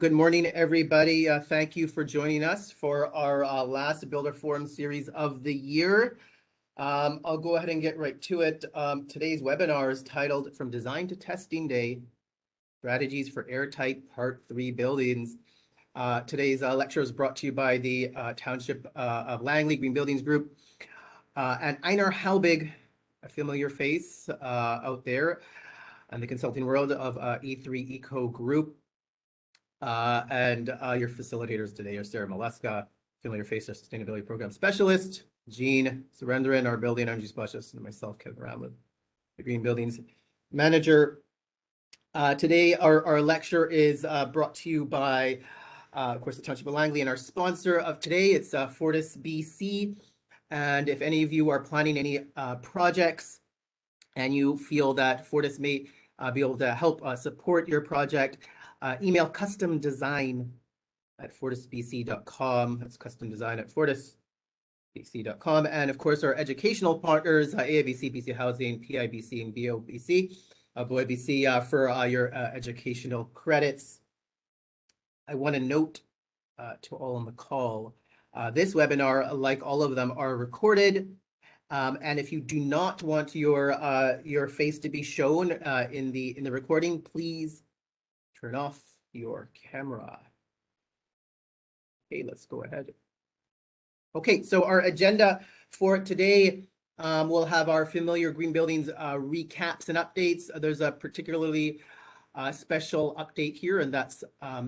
Good morning, everybody. Thank you for joining us for our last Builder Forum series of the year. I'll go ahead and get right to it. Today's webinar is titled From Design to Testing Day, Strategies for Airtight Part 3 Buildings. Today's lecture is brought to you by the Township of Langley Green Buildings Group and Einar Halbig, a familiar face out there in the consulting world of E3 Eco Group. And your facilitators today are Sarah Maleska, familiar face, our sustainability program specialist, Ajeen Surendran, our building energy specialist, and myself, Kevin Ramlin, the Green Buildings manager. Today, our lecture is brought to you by, of course, the Township of Langley, and our sponsor of today, it's Fortis BC. And if any of you are planning any projects and you feel that Fortis may be able to help support your project, email customdesign@fortisbc.com. That's customdesign@fortisbc.com. And of course, our educational partners, AIBC, BC Housing, PIBC, and BOBC, BOBC for your educational credits. I want to note to all on the call, this webinar, like all of them, are recorded. And if you do not want your face to be shown in the recording, please turn off your camera. Okay, let's go ahead. Okay, so our agenda for today, we'll have our familiar Green Buildings recaps and updates. There's a particularly special update here, and that's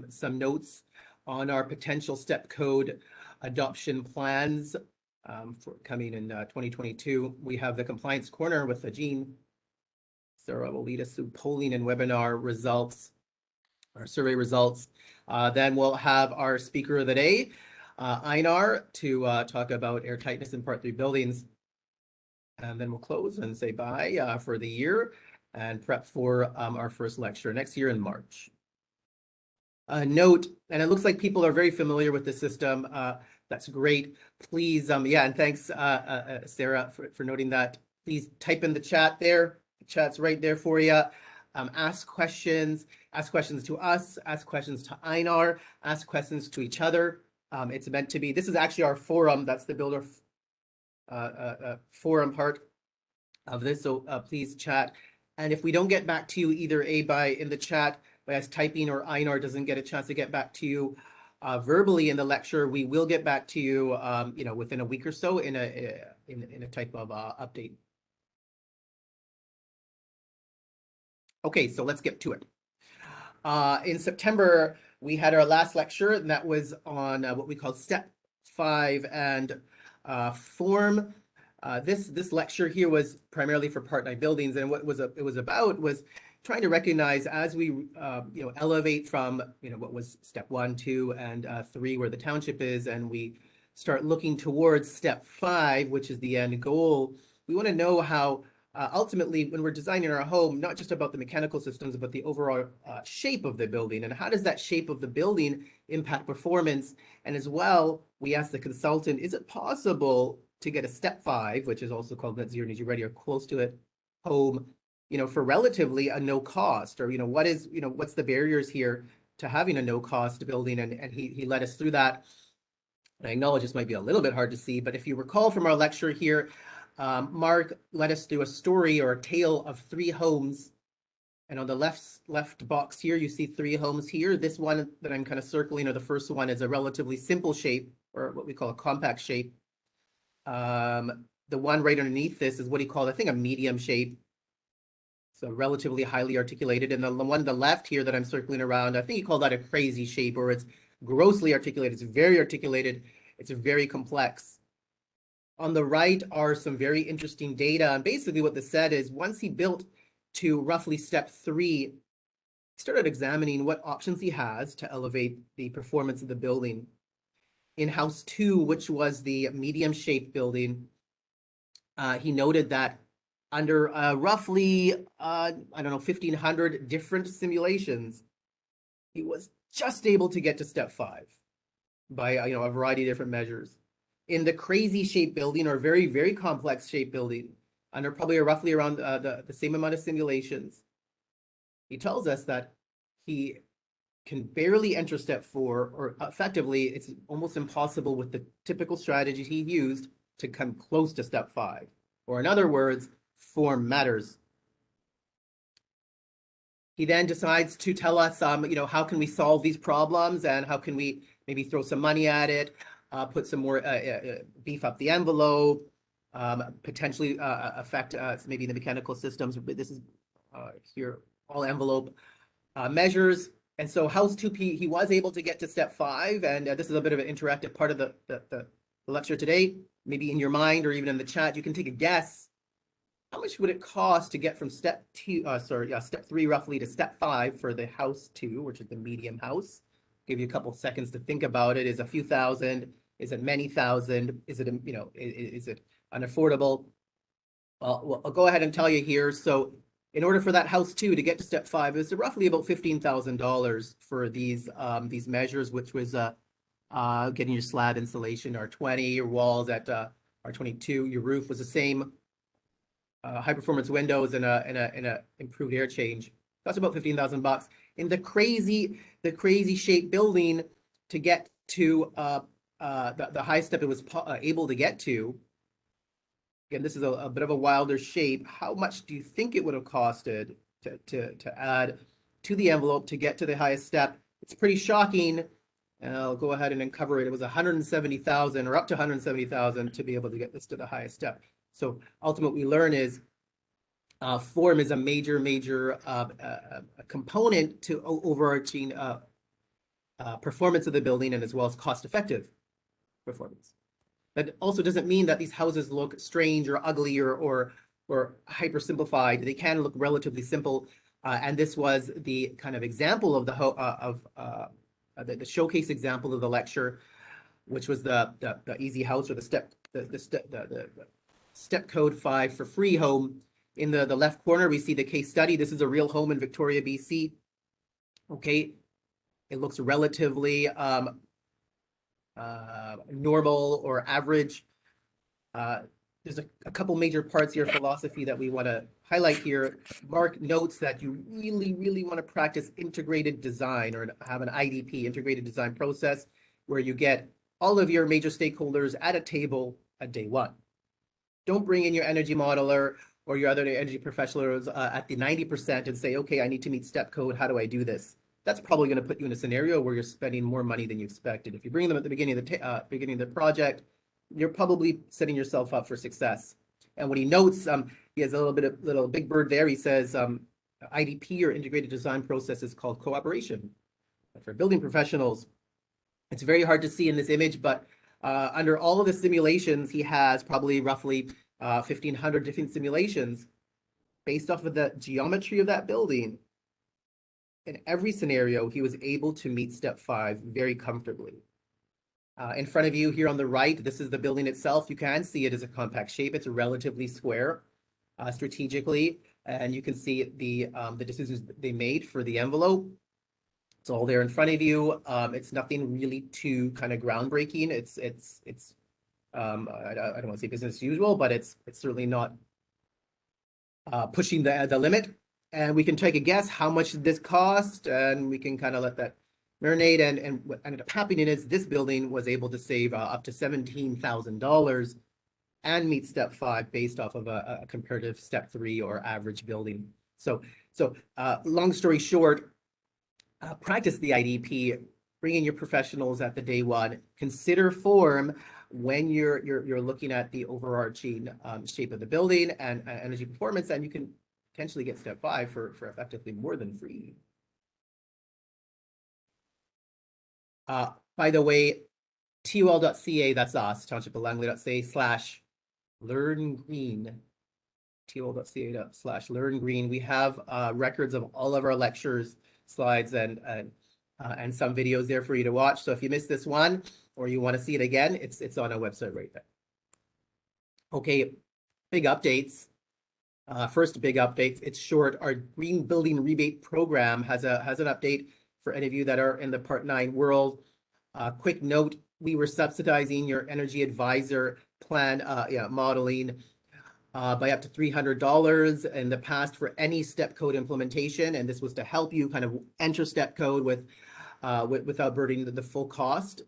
some notes on our potential step code adoption plans for coming in 2022. We have the compliance corner with Ajeen. Sarah will lead us through polling and webinar results, our survey results. Then we'll have our speaker of the day, Einar, to talk about airtightness in Part 3 buildings. And then we'll close and say bye for the year and prep for our first lecture next year in March. Note, and it looks like people are very familiar with the system. That's great. Please, yeah, and thanks, Sarah, for noting that. Please type in the chat there. The chat's right there for you. Ask questions to us, ask questions to Einar, ask questions to each other. It's meant to be, this is actually our forum, that's the Builder Forum part of this, so please chat. And if we don't get back to you either in the chat, by us typing, or Einar doesn't get a chance to get back to you verbally in the lecture, we will get back to you, within a week or so in a type of update. Okay, so let's get to it. In September, we had our last lecture, and that was on what we call Step 5 and Form. This lecture here was primarily for Part 9 buildings, and what it was about was trying to recognize as we elevate from what was Step 1, 2, and 3, where the township is, and we start looking towards Step 5, which is the end goal. We want to know how ultimately, when we're designing our home, not just about the mechanical systems, but the overall shape of the building, and how does that shape of the building impact performance? And as well, we asked the consultant, is it possible to get a Step 5, which is also called Net Zero Energy Ready or close to it, home, for relatively a no cost, or what's the barriers here to having a no cost building? And he led us through that. And I acknowledge this might be a little bit hard to see, but if you recall from our lecture here, Mark led us through a story or a tale of 3 homes. And on the left box here, you see 3 homes here. This one that I'm kind of circling, or the first one, is a relatively simple shape, or what we call a compact shape. The one right underneath this is what he called, I think, a medium shape. So relatively highly articulated. And the one on the left here that I'm circling around, I think he called that a crazy shape, or it's grossly articulated. It's very articulated. It's very complex. On the right are some very interesting data. And basically what this said is once he built to roughly Step 3, he started examining what options he has to elevate the performance of the building. In House 2, which was the medium-shaped building, he noted that under roughly, 1,500 different simulations, he was just able to get to Step 5 by a variety of different measures. In the crazy shape building, or very, very complex shape building, under probably roughly around the same amount of simulations, he tells us that he can barely enter step 4, or effectively, it's almost impossible with the typical strategies he used to come close to step 5. Or in other words, form matters. He then decides to tell us, how can we solve these problems, and how can we maybe throw some money at it, put some more, beef up the envelope, potentially affect maybe the mechanical systems. But this is here, all envelope measures. And so House 2P, he was able to get to step 5, and this is a bit of an interactive part of the lecture today. Maybe in your mind or even in the chat, you can take a guess. How much would it cost to get from step 3 roughly to step 5 for the House 2, which is the medium house? Give you a couple seconds to think about it. Is a few thousand? Is it many thousand? Is it, is it unaffordable? Well, I'll go ahead and tell you here. So in order for that House 2 to get to step 5, it's roughly about $15,000 for these measures, which was getting your slab insulation R20, your walls at R22, your roof was the same, high performance windows and a improved air change. That's about $15,000. In the crazy shaped building, to get to the highest step it was able to get to. Again, this is a bit of a wilder shape. How much do you think it would have costed to add to the envelope to get to the highest step? It's pretty shocking. And I'll go ahead and uncover it. It was 170,000 or up to 170,000 to be able to get this to the highest step. So ultimately, what we learn is form is a major component to overarching performance of the building, and as well as cost-effective performance. That also doesn't mean that these houses look strange or ugly or hyper simplified. They can look relatively simple, and this was the kind of example of the showcase example of the lecture, which was the easy house, or the step code 5 for free home. In the left corner, we see the case study. This is a real home in Victoria, BC. Okay, it looks relatively normal or average. There's a couple major parts here, philosophy, that we want to highlight here. Mark notes that you really want to practice integrated design, or have an IDP, integrated design process, where you get all of your major stakeholders at a table at day 1. Don't bring in your energy modeler or your other energy professionals at the 90% and say, okay, I need to meet step code. How do I do this? That's probably going to put you in a scenario where you're spending more money than you expected. If you bring them at the beginning of the project, you're probably setting yourself up for success. And when he notes, he has a little big bird there. He says IDP, or integrated design process, is called cooperation. But for building professionals, it's very hard to see in this image, but under all of the simulations, he has probably roughly 1,500 different simulations based off of the geometry of that building. In every scenario, he was able to meet step 5 very comfortably. In front of you here on the right, this is the building itself. You can see it as a compact shape. It's a relatively square strategically, and you can see the decisions they made for the envelope. It's all there in front of you. It's nothing really too kind of groundbreaking. It's I don't want to say business as usual, but it's certainly not pushing the limit. And we can take a guess how much this cost, and we can kind of let that marinate. And what ended up happening is this building was able to save up to $17,000 and meet step 5 based off of a comparative step 3 or average building. So long story short, practice the IDP, bring in your professionals at the day 1, consider form when you're looking at the overarching shape of the building and energy performance, and you can potentially get step 5 for effectively more than free. By the way, TOL.ca, that's us, Township of Langley.ca/learngreen, TOL.ca/learngreen. We have records of all of our lectures, slides, and some videos there for you to watch. So if you missed this one, or you want to see it again, it's on our website right there. Okay, big updates. First big update, it's short. Our Green Building Rebate program has an update for any of you that are in the Part 9 world. Quick note, we were subsidizing your energy advisor plan modeling by up to $300 in the past for any step code implementation, and this was to help you kind of enter step code with without burdening the full cost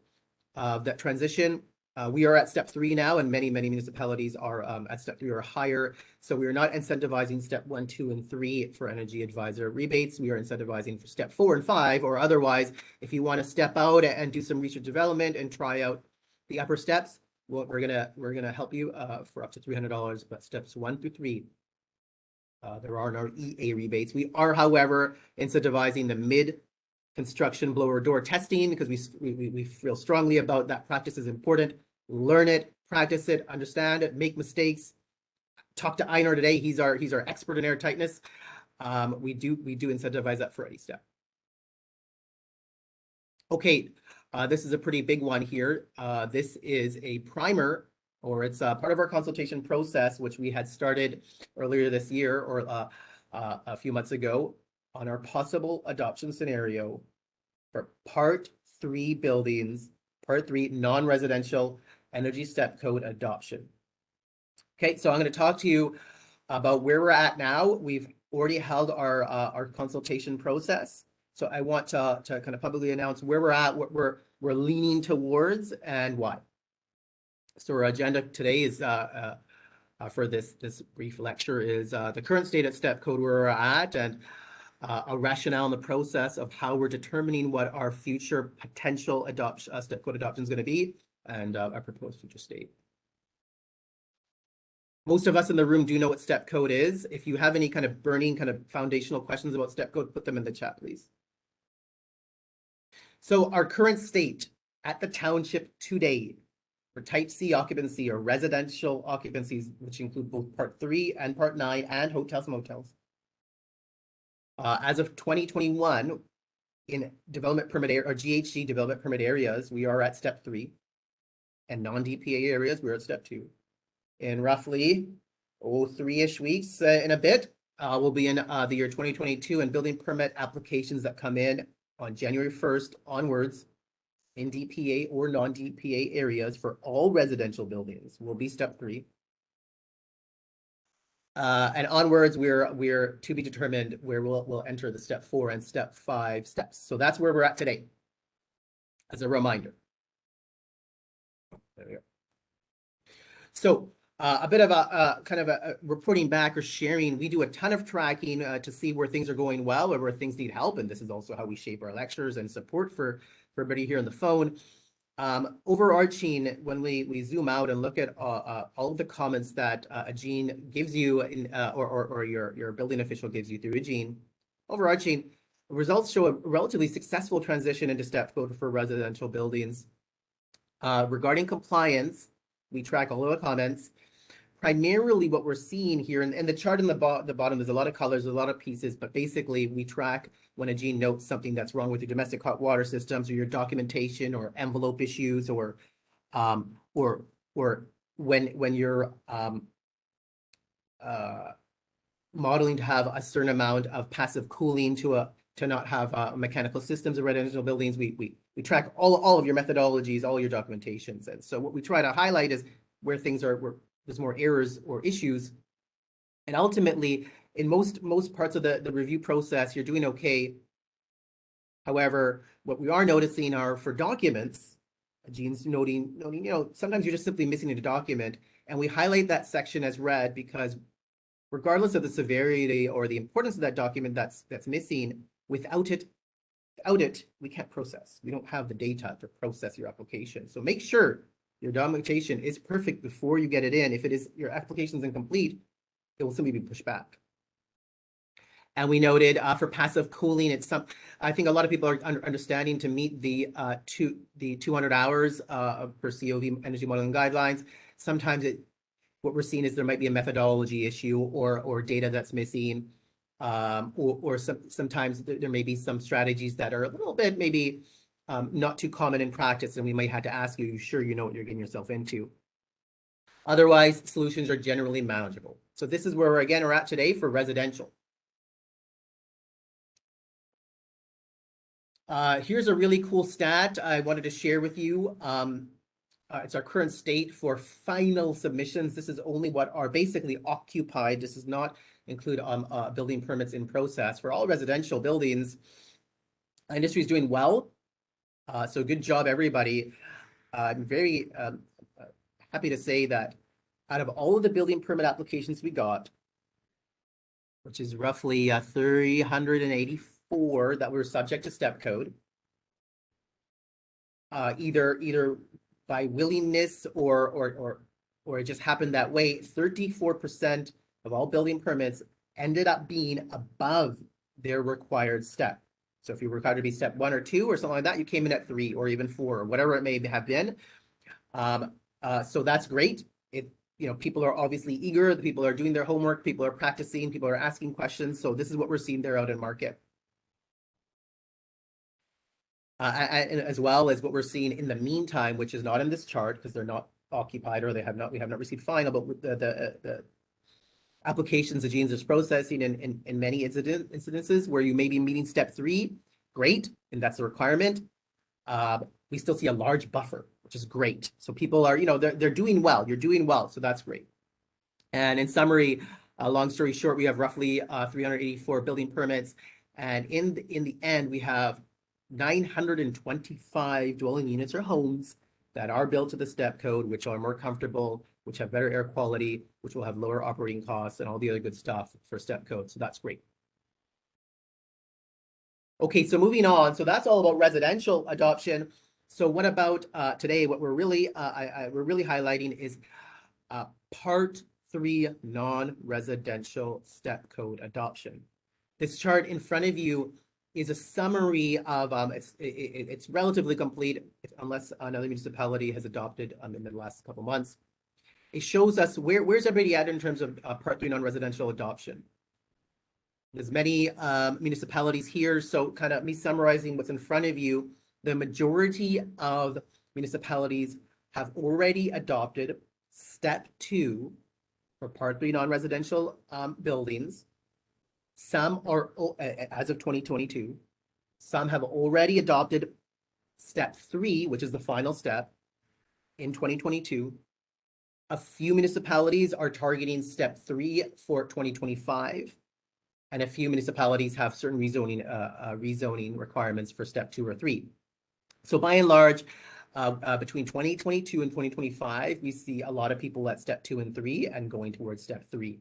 of that transition. We are at step 3 now, and many municipalities are at step 3 or higher. So we are not incentivizing step 1, 2, and 3 for energy advisor rebates. We are incentivizing for step 4 and 5, or otherwise, if you want to step out and do some research development and try out the upper steps, well, we're gonna help you for up to $300. But steps 1 through 3, there are no EA rebates. We are, however, incentivizing the mid construction blower door testing because we feel strongly about that. Practice is important. Learn it, practice it, understand it, make mistakes. Talk to Einar today. He's our expert in airtightness. We do incentivize that for any step. Okay, this is a pretty big one here. This is a primer, or it's part of our consultation process, which we had started earlier this year or a few months ago on our possible adoption scenario for Part 3 buildings, Part 3 non-residential energy step code adoption. Okay, so I'm going to talk to you about where we're at now. We've already held our consultation process. So I want to kind of publicly announce where we're at, what we're leaning towards, and why. So our agenda today is for this brief lecture is the current state of step code where we're at, and a rationale in the process of how we're determining what our future potential adoption step code adoption is going to be, and our proposed future state. Most of us in the room do know what step code is. If you have any kind of burning kind of foundational questions about step code, put them in the chat, please. So our current state at the township today for type C occupancy or residential occupancies, which include both Part 3 and Part 9 and hotels, motels. As of 2021, in development permit or GHG development permit areas, we are at step 3, and non-DPA areas, we're at step 2. In roughly 3-ish weeks, in a bit, we'll be in the year 2022, and building permit applications that come in on January 1st onwards in DPA or non-DPA areas for all residential buildings will be step 3. And onwards, we're to be determined where we'll enter the step 4 and step 5 steps. So that's where we're at today, as a reminder. There we go. So a bit of a kind of a reporting back or sharing. We do a ton of tracking to see where things are going well or where things need help, and this is also how we shape our lectures and support for everybody here on the phone. Overarching, when we zoom out and look at all of the comments that Ajeen gives you in, or your building official gives you through Ajeen, overarching results show a relatively successful transition into step code for residential buildings. Regarding compliance, we track all of the comments. Primarily what we're seeing here, and the chart in the bottom, there's a lot of colors, a lot of pieces, but basically we track when Ajeen notes something that's wrong with your domestic hot water systems or your documentation or envelope issues, or when you're modeling to have a certain amount of passive cooling to not have mechanical systems in residential buildings. We track all of your methodologies, all your documentations, and so what we try to highlight is where things are where there's more errors or issues, and ultimately in most parts of the review process you're doing okay. However, what we are noticing are for documents, Ajeen's noting, sometimes you're just simply missing a document, and we highlight that section as red because regardless of the severity or the importance of that document that's missing, without it, we can't process. We don't have the data to process your application. So make sure your documentation is perfect before you get it in. If it is, your application is incomplete, it will simply be pushed back. And we noted for passive cooling, I think a lot of people are understanding to meet the 200 hours per COV energy modeling guidelines. Sometimes what we're seeing is there might be a methodology issue or data that's missing, or sometimes there may be some strategies that are a little bit maybe not too common in practice, and we might have to ask you sure you know what you're getting yourself into. Otherwise, solutions are generally manageable. So this is where we're at today for residential. Here's a really cool stat I wanted to share with you. It's our current state for final submissions. This is only what are basically occupied. This does not include building permits in process. For all residential buildings, industry is doing well. So good job, everybody. I'm very happy to say that out of all of the building permit applications we got, which is roughly 384 that were subject to step code, either by willingness or it just happened that way, 34% of all building permits ended up being above their required step. So if you were required to be step 1 or 2 or something like that, you came in at 3 or even 4 or whatever it may have been. So that's great. People are obviously eager. The people are doing their homework. People are practicing. People are asking questions. So this is what we're seeing there out in market. As well as what we're seeing in the meantime, which is not in this chart because they're not occupied or we have not received final, but the applications Ajeen is processing in many incidences where you may be meeting step 3, great, and that's the requirement. We still see a large buffer, which is great. So people are, they're doing well. You're doing well, so that's great. And in summary, long story short, we have roughly 384 building permits, and in the end, we have 925 dwelling units or homes that are built to the step code, which are more comfortable, which have better air quality, which will have lower operating costs and all the other good stuff for step code. So that's great. Okay, so moving on. So that's all about residential adoption. So what about today? What we're really highlighting is part 3 non-residential step code adoption. This chart in front of you is a summary of it's relatively complete unless another municipality has adopted in the last couple months. It shows us where's everybody at in terms of part 3 non-residential adoption. There's many municipalities here, so kind of me summarizing what's in front of you. The majority of municipalities have already adopted step 2 for part 3 non-residential buildings. Some are, as of 2022, some have already adopted step 3, which is the final step in 2022. A few municipalities are targeting step 3 for 2025. And a few municipalities have certain rezoning requirements for step 2 or 3. So by and large, between 2022 and 2025, we see a lot of people at step 2 and 3 and going towards step 3.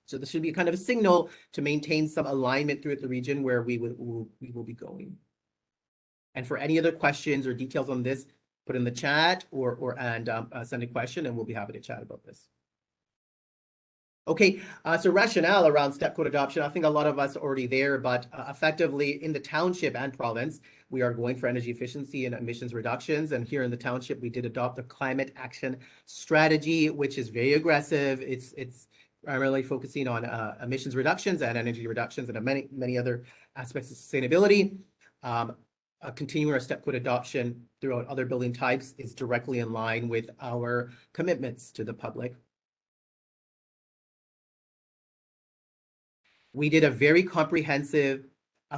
So this should be kind of a signal to maintain some alignment throughout the region where we will be going. And for any other questions or details on this, put in the chat or send a question and we'll be happy to chat about this. Okay, so rationale around step code adoption, I think a lot of us are already there, but effectively in the township and province, we are going for energy efficiency and emissions reductions. And here in the township, we did adopt the climate action strategy, which is very aggressive. It's primarily focusing on emissions reductions and energy reductions and many other aspects of sustainability. Continuing our step code adoption throughout other building types is directly in line with our commitments to the public. We did a very comprehensive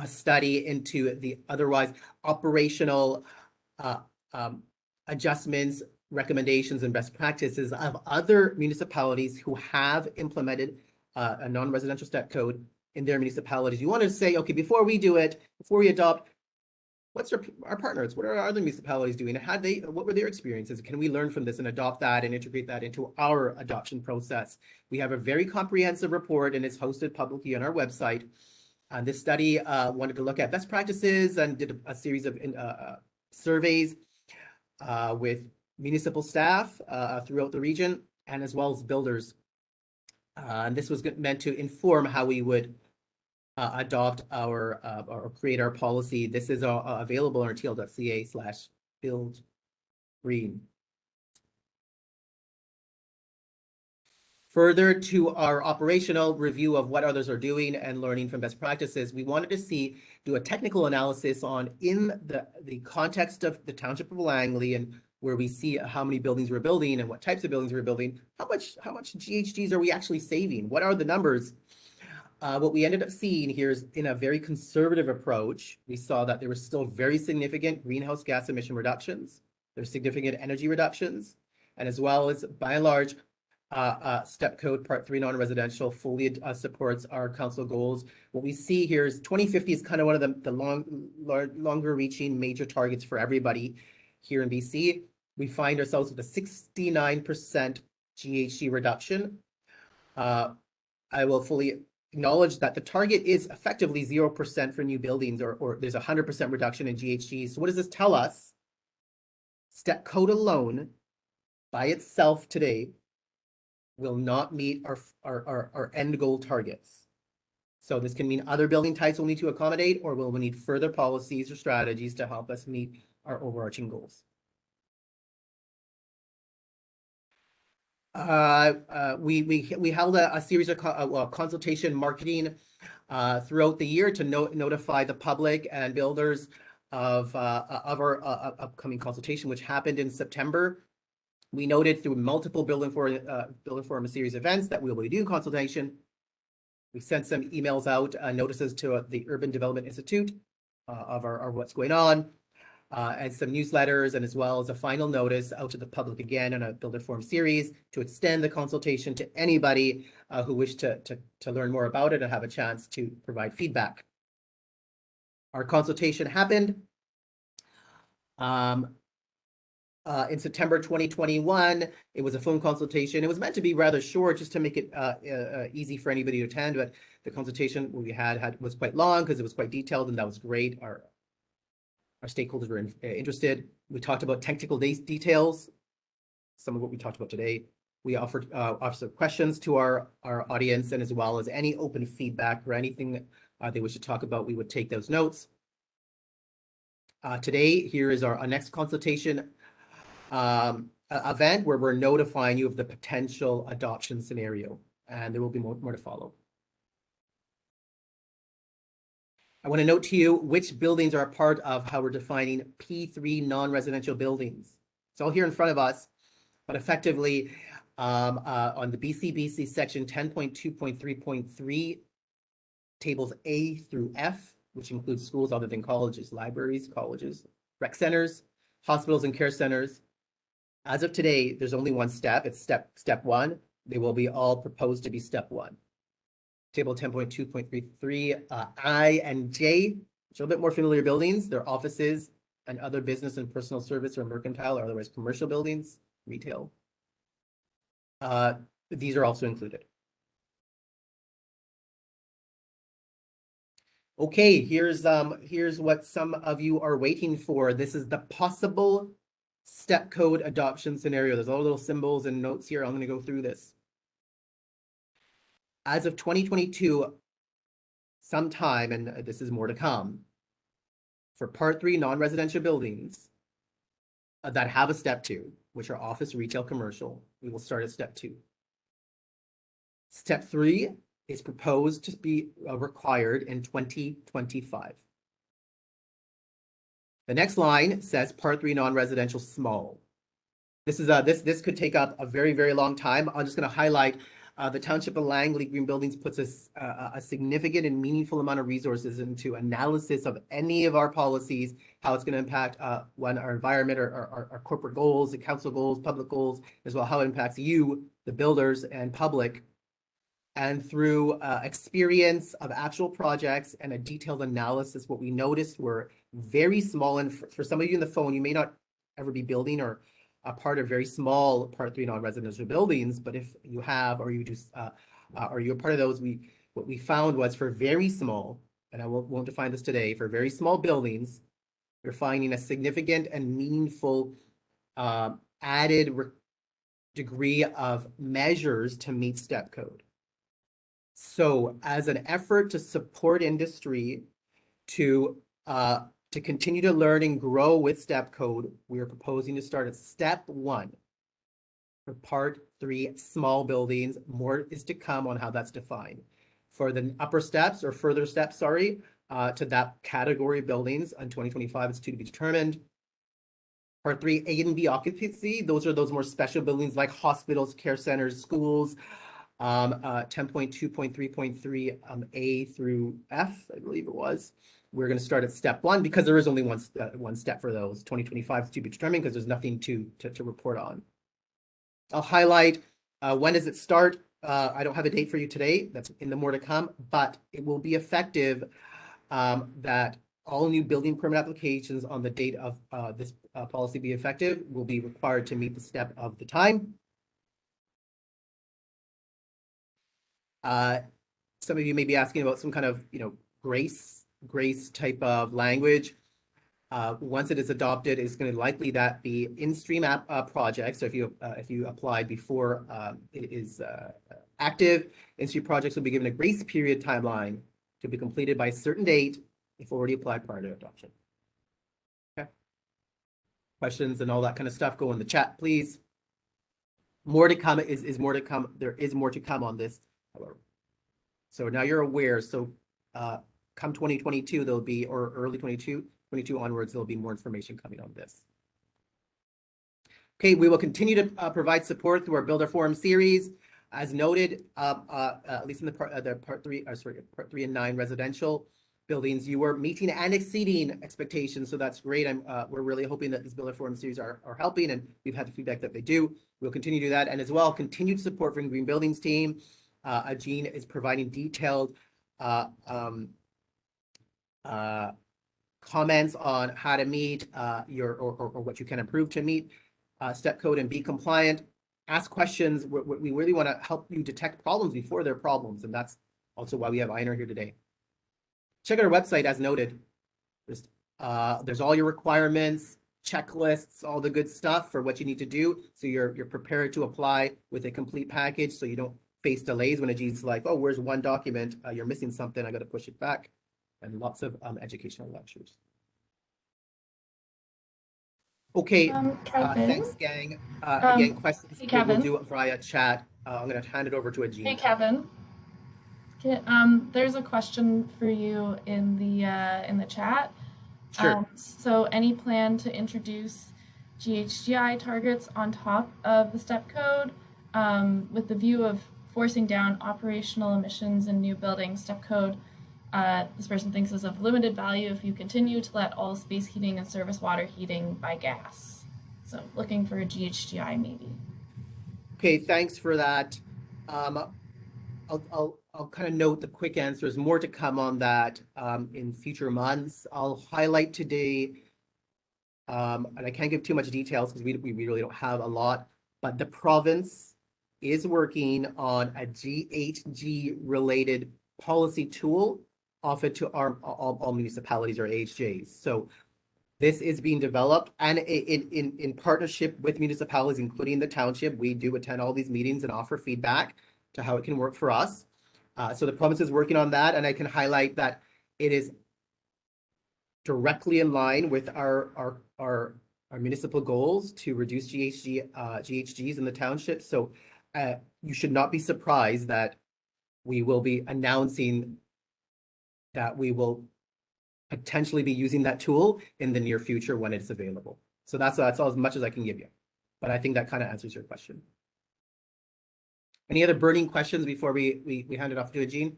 study into the otherwise operational adjustments, recommendations, and best practices of other municipalities who have implemented a non-residential step code in their municipalities. You want to say, okay, before we do it, before we adopt, what's our partners? What are our other municipalities doing? What were their experiences? Can we learn from this and adopt that and integrate that into our adoption process? We have a very comprehensive report and it's hosted publicly on our website. This study wanted to look at best practices and did a series of surveys with municipal staff throughout the region and as well as builders. And this was meant to inform how we would adopt or create our policy. This is available on rtl.ca/build green. Further to our operational review of what others are doing and learning from best practices, we wanted to do a technical analysis on in the context of the Township of Langley and where we see how many buildings we're building and what types of buildings we're building, how much GHGs are we actually saving? What are the numbers? What we ended up seeing here is in a very conservative approach, we saw that there were still very significant greenhouse gas emission reductions. There's significant energy reductions, and as well as by and large, step code part 3 non-residential fully supports our council goals. What we see here is 2050 is kind of one of the longer reaching major targets for everybody here in BC. We find ourselves with a 69% GHG reduction. I will fully acknowledge that the target is effectively 0% for new buildings, or there's 100% reduction in GHG. So what does this tell us? Step code alone by itself today will not meet our end goal targets. So this can mean other building types will need to accommodate, or will we need further policies or strategies to help us meet our overarching goals. We held a series of consultation marketing throughout the year to notify the public and builders of our upcoming consultation, which happened in September. We noted through multiple building forum series events that we will be doing consultation. We sent some emails out, notices to the Urban Development Institute of our what's going on, and some newsletters, and as well as a final notice out to the public again on a builder forum series to extend the consultation to anybody who wished to learn more about it and have a chance to provide feedback. Our consultation happened in September 2021. It was a phone consultation. It was meant to be rather short, just to make it easy for anybody to attend, but the consultation we had was quite long because it was quite detailed, and that was great. Our stakeholders were interested. We talked about technical details, some of what we talked about today. We offered some questions to our audience, and as well as any open feedback or anything they wish to talk about, we would take those notes. Today, here is our next consultation event where we're notifying you of the potential adoption scenario, and there will be more to follow. I want to note to you which buildings are a part of how we're defining P3 non-residential buildings. It's all here in front of us, but effectively on the BC section 10.2.3.3, tables A through F, which includes schools other than colleges, libraries, colleges, rec centers, hospitals and care centers. As of today, there's only one step. It's step 1. They will be all proposed to be step 1. Table 10.2.33, I and J, which are a bit more familiar buildings. They're offices and other business and personal service or mercantile or otherwise commercial buildings, retail. These are also included. Okay, here's what some of you are waiting for. This is the possible step code adoption scenario. There's all little symbols and notes here. I'm going to go through this. As of 2022, sometime, and this is more to come, for part 3 non-residential buildings that have a step 2, which are office, retail, commercial, we will start at step 2. Step 3 is proposed to be required in 2025. The next line says part 3 non-residential small. This is this could take up a very, very long time. I'm just going to highlight the Township of Langley Green Buildings puts a significant and meaningful amount of resources into analysis of any of our policies, how it's going to impact our environment, or our corporate goals, the council goals, public goals, as well how it impacts you, the builders and public. And through experience of actual projects and a detailed analysis, what we noticed were very small, and for some of you on the phone, you may not ever be building or a part of very small part 3 non-residential buildings, but if you have, or you just or you're part of those, what we found was for very small, and I won't define this today, for very small buildings, we're finding a significant and meaningful added degree of measures to meet step code. So as an effort to support industry to continue to learn and grow with step code, we are proposing to start at step 1 for part 3 small buildings. More is to come on how that's defined. For the upper steps, or further steps, sorry, to that category of buildings in 2025, it's to be determined. Part 3 A and B occupancy, those are those more special buildings like hospitals, care centers, schools. 10.2.3.3 A through F, I believe it was. We're going to start at step 1 because there is only one step for those. 2025 is to be determined because there's nothing to report on. I'll highlight When does it start? I don't have a date for you today. That's in the more to come, but it will be effective that all new building permit applications on the date of this policy be effective will be required to meet the step of the time. Some of you may be asking about some kind of, grace type of language. Once it is adopted, it's going to likely that be in-stream app projects. So if you applied before it is active, in-stream projects will be given a grace period timeline to be completed by a certain date if already applied prior to adoption. Okay. Questions and all that kind of stuff, go in the chat, please. More to come is more to come. There is more to come on this, however. So now you're aware. So come 2022, there'll be, or early 22 onwards, there'll be more information coming on this. Okay, we will continue to provide support through our Builder Forum series. As noted, at least in the part 3 and 9 residential buildings, you were meeting and exceeding expectations. So that's great. We're really hoping that this Builder Forum series are helping, and we've had the feedback that they do. We'll continue to do that. And as well, continued support from the Green Buildings team. Ajeen is providing detailed comments on how to meet or what you can improve to meet step code and be compliant. Ask questions. We really want to help you detect problems before they're problems, and that's also why we have Einar here today. Check out our website as noted. There's all your requirements, checklists, all the good stuff for what you need to do, so you're prepared to apply with a complete package, so you don't face delays when Ajeen's like, oh, where's one document? You're missing something. I got to push it back. And lots of educational lectures. Okay, thanks, gang. Again, questions hey, we'll do it via chat. I'm going to hand it over to Ajeen. Hey, Kevin. There's a question for you in the chat. Sure. So any plan to introduce GHGI targets on top of the step code with the view of forcing down operational emissions in new buildings? Step code, this person thinks, is of limited value if you continue to let all space heating and service water heating by gas. So looking for a GHGI maybe. Okay, thanks for that. I'll kind of note the quick answers. More to come on that in future months. I'll highlight today, and I can't give too much details because we really don't have a lot, but the province is working on a GHG related policy tool offered to all municipalities or AHJs. So this is being developed, and in partnership with municipalities, including the township. We do attend all these meetings and offer feedback to how it can work for us. So the province is working on that, and I can highlight that it is directly in line with our municipal goals to reduce GHGs in the township. So you should not be surprised that we will be announcing that we will potentially be using that tool in the near future when it's available. So that's all as much as I can give you. But I think that kind of answers your question. Any other burning questions before we hand it off to Ajeen?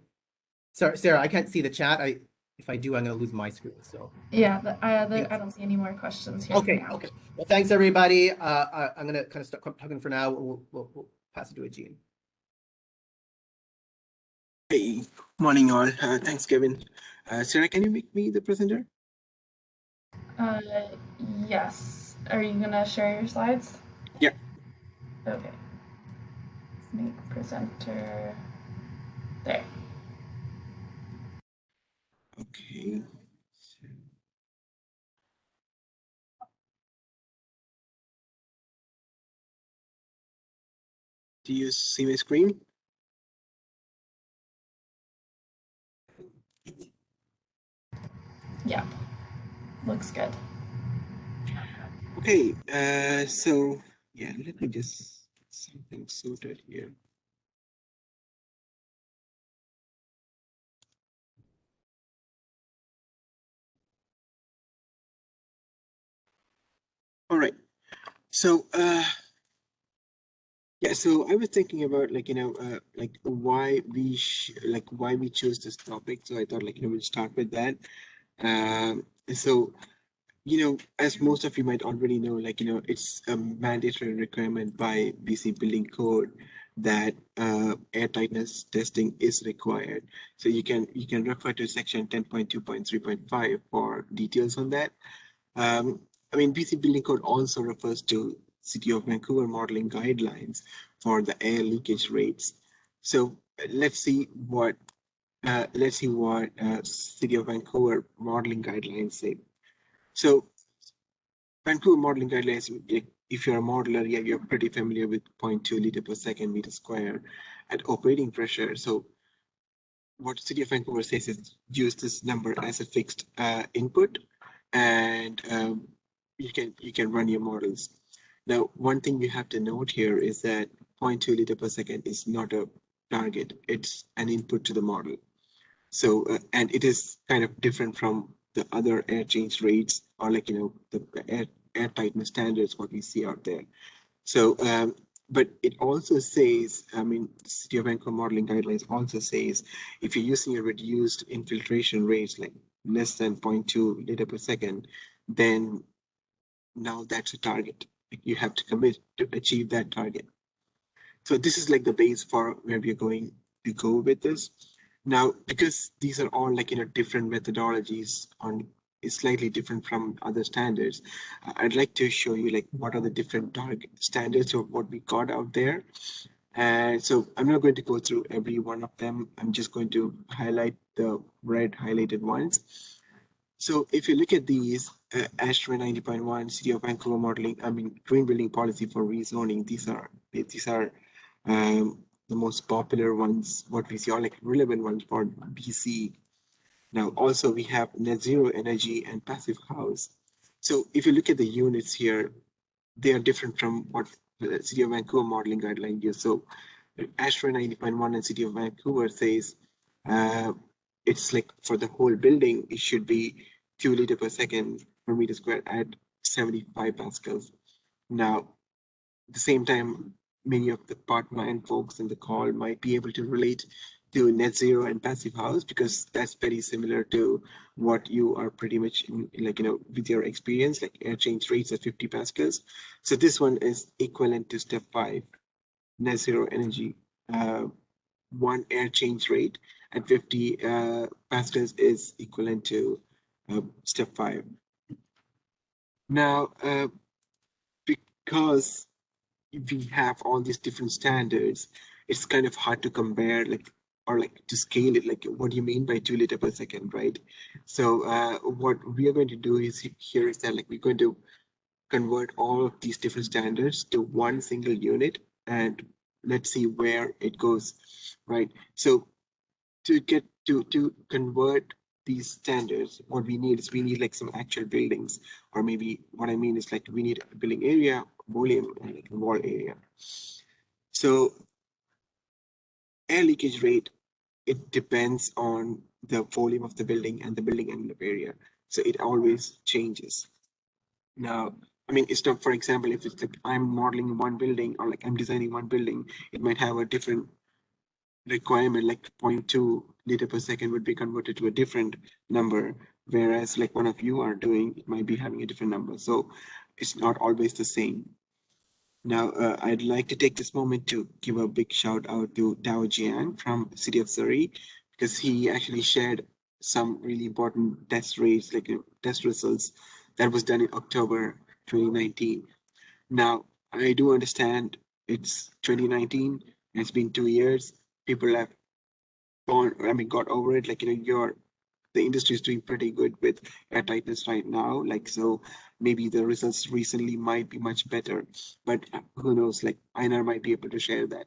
Sorry, Sarah, I can't see the chat. If I do, I'm going to lose my screen. So yeah, I don't see any more questions here. Okay, okay. Well, thanks everybody. I'm going to kind of stop talking for now. We'll pass it to Ajeen. Hey, morning all. Thanks, Kevin. Sarah, can you make me the presenter? Yes. Are you gonna share your slides? Yeah. Okay. Make presenter. There. Okay. Do you see my screen? Yeah. Looks good. Okay. So yeah, let me just get something sorted here. All right. So yeah, so I was thinking about like why we chose this topic. So I thought we'll start with that. So as most of you might already know, it's a mandatory requirement by BC Building Code that airtightness testing is required. So you can refer to section 10.2.3.5 for details on that. I mean, BC Building Code also refers to City of Vancouver modeling guidelines for the air leakage rates. So let's see what City of Vancouver modeling guidelines say. So Vancouver modeling guidelines, if you're a modeler, yeah, you're pretty familiar with 0.2 liter per second meter square at operating pressure. So what City of Vancouver says is use this number as a fixed input, and you can run your models. Now, one thing you have to note here is that 0.2 liter per second is not a target; it's an input to the model. So, and it is kind of different from the other air change rates or like, the air tightness standards, what we see out there. So, but it also says, I mean, City of Vancouver modeling guidelines also says, if you're using a reduced infiltration rates, like less than 0.2 liter per second, then now that's a target. You have to commit to achieve that target. So this is like the base for where we're going to go with this. Now, because these are all like, different methodologies on is slightly different from other standards, I'd like to show you like what are the different target standards of what we got out there. And so I'm not going to go through every one of them. I'm just going to highlight the red highlighted ones. So if you look at these, ASHRAE 90.1, City of Vancouver modeling, I mean, green building policy for rezoning, these are the most popular ones, what we see, are like relevant ones for BC. Now, also we have net zero energy and passive house. So if you look at the units here, they are different from what the City of Vancouver modeling guideline gives. So ASHRAE 90.1 and City of Vancouver says uh, it's like for the whole building, it should be 2 liter per second per meter square at 75 pascals. Now, at the same time, many of the partner and folks in the call might be able to relate to net zero and passive house because that's very similar to what you are pretty much in, like, with your experience, like air change rates at 50 pascals. So this one is equivalent to step 5, net zero energy. One air change rate at 50 pascals is equivalent to step 5. Now, because we have all these different standards, it's kind of hard to compare, like, or like to scale it, like what do you mean by 2 liter per second, right? So what we are going to do is here is that like we're going to convert all of these different standards to one single unit and let's see where it goes, right? So to get to convert these standards, what we need is we need like some actual buildings, or maybe what I mean is like we need a building area, volume, and like a wall area. So air leakage rate, it depends on the volume of the building and the building envelope area. So it always changes. Now, I mean, it's not, for example, if it's like I'm modeling one building or like I'm designing one building, it might have a different requirement, like 0.2 liter per second would be converted to a different number, whereas like one of you are doing, it might be having a different number. So it's not always the same. Now, I'd like to take this moment to give a big shout out to Dao Jiang from City of Surrey, because he actually shared some really important test rates, like test results that was done in October 2019. Now, I do understand it's 2019, it's been 2 years. People have got over it. Like, the industry is doing pretty good with air tightness right now. Like, so maybe the results recently might be much better, but who knows? Like, Einar might be able to share that.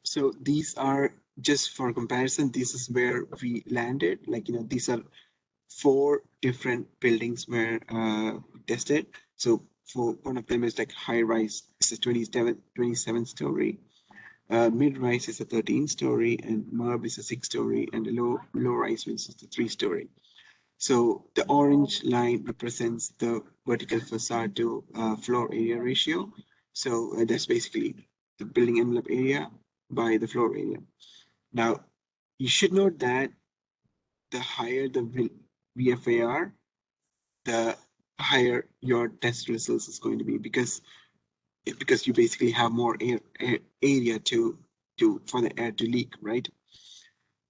So these are just for comparison. This is where we landed. Like, these are 4 different buildings were tested. So for one of them is like high rise. It's a 27 story. Mid-rise is a 13-story, and MERB is a 6-story, and the low-rise is a 3-story. So the orange line represents the vertical facade to floor area ratio. So that's basically the building envelope area by the floor area. Now, you should note that the higher the VFAR, the higher your test results is going to be, because because you basically have more area for the air to leak, right?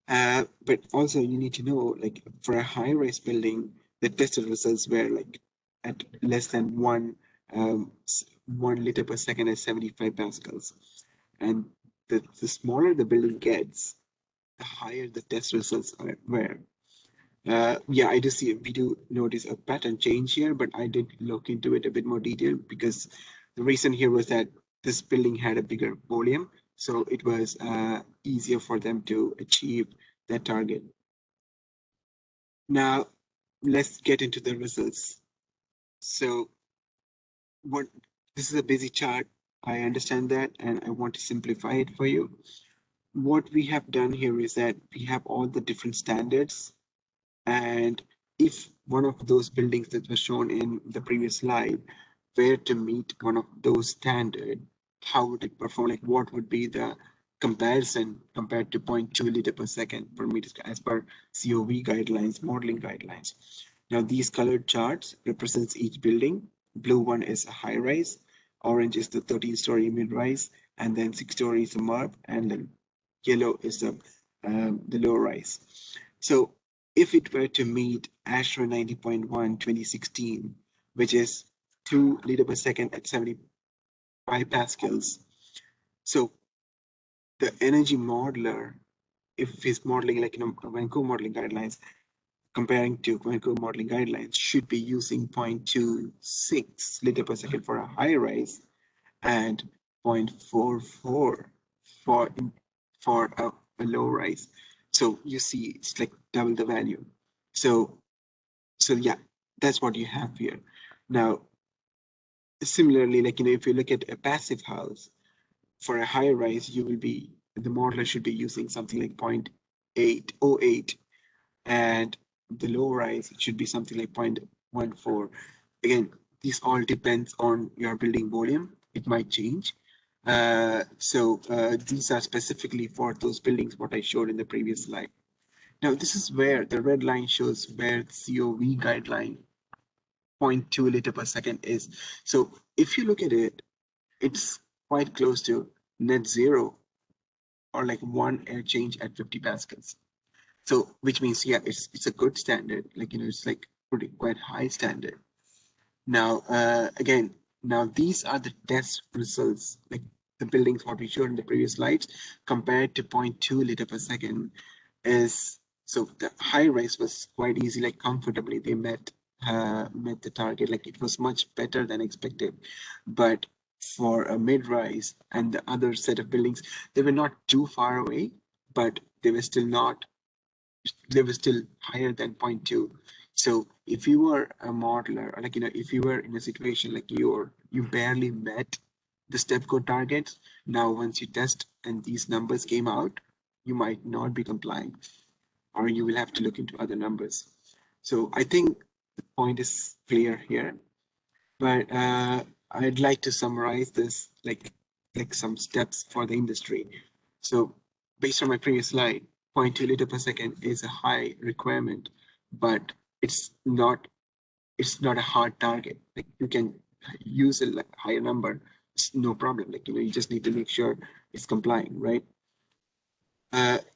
But also you need to know, like for a high-rise building, the tested results were like at less than 1 liter per second at 75 pascals. And the smaller the building gets, the higher the test results were. Yeah, I do see, we do notice a pattern change here, but I did look into it a bit more detail because the reason here was that this building had a bigger volume, so it was easier for them to achieve that target. Now, let's get into the results. So, what this is a busy chart. I understand that, and I want to simplify it for you. What we have done here is that we have all the different standards. And if one of those buildings that was shown in the previous slide were to meet one of those standards, how would it perform? Like what would be the comparison compared to 0.2 liter per second per meter as per COV guidelines, modeling guidelines? Now these colored charts represents each building. Blue one is a high rise, orange is the 13-story mid rise, and then 6-story is the MERP, and then yellow is the low rise. So if it were to meet ASHRAE 90.1 2016, which is 2 liter per second at 75 pascals. So the energy modeler, if he's modeling like Vancouver modeling guidelines, comparing to Vancouver modeling guidelines, should be using 0.26 liter per second for a high rise and 0.44 for a low rise. So you see it's like double the value. So yeah, that's what you have here. Now, similarly, like, if you look at a passive house, for a high rise, the modeler should be using something like 0.808, and the low rise, it should be something like 0.14. Again, this all depends on your building volume. It might change. These are specifically for those buildings, what I showed in the previous slide. Now, this is where the red line shows where COV guideline 0.2 liter per second is. So if you look at it, it's quite close to net zero, or like one air change at 50 pascals. So which means, yeah, it's a good standard. Like, it's like pretty quite high standard. Now, again, now these are the test results, like the buildings what we showed in the previous slides compared to 0.2 liter per second is, so the high rise was quite easy, like comfortably they met the target, like it was much better than expected. But for a mid rise and the other set of buildings, they were not too far away, but they were still higher than 0.2. So if you were a modeler, or like, if you were in a situation like you barely met the step code targets, now once you test and these numbers came out, you might not be complying, or you will have to look into other numbers. So I think the point is clear here, but I'd like to summarize this like some steps for the industry. So based on my previous slide, 0.2 liter per second is a high requirement, but it's not a hard target. Like you can use a higher number, it's no problem. Like, you just need to make sure it's complying, right?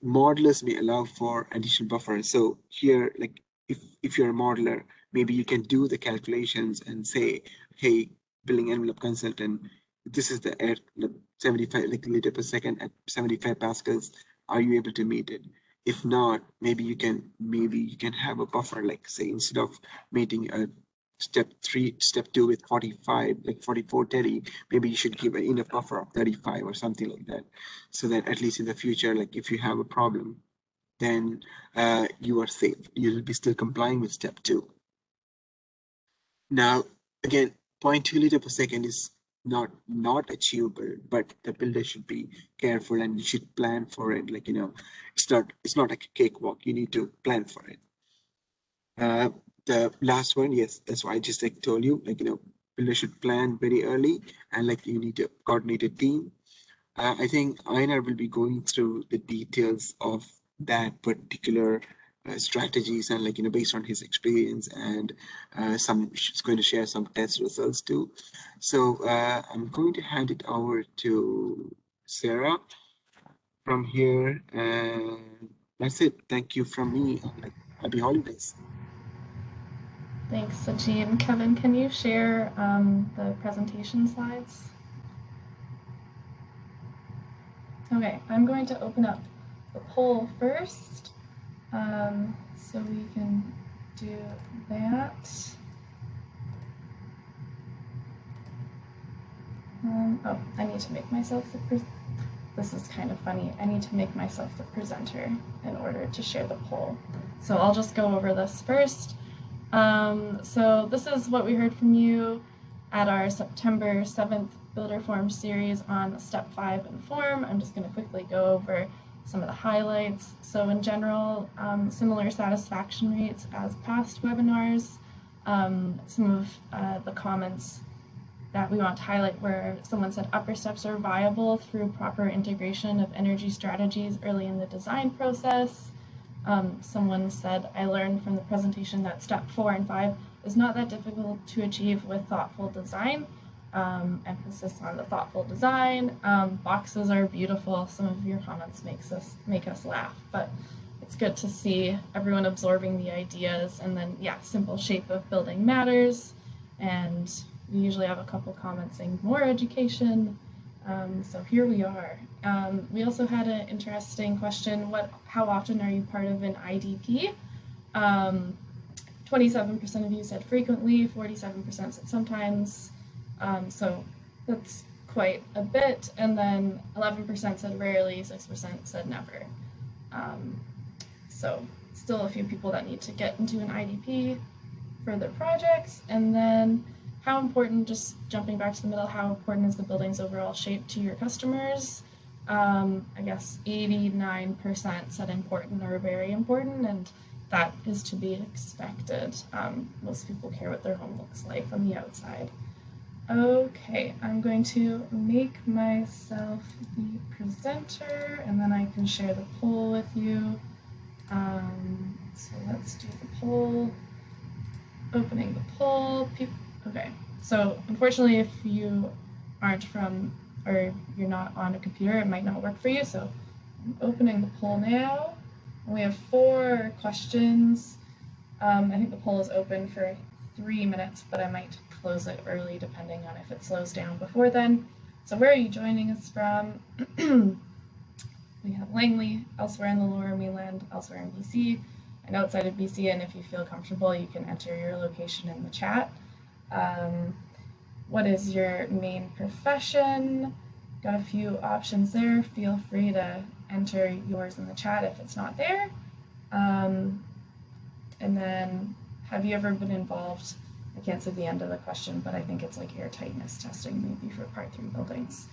Modelers may allow for additional buffer. So here, like if you're a modeler, maybe you can do the calculations and say, hey, building envelope consultant, this is the air 75 liter per second at 75 pascals. Are you able to meet it? If not, maybe you can have a buffer, like say instead of meeting a step 2 with 45, like 44 30, maybe you should give an enough buffer of 35 or something like that, so that at least in the future, like if you have a problem, then you are safe. You will be still complying with step 2. Now, again, 0.2 liter per second is not achievable, but the builder should be careful and you should plan for it. Like, it's not like a cakewalk. You need to plan for it. The last one, yes, that's why I just like told you, like, builder should plan very early, and like you need to coordinate a team. I think Einar will be going through the details of that particular strategies and based on his experience, and he's going to share some test results too. So I'm going to hand it over to Sarah from here, and that's it. Thank you from me. Happy holidays. Thanks, Ajeen. Kevin, can you share the presentation slides? Okay, I'm going to open up the poll first, so we can do that. Oh, I need to make myself this is kind of funny. I need to make myself the presenter in order to share the poll. So I'll just go over this first. So this is what we heard from you at our September 7th Builder Forum series on Step 5 and Form. I'm just going to quickly go over some of the highlights. So in general, similar satisfaction rates as past webinars. Some of the comments that we want to highlight where someone said upper steps are viable through proper integration of energy strategies early in the design process. Someone said, I learned from the presentation that step 4 and 5 is not that difficult to achieve with thoughtful design. Emphasis on the thoughtful design. Boxes are beautiful. Some of your comments make us laugh, but it's good to see everyone absorbing the ideas. And then, yeah, simple shape of building matters. And we usually have a couple comments saying more education. So here we are. We also had an interesting question. How often are you part of an IDP? 27% of you said frequently, 47% said sometimes. So that's quite a bit. And then 11% said rarely, 6% said never. So still a few people that need to get into an IDP for their projects. And then how important, just jumping back to the middle, how important is the building's overall shape to your customers? I guess 89% said important or very important, and that is to be expected. Most people care what their home looks like on the outside. Okay, I'm going to make myself the presenter, and then I can share the poll with you. So let's do the poll. Opening the poll. Okay, so unfortunately, if you aren't from, or you're not on a computer, it might not work for you. So I'm opening the poll now. We have 4 questions. I think the poll is open for 3 minutes, but I might close it early depending on if it slows down before then. So where are you joining us from? We have Langley, elsewhere in the Lower Mainland, elsewhere in BC, and outside of BC, and if you feel comfortable, you can enter your location in the chat. What is your main profession? Got a few options there. Feel free to enter yours in the chat if it's not there. And then, have you ever been involved? I can't say the end of the question, but I think it's like airtightness testing, maybe for Part 3 buildings.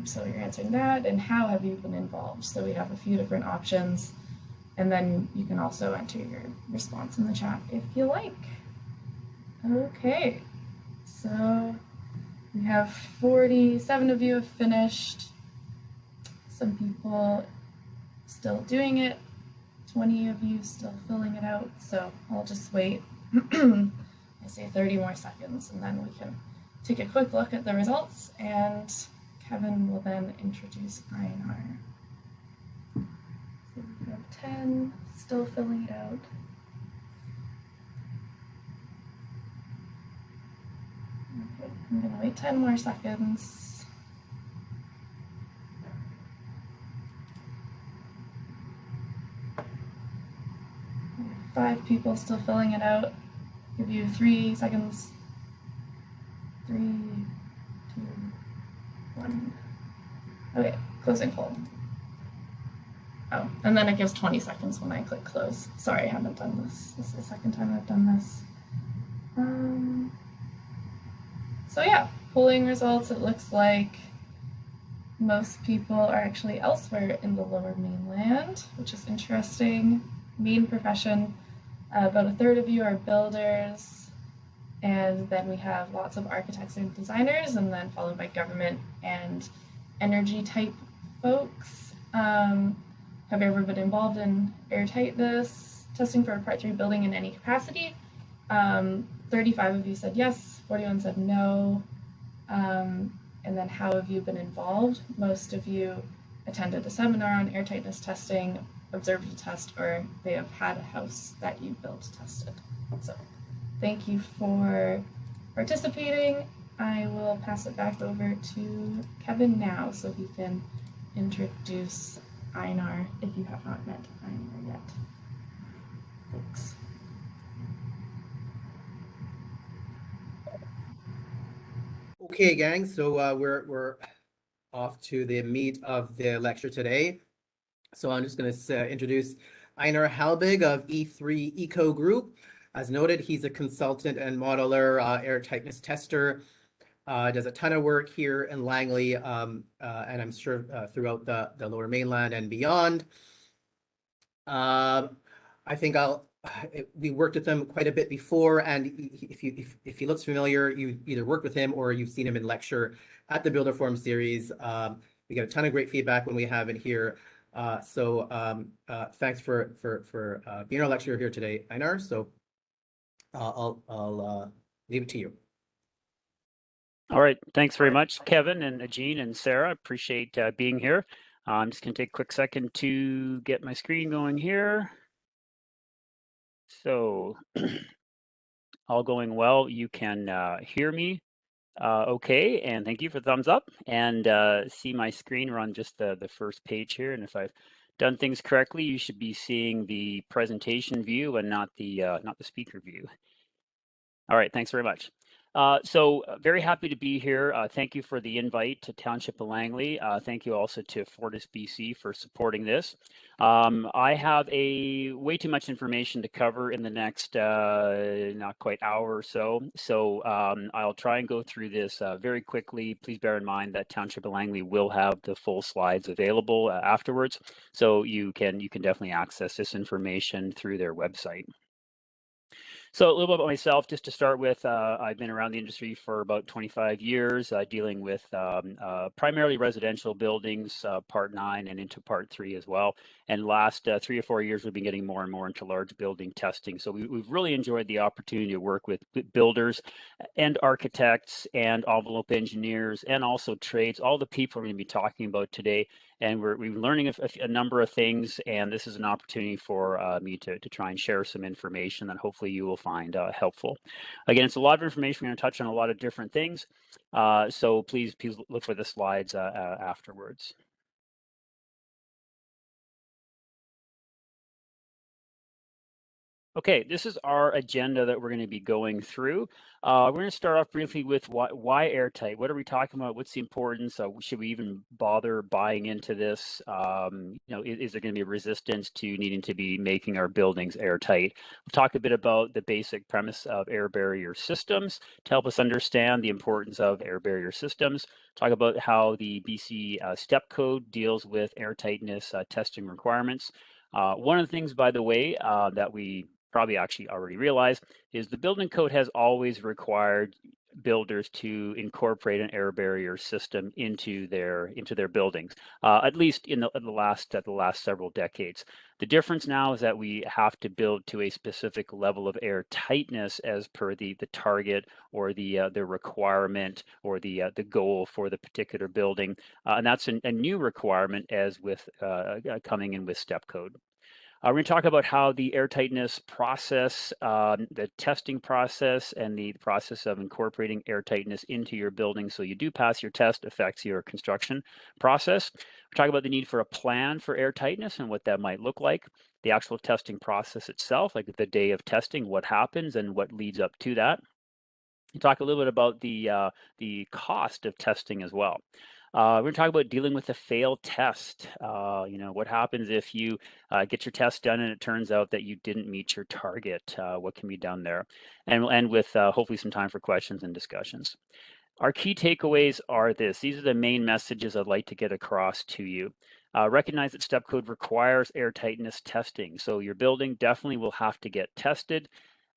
So you're answering that, and how have you been involved? So we have a few different options, and then you can also enter your response in the chat if you like. Okay, so we have 47 of you have finished. Some people still doing it. 20 of you still filling it out. So I'll just wait. I say 30 more seconds, and then we can take a quick look at the results, and Kevin will then introduce Einar. So we have 10 still filling it out. Okay, I'm going to wait 10 more seconds. We have 5 people still filling it out. Give you 3 seconds. 3, 2, 1. Okay, closing poll. Oh, and then it gives 20 seconds when I click close. Sorry, I haven't done this. This is the second time I've done this. So yeah, polling results, it looks like most people are actually elsewhere in the Lower Mainland, which is interesting. Main profession, about a third of you are builders, and then we have lots of architects and designers, and then followed by government and energy type folks. Have you ever been involved in airtightness? testing for a Part 3 building in any capacity. 35 of you said yes, 41 said no. And then how have you been involved? Most of you attended a seminar on airtightness testing, observed a test, or they have had a house that you built tested. So thank you for participating. I will pass it back over to Kevin now so he can introduce Einar if you have not met Einar yet. Thanks. Okay, gang, so we're off to the meat of the lecture today. So I'm just going to introduce Einar Halbig of E3 Eco Group. As noted, he's a consultant and modeler, airtightness tester, does a ton of work here in Langley, and I'm sure throughout the Lower Mainland and beyond. I think we worked with him quite a bit before, and if he looks familiar, you either worked with him or you've seen him in lecture at the Builder Forum series. We get a ton of great feedback when we have it here. So thanks for being our lecturer here today, Einar. So I'll leave it to you. All right, thanks very much, Kevin and Ajeen and Sarah. Appreciate being here. I'm just going to take a quick second to get my screen going here. So all going well. You can hear me okay, and thank you for the thumbs up, and see my screen. We're on just the first page here, and if I've done things correctly, you should be seeing the presentation view and not the speaker view. All right, thanks very much. So very happy to be here. Thank you for the invite to Township of Langley. Thank you also to Fortis BC for supporting this. I have way too much information to cover in the next not quite hour or so. So I'll try and go through this very quickly. Please bear in mind that Township of Langley will have the full slides available afterwards. So you can definitely access this information through their website. So a little bit about myself, just to start with. I've been around the industry for about 25 years, dealing with primarily residential buildings, Part 9 and into Part 3 as well. And last 3 or 4 years, we've been getting more and more into large building testing. So we've really enjoyed the opportunity to work with builders and architects and envelope engineers and also trades, all the people we're going to be talking about today. And we're learning a number of things, and this is an opportunity for me to try and share some information that hopefully you will find helpful. Again, it's a lot of information. We're going to touch on a lot of different things, so please look for the slides afterwards. Okay, this is our agenda that we're going to be going through. We're going to start off briefly with why airtight. What are we talking about? What's the importance? Should we even bother buying into this? Is there going to be a resistance to needing to be making our buildings airtight? We'll talk a bit about the basic premise of air barrier systems to help us understand the importance of air barrier systems. Talk about how the BC STEP code deals with airtightness testing requirements. One of the things, by the way, that we probably actually already realized is the building code has always required builders to incorporate an air barrier system into their buildings, at least in the last several decades. The difference now is that we have to build to a specific level of air tightness as per the target or the requirement or the goal for the particular building, and that's a new requirement as with coming in with STEP code. We're going to talk about how the airtightness process, the testing process, and the process of incorporating airtightness into your building so you do pass your test affects your construction process. We're talking about the need for a plan for airtightness and what that might look like, the actual testing process itself, like the day of testing, what happens and what leads up to that. We talk a little bit about the cost of testing as well. We're going to talk about dealing with a failed test. What happens if you get your test done and it turns out that you didn't meet your target? What can be done there? And we'll end with hopefully some time for questions and discussions. Our key takeaways are this. These are the main messages I'd like to get across to you. Recognize that STEP code requires airtightness testing. So your building definitely will have to get tested.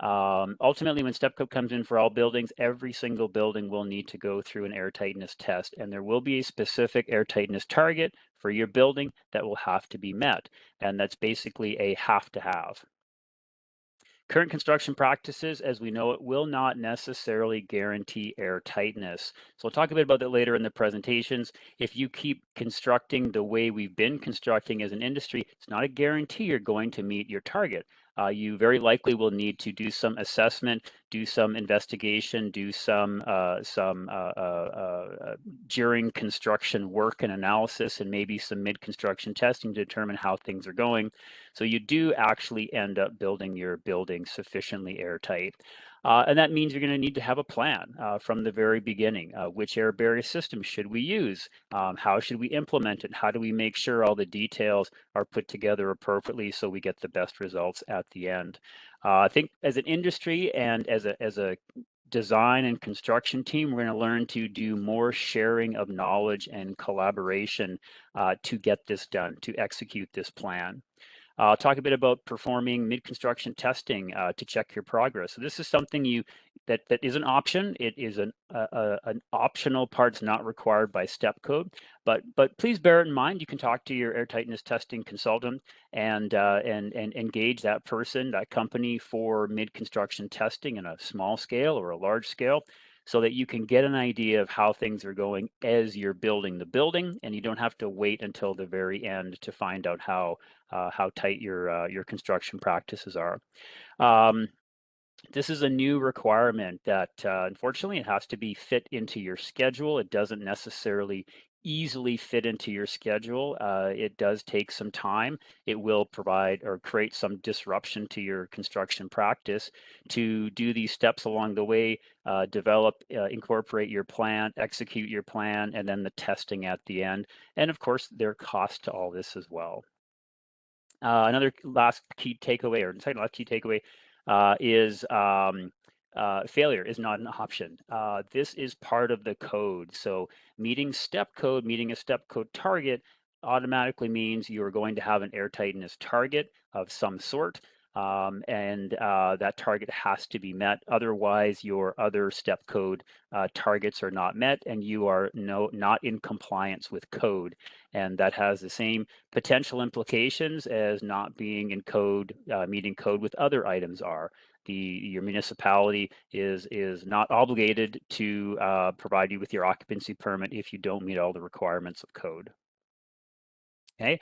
Ultimately, when STEP code comes in for all buildings, every single building will need to go through an airtightness test, and there will be a specific airtightness target for your building that will have to be met, and that's basically a have to have. Current construction practices, as we know it, will not necessarily guarantee airtightness. So we'll talk a bit about that later in the presentations. If you keep constructing the way we've been constructing as an industry, it's not a guarantee you're going to meet your target. You very likely will need to do some assessment, do some investigation, do some during construction work and analysis, and maybe some mid-construction testing to determine how things are going. So you do actually end up building your building sufficiently airtight. And that means you're going to need to have a plan from the very beginning. Which air barrier system should we use? How should we implement it? How do we make sure all the details are put together appropriately so we get the best results at the end? I think as an industry and as a design and construction team, we're going to learn to do more sharing of knowledge and collaboration to get this done, to execute this plan. I'll talk a bit about performing mid-construction testing to check your progress. So this is something that is an option. It is an optional part. It's not required by step code, but please bear it in mind. You can talk to your airtightness testing consultant and engage that person, that company, for mid-construction testing in a small scale or a large scale, so that you can get an idea of how things are going as you're building the building, and you don't have to wait until the very end to find out how tight your construction practices are. This is a new requirement that unfortunately it has to be fit into your schedule. It doesn't necessarily easily fit into your schedule. It does take some time. It will provide or create some disruption to your construction practice. To do these steps along the way, develop, incorporate your plan, execute your plan, and then the testing at the end. And of course, there are costs to all this as well. Another last key takeaway, or second last key takeaway, is failure is not an option. This is part of the code. So meeting a step code target automatically means you are going to have an airtightness target of some sort. And that target has to be met. Otherwise, your other step code targets are not met, and you are not in compliance with code. And that has the same potential implications as not being in code, meeting code with other items are. Your municipality is not obligated to provide you with your occupancy permit if you don't meet all the requirements of code. Okay.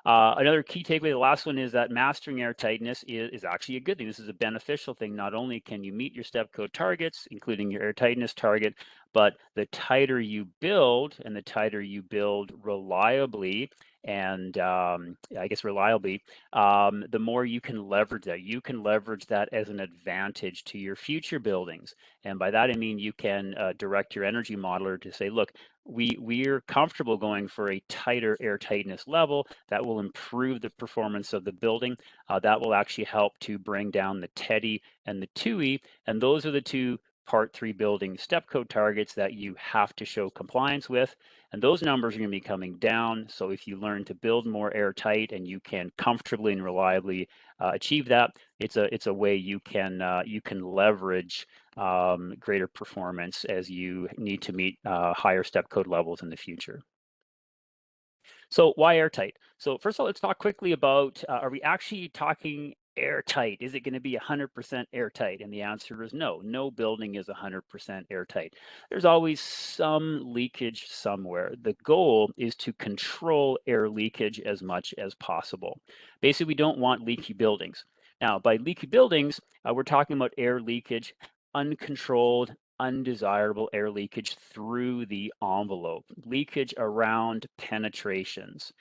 Another key takeaway, the last one, is that mastering airtightness is actually a good thing. This is a beneficial thing. Not only can you meet your step code targets, including your airtightness target, but the tighter you build, and the tighter you build reliably, and I guess reliably, the more you can leverage that. You can leverage that as an advantage to your future buildings. And by that, I mean you can direct your energy modeler to say, look, we're comfortable going for a tighter airtightness level that will improve the performance of the building. That will actually help to bring down the TEDI and the TUI, and those are the two Part 3 building step code targets that you have to show compliance with, and those numbers are going to be coming down. So if you learn to build more airtight and you can comfortably and reliably achieve that, it's a way you can leverage greater performance as you need to meet higher step code levels in the future. So why airtight? So first of all, let's talk quickly about, are we actually talking airtight? Is it going to be 100% airtight? And the answer is no. No building is 100% airtight. There's always some leakage somewhere. The goal is to control air leakage as much as possible. Basically, we don't want leaky buildings. Now, by leaky buildings, we're talking about air leakage, uncontrolled, undesirable air leakage through the envelope, leakage around penetrations.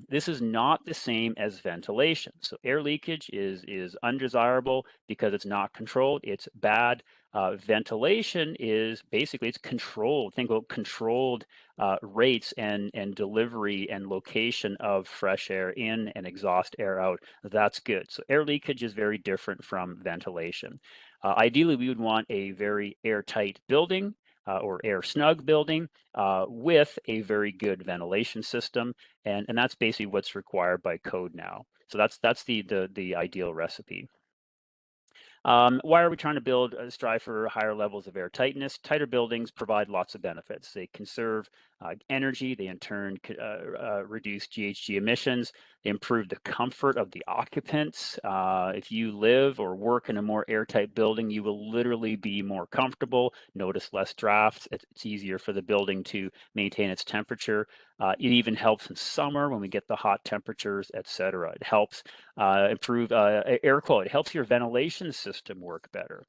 This is not the same as ventilation. So air leakage is undesirable because it's not controlled. It's bad. Ventilation is basically, it's controlled. Think about controlled rates and delivery and location of fresh air in and exhaust air out. That's good. So air leakage is very different from ventilation. Ideally, we would want a very airtight building or air snug building with a very good ventilation system, and that's basically what's required by code now. So that's the ideal recipe. Why are we trying to strive for higher levels of airtightness? Tighter buildings provide lots of benefits. They conserve energy. They in turn reduce GHG emissions. They improve the comfort of the occupants. If you live or work in a more airtight building, you will literally be more comfortable, notice less drafts. It's easier for the building to maintain its temperature. It even helps in summer when we get the hot temperatures, etc. It helps improve air quality. It helps your ventilation system work better.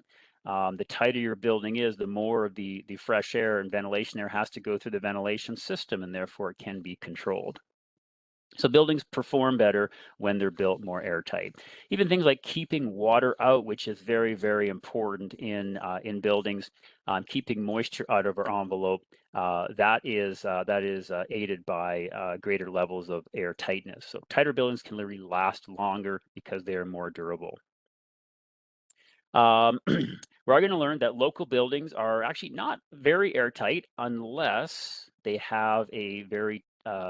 The tighter your building is, the more of the fresh air and ventilation air has to go through the ventilation system, and therefore it can be controlled. So buildings perform better when they're built more airtight. Even things like keeping water out, which is very, very important in buildings, keeping moisture out of our envelope, that is aided by greater levels of air tightness. So tighter buildings can literally last longer because they are more durable. We're going to learn that local buildings are actually not very airtight unless they have a very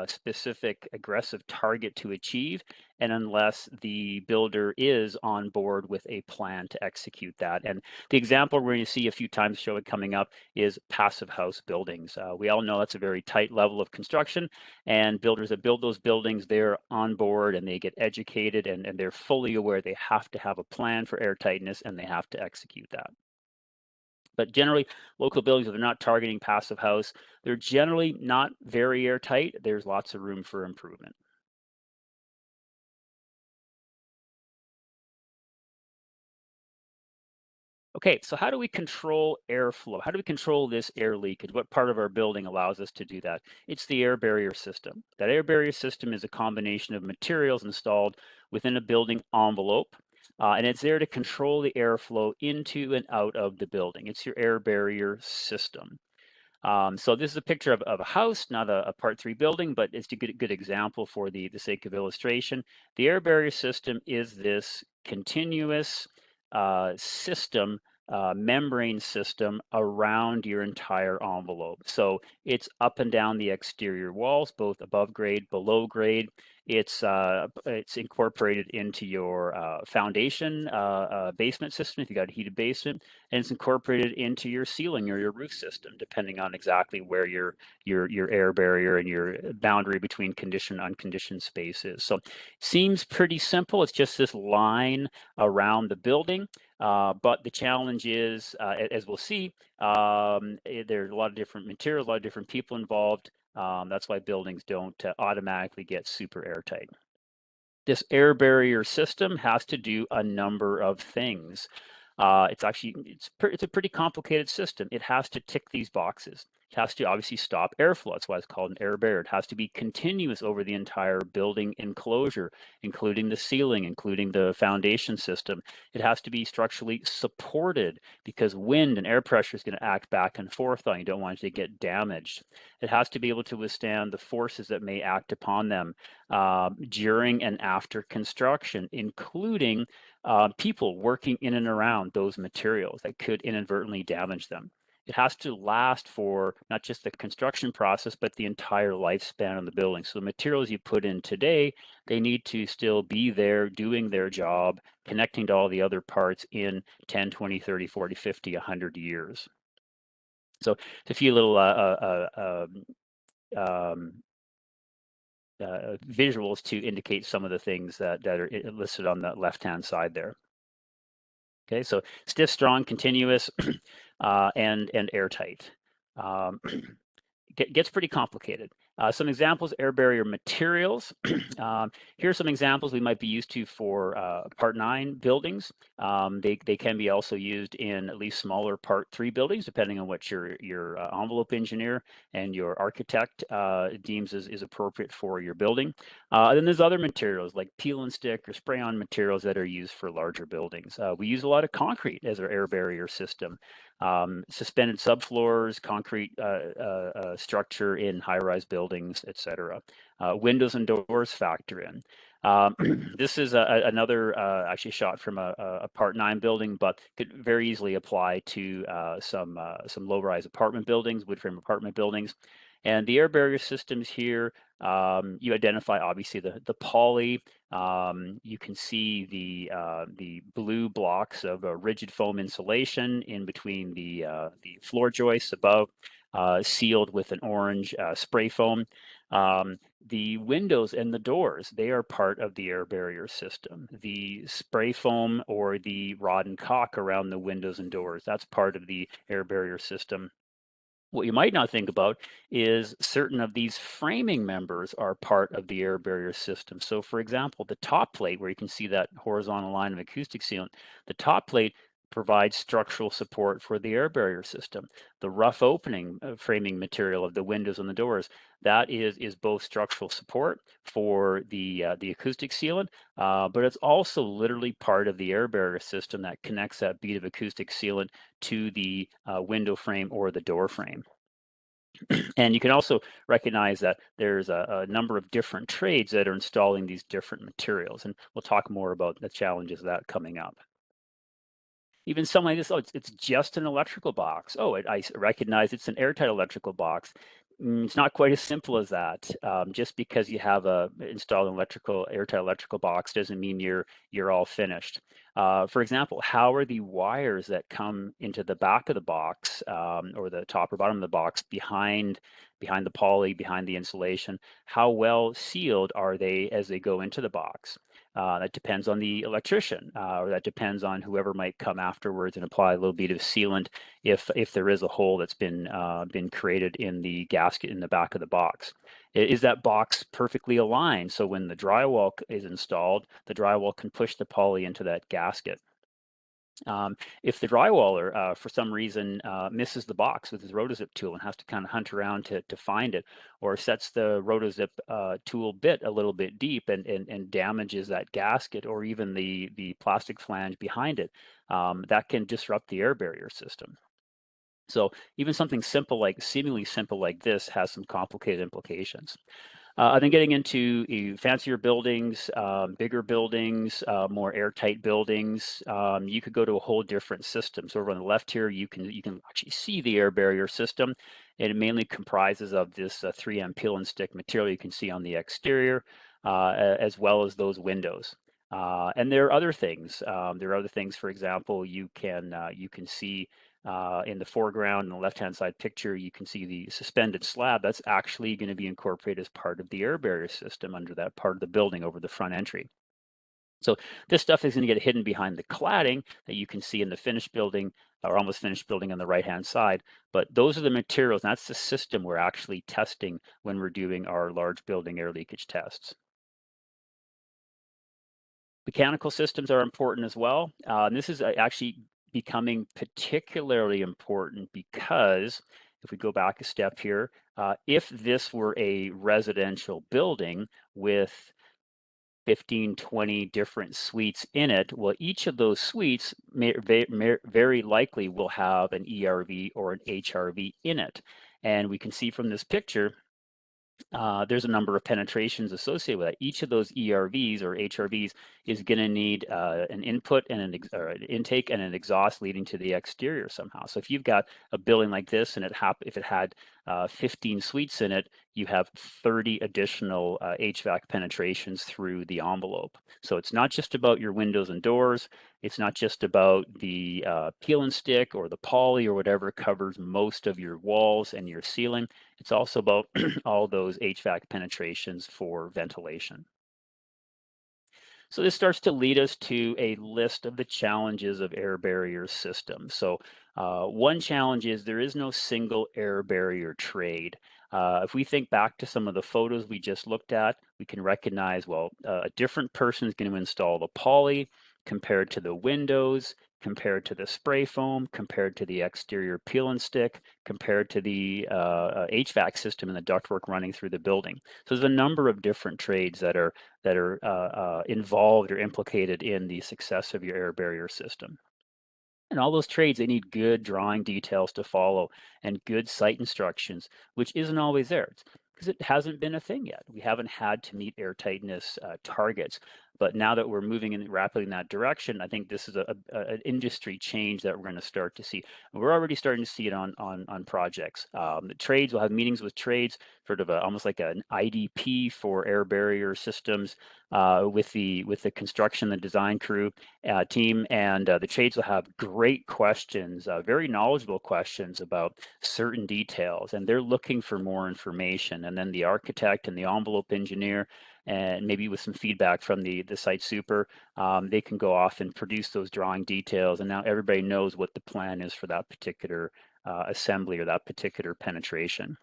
specific aggressive target to achieve, and unless the builder is on board with a plan to execute that. And the example we're going to see a few times show it coming up is passive house buildings. We all know that's a very tight level of construction, and builders that build those buildings, they're on board and they get educated, and they're fully aware they have to have a plan for airtightness and they have to execute that. But generally, local buildings, if they're not targeting passive house, they're generally not very airtight. There's lots of room for improvement. Okay, so how do we control airflow? How do we control this air leakage? What part of our building allows us to do that? It's the air barrier system. That air barrier system is a combination of materials installed within a building envelope, and it's there to control the airflow into and out of the building. It's your air barrier system. So this is a picture of a house, not a Part 3 building, but it's a good example for the sake of illustration. The air barrier system is this continuous system, membrane system around your entire envelope. So it's up and down the exterior walls, both above grade, below grade. It's incorporated into your foundation basement system if you got a heated basement, and it's incorporated into your ceiling or your roof system, depending on exactly where your air barrier and your boundary between conditioned and unconditioned space is. So seems pretty simple. It's just this line around the building. But the challenge is, as we'll see, there's a lot of different materials, a lot of different people involved. That's why buildings don't automatically get super airtight. This air barrier system has to do a number of things. It's a pretty complicated system. It has to tick these boxes. It has to obviously stop airflow. That's why it's called an air barrier. It has to be continuous over the entire building enclosure, including the ceiling, including the foundation system. It has to be structurally supported because wind and air pressure is going to act back and forth on you. You don't want it to get damaged. It has to be able to withstand the forces that may act upon them during and after construction, including people working in and around those materials that could inadvertently damage them. It has to last for not just the construction process, but the entire lifespan of the building. So the materials you put in today, they need to still be there doing their job, connecting to all the other parts in 10, 20, 30, 40, 50, 100 years. So it's a few little visuals to indicate some of the things that are listed on the left-hand side there. Okay, so stiff, strong, continuous, and airtight. Gets pretty complicated. Some examples, air barrier materials. Here are some examples we might be used to for Part 9 buildings. They can be also used in at least smaller Part 3 buildings, depending on what your envelope engineer and your architect deems is appropriate for your building. Then there's other materials like peel and stick or spray-on materials that are used for larger buildings. We use a lot of concrete as our air barrier system. Suspended subfloors, concrete structure in high-rise buildings, etc. Windows and doors factor in. This is another actually shot from a Part 9 building, but could very easily apply to some low-rise apartment buildings, wood frame apartment buildings. And the air barrier systems here, you identify obviously the poly. You can see the blue blocks of rigid foam insulation in between the floor joists above, sealed with an orange spray foam. The windows and the doors, they are part of the air barrier system. The spray foam or the rod and caulk around the windows and doors, that's part of the air barrier system. What you might not think about is certain of these framing members are part of the air barrier system. So for example, the top plate, where you can see that horizontal line of acoustic sealant, the top plate provides structural support for the air barrier system. The rough opening framing material of the windows and the doors, that is both structural support for the acoustic sealant, but it's also literally part of the air barrier system that connects that bead of acoustic sealant to the window frame or the door frame. And you can also recognize that there's a number of different trades that are installing these different materials, and we'll talk more about the challenges of that coming up. Even something like this, oh, it's just an electrical box. Oh, I recognize it's an airtight electrical box. It's not quite as simple as that. Just because you have a installed airtight electrical box doesn't mean you're all finished. For example, how are the wires that come into the back of the box or the top or bottom of the box behind the poly, behind the insulation? How well sealed are they as they go into the box? That depends on the electrician, or that depends on whoever might come afterwards and apply a little bit of sealant if there is a hole that's been created in the gasket in the back of the box. Is that box perfectly aligned so when the drywall is installed, the drywall can push the poly into that gasket? If the drywaller, for some reason, misses the box with his rotozip tool and has to kind of hunt around to find it, or sets the rotozip tool bit a little bit deep and damages that gasket or even the plastic flange behind it, that can disrupt the air barrier system. So even something seemingly simple like this has some complicated implications. Then getting into fancier buildings, bigger buildings, more airtight buildings, you could go to a whole different system. So over on the left here, you can actually see the air barrier system. It mainly comprises of this 3M peel and stick material you can see on the exterior, as well as those windows. And there are other things. For example, you can see in the foreground, in the left-hand side picture, you can see the suspended slab. That's actually going to be incorporated as part of the air barrier system under that part of the building over the front entry. So this stuff is going to get hidden behind the cladding that you can see in the finished building or almost finished building on the right-hand side. But those are the materials, and that's the system we're actually testing when we're doing our large building air leakage tests. Mechanical systems are important as well. And this is actually becoming particularly important because if we go back a step here, if this were a residential building with 15, 20 different suites in it, well, each of those suites very likely will have an ERV or an HRV in it. And we can see from this picture, there's a number of penetrations associated with that. Each of those ERVs or HRVs is going to need an input and an intake and an exhaust leading to the exterior somehow. So if you've got a building like this and if it had 15 suites in it, you have 30 additional HVAC penetrations through the envelope. So it's not just about your windows and doors. It's not just about the peel and stick or the poly or whatever covers most of your walls and your ceiling. It's also about all those HVAC penetrations for ventilation. So this starts to lead us to a list of the challenges of air barrier systems. So one challenge is there is no single air barrier trade. If we think back to some of the photos we just looked at, we can recognize, well, a different person is going to install the poly compared to the windows, compared to the spray foam, compared to the exterior peel and stick, compared to the HVAC system and the ductwork running through the building. So there's a number of different trades that are involved or implicated in the success of your air barrier system. And all those trades, they need good drawing details to follow and good site instructions, which isn't always there because it hasn't been a thing yet. We haven't had to meet airtightness targets. But now that we're moving rapidly in that direction, I think this is an industry change that we're going to start to see. And we're already starting to see it on projects. The trades will have meetings with trades, sort of almost like an IDP for air barrier systems with the construction, the design crew team, and the trades will have great questions, very knowledgeable questions about certain details, and they're looking for more information. And then the architect and the envelope engineer, and maybe with some feedback from the site super, they can go off and produce those drawing details, and now everybody knows what the plan is for that particular assembly or that particular penetration.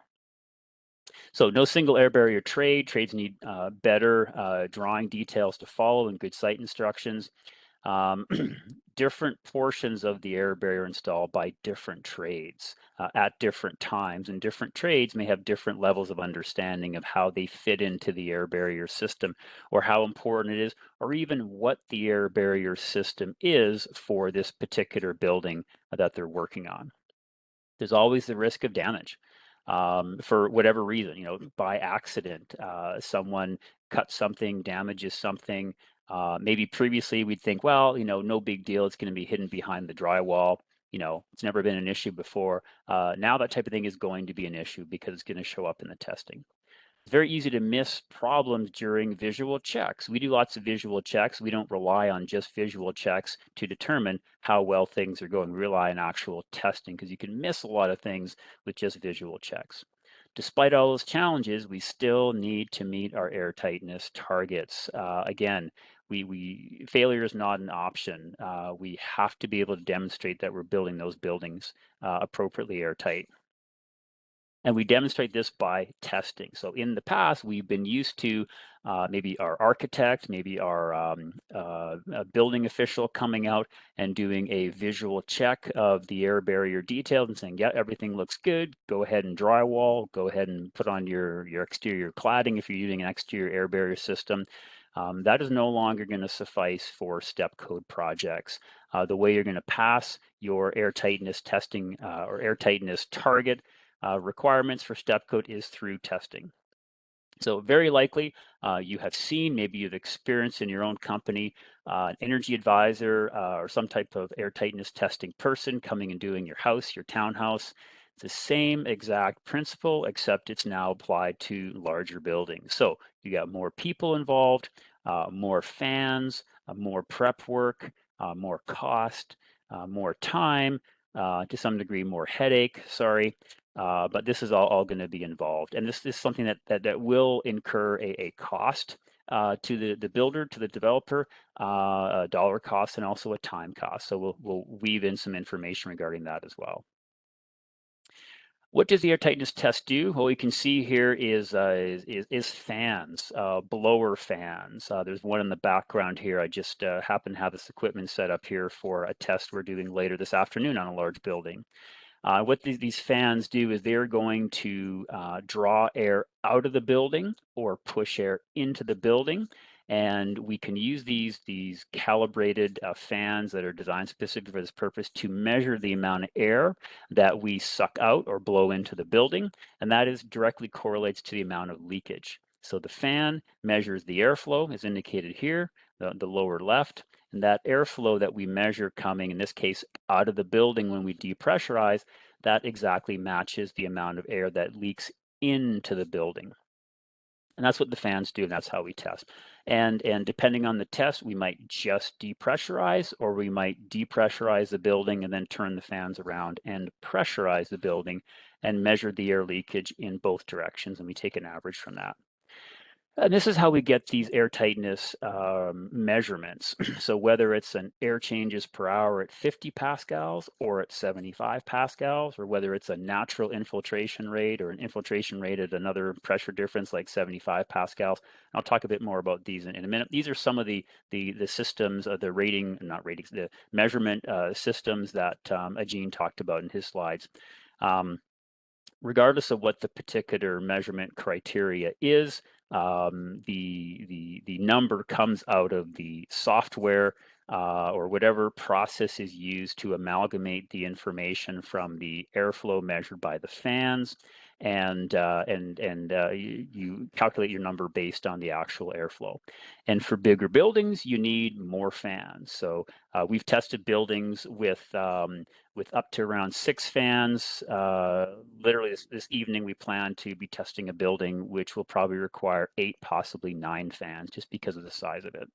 So no single air barrier trade. Trades need better drawing details to follow and good site instructions. Different portions of the air barrier installed by different trades at different times, and different trades may have different levels of understanding of how they fit into the air barrier system, or how important it is, or even what the air barrier system is for this particular building that they're working on. There's always the risk of damage for whatever reason, by accident. Someone cuts something, damages something. Maybe previously we'd think, well, no big deal. It's going to be hidden behind the drywall. It's never been an issue before. Now that type of thing is going to be an issue because it's going to show up in the testing. It's very easy to miss problems during visual checks. We do lots of visual checks. We don't rely on just visual checks to determine how well things are going. We rely on actual testing because you can miss a lot of things with just visual checks. Despite all those challenges, we still need to meet our airtightness targets. Again, failure is not an option. We have to be able to demonstrate that we're building those buildings appropriately airtight. And we demonstrate this by testing. So in the past, we've been used to maybe our architect, maybe our building official coming out and doing a visual check of the air barrier details and saying, yeah, everything looks good. Go ahead and drywall. Go ahead and put on your exterior cladding if you're using an exterior air barrier system. That is no longer going to suffice for step code projects. The way you're going to pass your airtightness testing or airtightness target requirements for step code is through testing. So very likely you have seen, maybe you've experienced in your own company, an energy advisor or some type of airtightness testing person coming and doing your house, your townhouse. It's the same exact principle, except it's now applied to larger buildings. So you got more people involved, more fans, more prep work, more cost, more time, to some degree more headache, but this is all going to be involved. And this is something that will incur a cost to the builder, to the developer, a dollar cost, and also a time cost. So we'll weave in some information regarding that as well. What does the airtightness test do? Well, you can see here is fans, blower fans. There's one in the background here. I just happen to have this equipment set up here for a test we're doing later this afternoon on a large building. What these fans do is they're going to draw air out of the building or push air into the building. And we can use these calibrated fans that are designed specifically for this purpose to measure the amount of air that we suck out or blow into the building. And that is directly correlates to the amount of leakage. So the fan measures the airflow, as indicated here, the lower left. And that airflow that we measure coming, in this case, out of the building when we depressurize, that exactly matches the amount of air that leaks into the building. And that's what the fans do, and that's how we test. And depending on the test, we might just depressurize, or we might depressurize the building and then turn the fans around and pressurize the building and measure the air leakage in both directions, and we take an average from that. And this is how we get these airtightness measurements. So whether it's an air changes per hour at 50 pascals or at 75 pascals, or whether it's a natural infiltration rate or an infiltration rate at another pressure difference like 75 pascals. I'll talk a bit more about these in a minute. These are some of the systems of the the measurement systems that Ajeen talked about in his slides. Regardless of what the particular measurement criteria is, the number comes out of the software or whatever process is used to amalgamate the information from the airflow measured by the fans, and you calculate your number based on the actual airflow. And for bigger buildings, you need more fans. So we've tested buildings with up to around 6 fans. Literally this evening, we plan to be testing a building which will probably require 8, possibly 9 fans, just because of the size of it.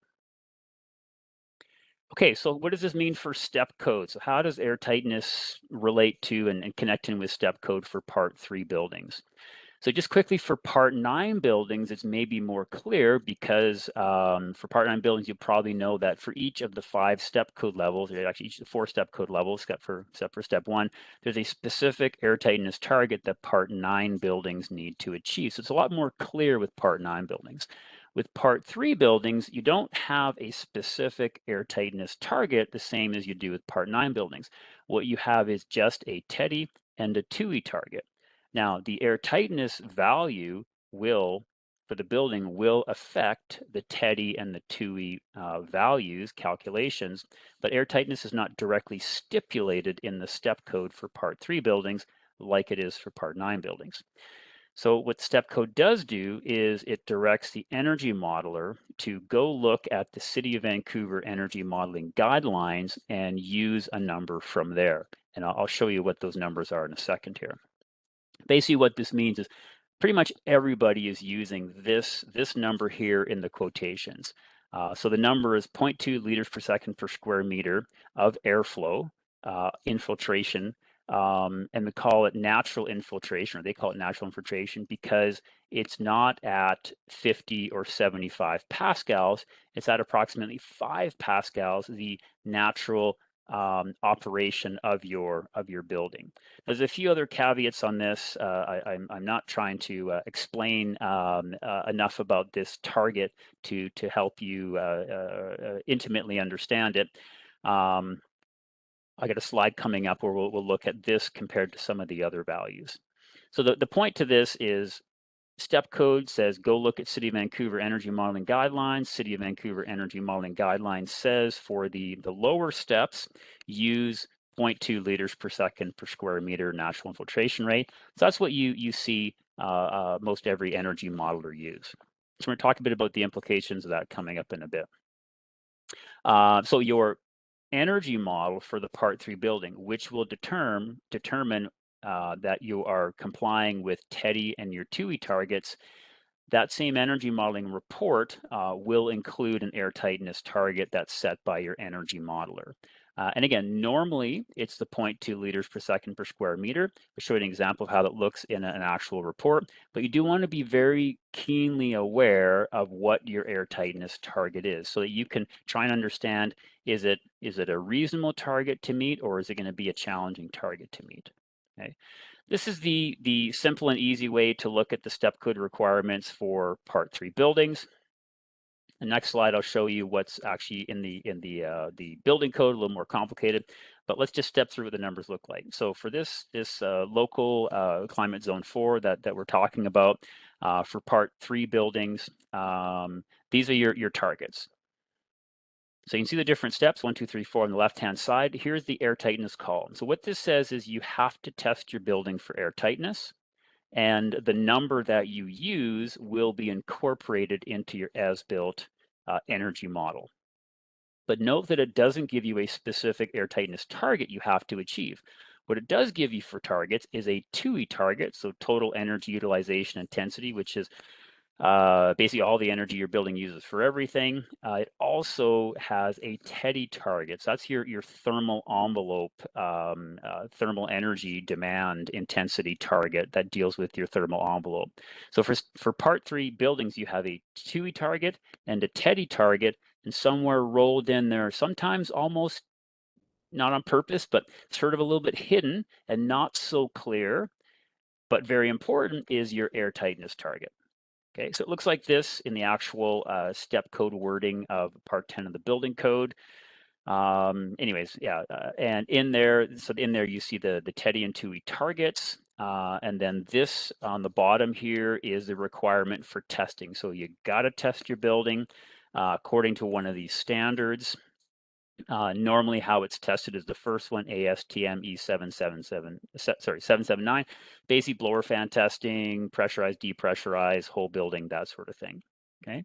Okay, so what does this mean for step code? So how does airtightness relate to and connect in with step code for Part 3 buildings? So just quickly, for Part 9 buildings, it's maybe more clear because for Part 9 buildings, you probably know that for each of the 5 step code levels, or actually each of the 4 step code levels, except for step 1, there's a specific airtightness target that Part 9 buildings need to achieve. So it's a lot more clear with Part 9 buildings. With Part 3 buildings, you don't have a specific airtightness target the same as you do with Part 9 buildings. What you have is just a TEDI and a TUI target. Now, the airtightness value for the building will affect the TEDI and the TUI values calculations, but airtightness is not directly stipulated in the step code for Part 3 buildings like it is for Part 9 buildings. So what step code does do is it directs the energy modeler to go look at the City of Vancouver energy modeling guidelines and use a number from there. And I'll show you what those numbers are in a second here. Basically, what this means is pretty much everybody is using this number here in the quotations. So the number is 0.2 liters per second per square meter of airflow infiltration, and we call it natural infiltration, or they call it natural infiltration because it's not at 50 or 75 pascals. It's at approximately 5 pascals, the natural operation of your building. There's a few other caveats on this. I'm not trying to explain enough about this target to help you intimately understand it. I got a slide coming up where we'll look at this compared to some of the other values. So the point to this is step code says go look at City of Vancouver energy modeling guidelines. City of Vancouver energy modeling guidelines says for the lower steps, use 0.2 liters per second per square meter natural infiltration rate. So that's what you see most every energy modeler use. So we're going to talk a bit about the implications of that coming up in a bit. So your energy model for the Part 3 building, which will determine that you are complying with TEDI and your TUI targets, that same energy modeling report will include an airtightness target that's set by your energy modeler. And again, normally it's the 0.2 liters per second per square meter. I'll show you an example of how that looks in an actual report, but you do want to be very keenly aware of what your airtightness target is so that you can try and understand, is it a reasonable target to meet, or is it going to be a challenging target to meet? Okay. This is the simple and easy way to look at the step code requirements for Part 3 buildings. The next slide, I'll show you what's actually in the building code, a little more complicated, but let's just step through what the numbers look like. So for this local climate zone 4 that we're talking about for Part 3 buildings, these are your targets. So you can see the different steps, 1, 2, 3, 4 on the left-hand side. Here's the airtightness column. So what this says is you have to test your building for airtightness, and the number that you use will be incorporated into your as-built energy model. But note that it doesn't give you a specific airtightness target you have to achieve. What it does give you for targets is a TUI target, so total energy utilization intensity, which is basically all the energy your building uses for everything. It also has a TEDI target. So that's your thermal envelope, thermal energy demand intensity target that deals with your thermal envelope. So for Part 3 buildings, you have a TUI target and a TEDI target, and somewhere rolled in there, sometimes almost not on purpose, but sort of a little bit hidden and not so clear, but very important, is your airtightness target. Okay, so it looks like this in the actual step code wording of Part 10 of the building code. Anyways, yeah, and in there you see the TEDI and TUI targets, and then this on the bottom here is the requirement for testing. So you got to test your building according to one of these standards. Normally how it's tested is the first one, ASTM E779, basic blower fan testing, pressurized, depressurize, whole building, that sort of thing, okay?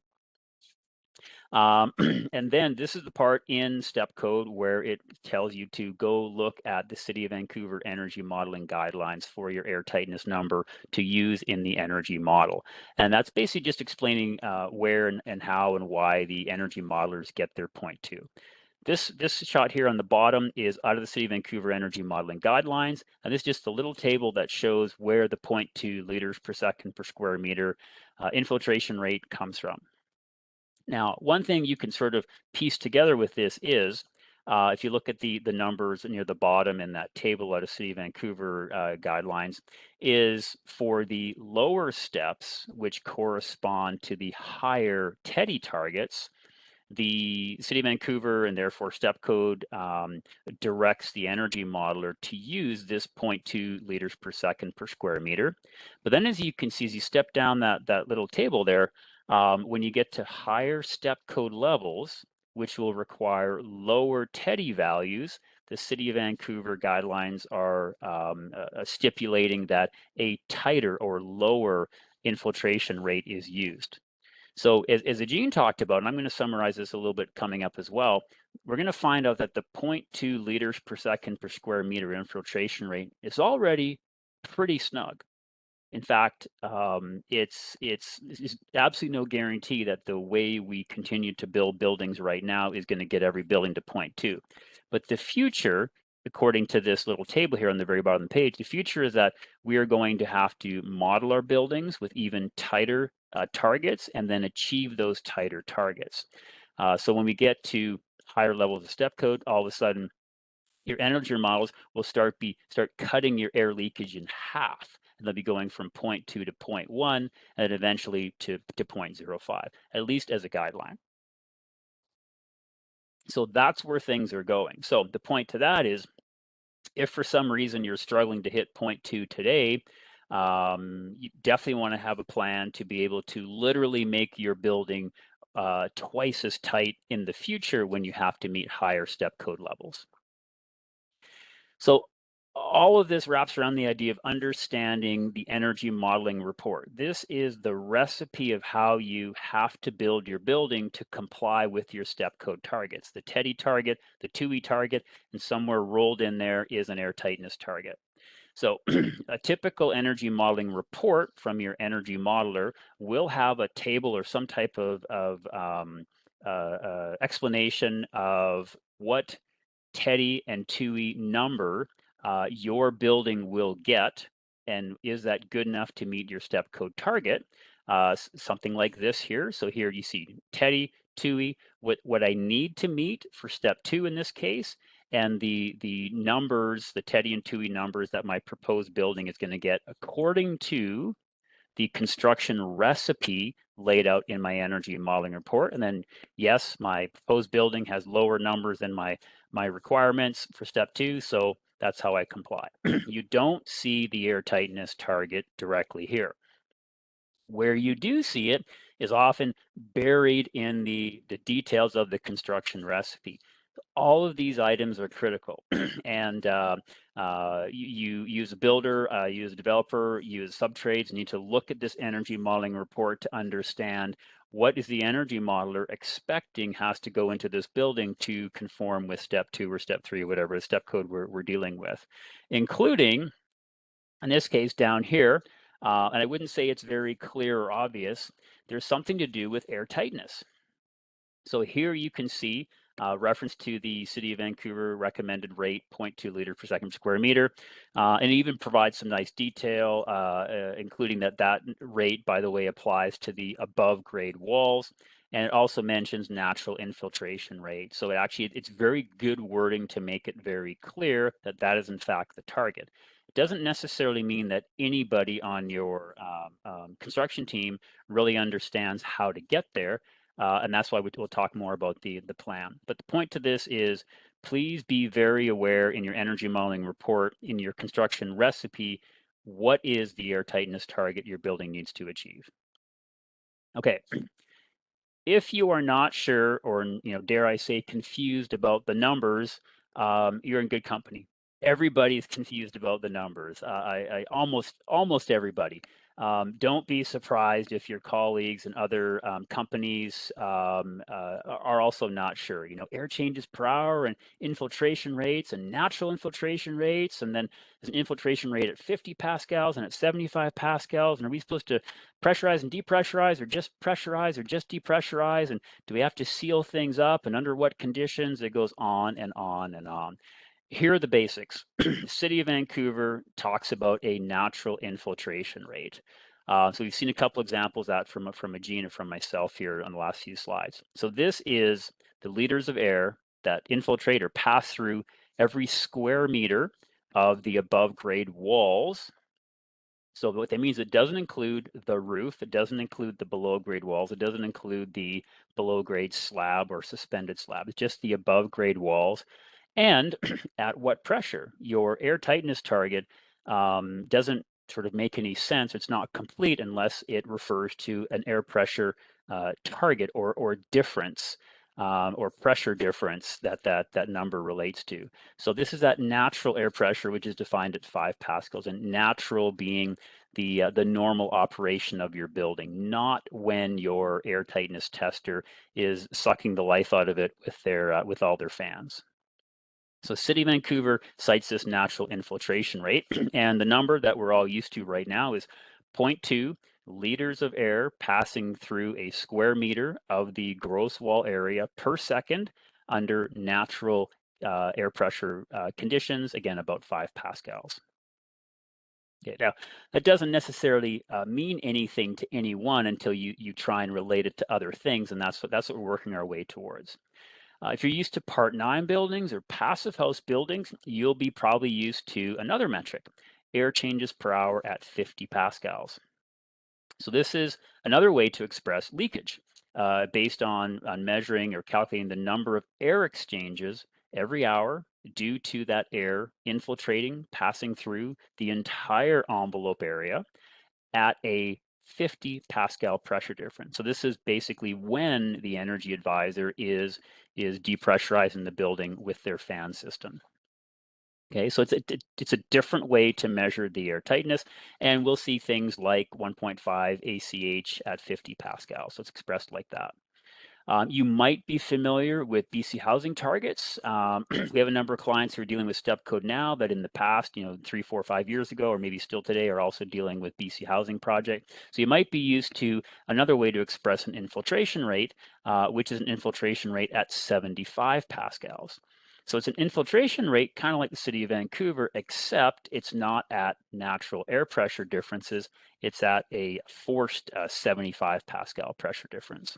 And then this is the part in step code where it tells you to go look at the City of Vancouver energy modeling guidelines for your air tightness number to use in the energy model. And that's basically just explaining where and how and why the energy modelers get their point to. This shot here on the bottom is out of the City of Vancouver energy modeling guidelines, and this is just a little table that shows where the 0.2 liters per second per square meter infiltration rate comes from. Now, one thing you can sort of piece together with this is, if you look at the numbers near the bottom in that table out of City of Vancouver guidelines, is for the lower steps, which correspond to the higher TEDI targets, the City of Vancouver and therefore step code directs the energy modeler to use this 0.2 liters per second per square meter. But then as you can see, as you step down that little table there, when you get to higher step code levels, which will require lower TEDI values, the City of Vancouver guidelines are stipulating that a tighter or lower infiltration rate is used. So as Ajeen talked about, and I'm going to summarize this a little bit coming up as well, we're going to find out that the 0.2 liters per second per square meter infiltration rate is already pretty snug. In fact, it's absolutely no guarantee that the way we continue to build buildings right now is going to get every building to 0.2. But the future, according to this little table here on the very bottom of the page, the future is that we are going to have to model our buildings with even tighter targets and then achieve those tighter targets. So when we get to higher levels of step code, all of a sudden your energy models will start cutting your air leakage in half. And they'll be going from 0.2 to 0.1 and eventually to 0.05, at least as a guideline. So that's where things are going. So the point to that is, if for some reason you're struggling to hit 0.2 today, you definitely want to have a plan to be able to literally make your building twice as tight in the future when you have to meet higher step code levels. So all of this wraps around the idea of understanding the energy modeling report. This is the recipe of how you have to build your building to comply with your step code targets. The TEDI target, the TUI target, and somewhere rolled in there is an air tightness target. So a typical energy modeling report from your energy modeler will have a table or some type of explanation of what TEDI and TUI number your building will get, and is that good enough to meet your step code target? Something like this here. So here you see TEDI, TUI, what I need to meet for step 2 in this case, and the numbers, the TEDI and TUI numbers that my proposed building is going to get according to the construction recipe laid out in my energy modeling report. And then, yes, my proposed building has lower numbers than my requirements for step 2, so that's how I comply. You don't see the air tightness target directly here. Where you do see it is often buried in the details of the construction recipe. All of these items are critical, and you as a builder, you as a developer, you as subtrades need to look at this energy modeling report to understand what is the energy modeler expecting has to go into this building to conform with step 2 or step 3, whatever the step code we're dealing with, including, in this case down here, and I wouldn't say it's very clear or obvious, there's something to do with air tightness. So here you can see reference to the City of Vancouver recommended rate, 0.2 liters per second per square meter, and it even provides some nice detail, including that rate, by the way, applies to the above grade walls, and it also mentions natural infiltration rate. So it's very good wording to make it very clear that that is in fact the target. It doesn't necessarily mean that anybody on your construction team really understands how to get there. And that's why we'll talk more about the plan. But the point to this is, please be very aware in your energy modeling report, in your construction recipe, what is the air tightness target your building needs to achieve. Okay, if you are not sure, or dare I say, confused about the numbers, you're in good company. Everybody's confused about the numbers. I almost everybody. Don't be surprised if your colleagues and other companies are also not sure. Air changes per hour and infiltration rates and natural infiltration rates, and then there's an infiltration rate at 50 pascals and at 75 pascals. And are we supposed to pressurize and depressurize, or just pressurize, or just depressurize? And do we have to seal things up, and under what conditions? It goes on and on and on. Here are the basics. City of Vancouver talks about a natural infiltration rate. So we've seen a couple examples of that from Ajeen and from myself here on the last few slides. So this is the liters of air that infiltrate or pass through every square meter of the above grade walls. So what that means, it doesn't include the roof, it doesn't include the below grade walls, it doesn't include the below grade slab or suspended slab. It's just the above grade walls. And at what pressure? Your air tightness target doesn't sort of make any sense. It's not complete unless it refers to an air pressure target or difference, or pressure difference that number relates to. So this is that natural air pressure, which is defined at 5 pascals, and natural being the normal operation of your building, not when your air tightness tester is sucking the life out of it with all their fans. So City of Vancouver cites this natural infiltration rate, and the number that we're all used to right now is 0.2 liters of air passing through a square meter of the gross wall area per second under natural air pressure conditions, again, about 5 pascals. Okay, now, that doesn't necessarily mean anything to anyone until you try and relate it to other things, and that's what we're working our way towards. If you're used to Part 9 buildings or passive house buildings, you'll be probably used to another metric, air changes per hour at 50 pascals. So this is another way to express leakage based on measuring or calculating the number of air exchanges every hour due to that air infiltrating, passing through the entire envelope area at a 50 pascal pressure difference. So this is basically when the energy advisor is depressurizing the building with their fan system. Okay, so it's a different way to measure the air tightness, and we'll see things like 1.5 ACH at 50 pascals. So it's expressed like that. You might be familiar with BC housing targets. We have a number of clients who are dealing with step code now that in the past, 3, 4, 5 years ago, or maybe still today, are also dealing with BC housing project. So you might be used to another way to express an infiltration rate, which is an infiltration rate at 75 pascals. So it's an infiltration rate kind of like the City of Vancouver, except it's not at natural air pressure differences. It's at a forced 75 pascal pressure difference.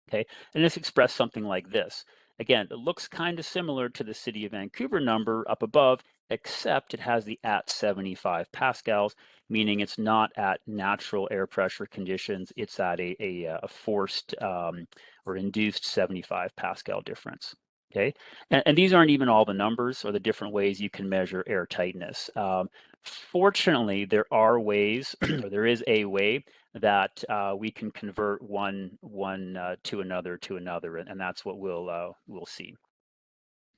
Okay, and it's expressed something like this. Again, it looks kind of similar to the City of Vancouver number up above, except it has the at 75 pascals, meaning it's not at natural air pressure conditions. It's at a forced or induced 75 pascal difference. Okay, and these aren't even all the numbers or the different ways you can measure air tightness. Fortunately, there are ways, or there is a way that we can convert one to another, and that's what we'll see.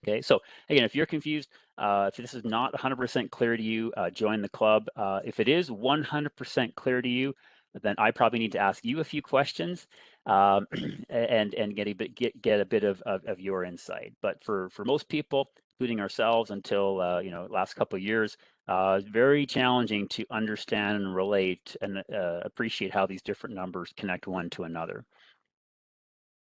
Okay, so again, if you're confused, if this is not 100% clear to you, join the club. If it is 100% clear to you, then I probably need to ask you a few questions and get a bit of your insight. But for most people, including ourselves, until last couple of years, it's very challenging to understand and relate and appreciate how these different numbers connect one to another.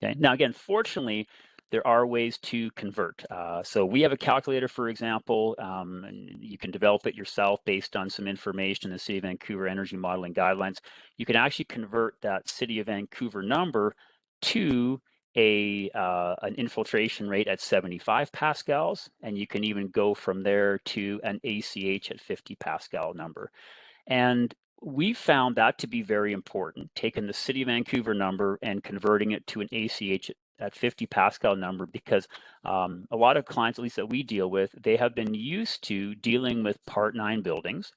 Okay. Now, again, fortunately, there are ways to convert. So we have a calculator, for example, and you can develop it yourself based on some information in the City of Vancouver Energy Modeling Guidelines. You can actually convert that City of Vancouver number to an infiltration rate at 75 pascals, and you can even go from there to an ACH at 50 pascal number. And we found that to be very important, taking the City of Vancouver number and converting it to an ACH at 50 pascal number, because a lot of clients, at least that we deal with, they have been used to dealing with Part 9 buildings,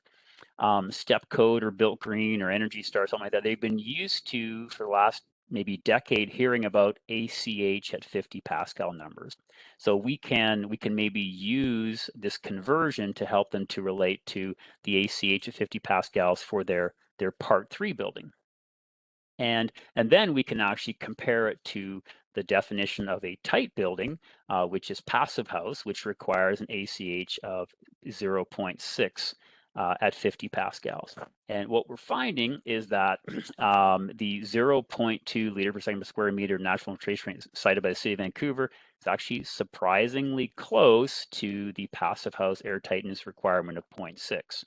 Step Code or Built Green or Energy Star, something like that. They've been used to, for the last maybe decade hearing about ACH at 50 Pascal numbers. So we can maybe use this conversion to help them to relate to the ACH at 50 Pascals for their Part 3 building. And then we can actually compare it to the definition of a tight building, which is passive house, which requires an ACH of 0.6 at 50 Pascals. And what we're finding is that the 0.2 liter per second per square meter natural filtration rate cited by the City of Vancouver is actually surprisingly close to the passive house airtightness requirement of 0.6.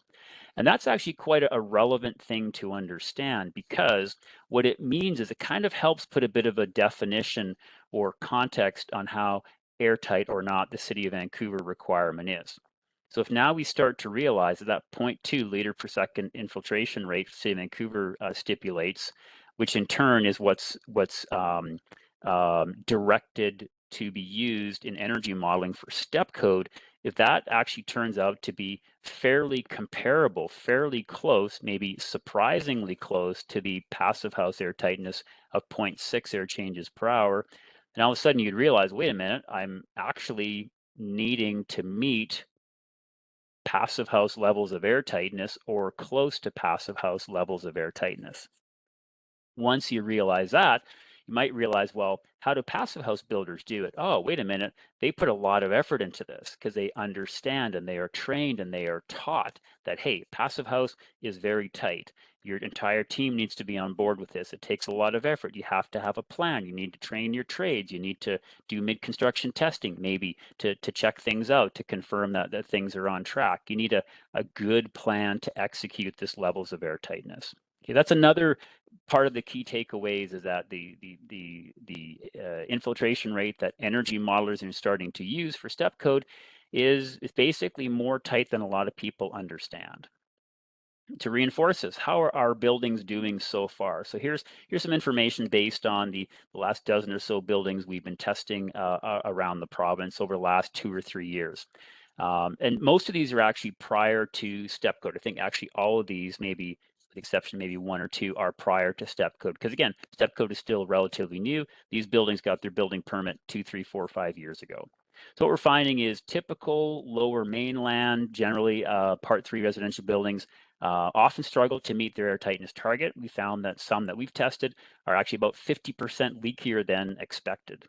And that's actually quite a relevant thing to understand, because what it means is it kind of helps put a bit of a definition or context on how airtight or not the City of Vancouver requirement is. So if now we start to realize that 0.2 liter per second infiltration rate City of Vancouver stipulates, which in turn is what's directed to be used in energy modeling for step code, if that actually turns out to be fairly comparable, fairly close, maybe surprisingly close to the passive house air tightness of 0.6 air changes per hour, then all of a sudden you'd realize, wait a minute, I'm actually needing to meet passive house levels of air tightness or close to passive house levels of air tightness. Once you realize that, you might realize, well, how do passive house builders do it? Oh, wait a minute. They put a lot of effort into this because they understand and they are trained and they are taught that, hey, passive house is very tight. Your entire team needs to be on board with this. It takes a lot of effort. You have to have a plan. You need to train your trades. You need to do mid-construction testing, maybe to check things out, to confirm that things are on track. You need a good plan to execute this levels of air tightness. Okay, that's another part of the key takeaways, is that the infiltration rate that energy modelers are starting to use for step code is basically more tight than a lot of people understand. To reinforce this, how are our buildings doing so far? So here's some information based on the last dozen or so buildings we've been testing around the province over the last 2 or 3 years. And most of these are actually prior to step code. I think actually all of these, maybe with the exception maybe 1 or 2, are prior to step code, because again, step code is still relatively new. These buildings got their building permit 2, 3, 4, 5 years ago. So what we're finding is typical lower mainland, generally Part 3 residential buildings often struggle to meet their air tightness target. We found that some that we've tested are actually about 50% leakier than expected.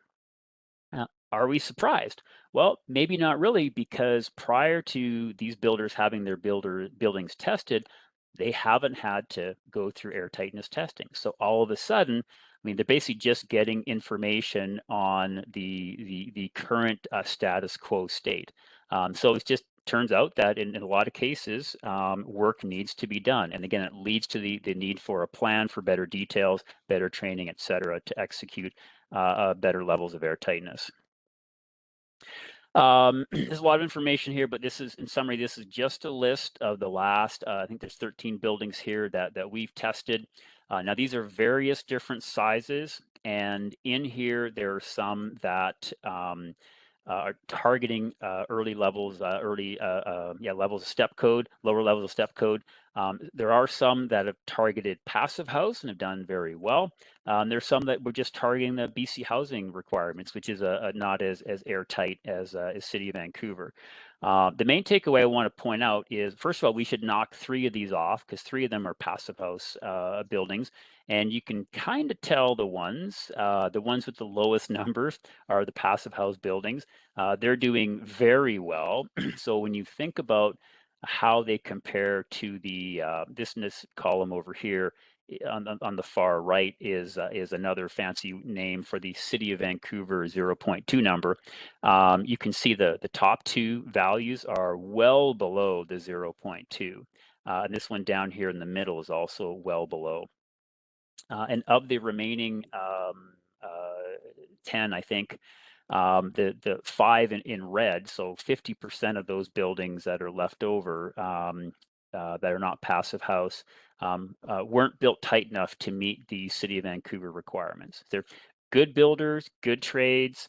Are we surprised? Well, maybe not really, because prior to these builders having their buildings tested, they haven't had to go through air tightness testing. So all of a sudden, I mean, they're basically just getting information on the current status quo state. So it just turns out that in a lot of cases, work needs to be done. And again, it leads to the need for a plan for better details, better training, et cetera, to execute better levels of air tightness. There's a lot of information here, but this is, in summary, this is just a list of the last, I think there's 13 buildings here that we've tested. Now these are various different sizes, and in here there are some that are targeting early levels, levels of step code, lower levels of step code. There are some that have targeted passive house and have done very well. There's some that were just targeting the BC housing requirements, which is not as airtight as City of Vancouver. The main takeaway I want to point out is, first of all, we should knock 3 of these off, because 3 of them are passive house buildings. And you can kind of tell the ones with the lowest numbers are the passive house buildings. They're doing very well. So when you think about how they compare to the this column over here on the far right is another fancy name for the City of Vancouver 0.2 number. You can see the top 2 values are well below the 0.2. And this one down here in the middle is also well below. And of the remaining 10, I think, the 5 in red, so 50% of those buildings that are left over that are not passive house weren't built tight enough to meet the City of Vancouver requirements. They're good builders, good trades,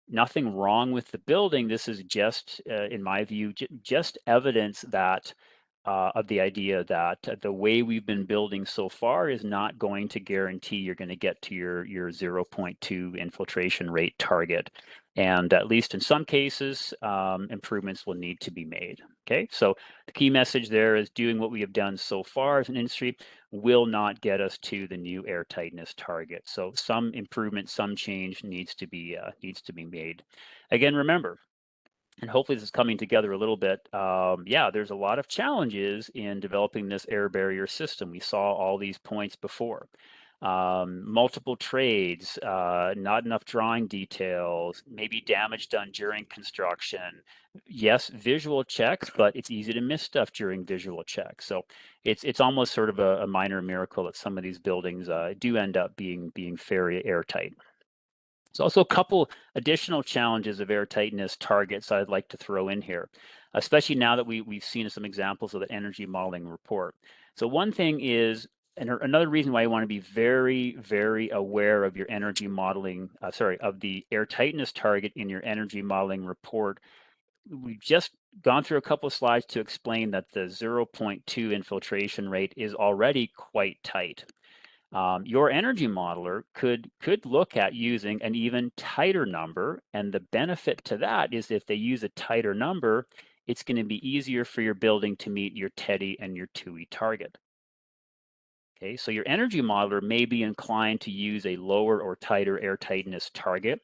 nothing wrong with the building. This is just, in my view, just evidence that of the idea that the way we've been building so far is not going to guarantee you're going to get to your 0.2 infiltration rate target. And at least in some cases, improvements will need to be made. Okay, so the key message there is doing what we have done so far as an industry will not get us to the new air tightness target. So some improvement, some change needs to be made. Again, remember, and hopefully this is coming together a little bit. Yeah, there's a lot of challenges in developing this air barrier system. We saw all these points before. Multiple trades, not enough drawing details, maybe damage done during construction. Yes, visual checks, but it's easy to miss stuff during visual checks. So it's almost sort of a minor miracle that some of these buildings do end up being very airtight. There's also a couple additional challenges of air tightness targets I'd like to throw in here, especially now that we've seen some examples of the energy modeling report. So one thing is, and another reason why you want to be very, very aware of your energy modeling, of the air tightness target in your energy modeling report. We've just gone through a couple of slides to explain that the 0.2 infiltration rate is already quite tight. Your energy modeler could look at using an even tighter number, and the benefit to that is if they use a tighter number, it's going to be easier for your building to meet your TEDI and your TUI target. Okay, so your energy modeler may be inclined to use a lower or tighter air tightness target,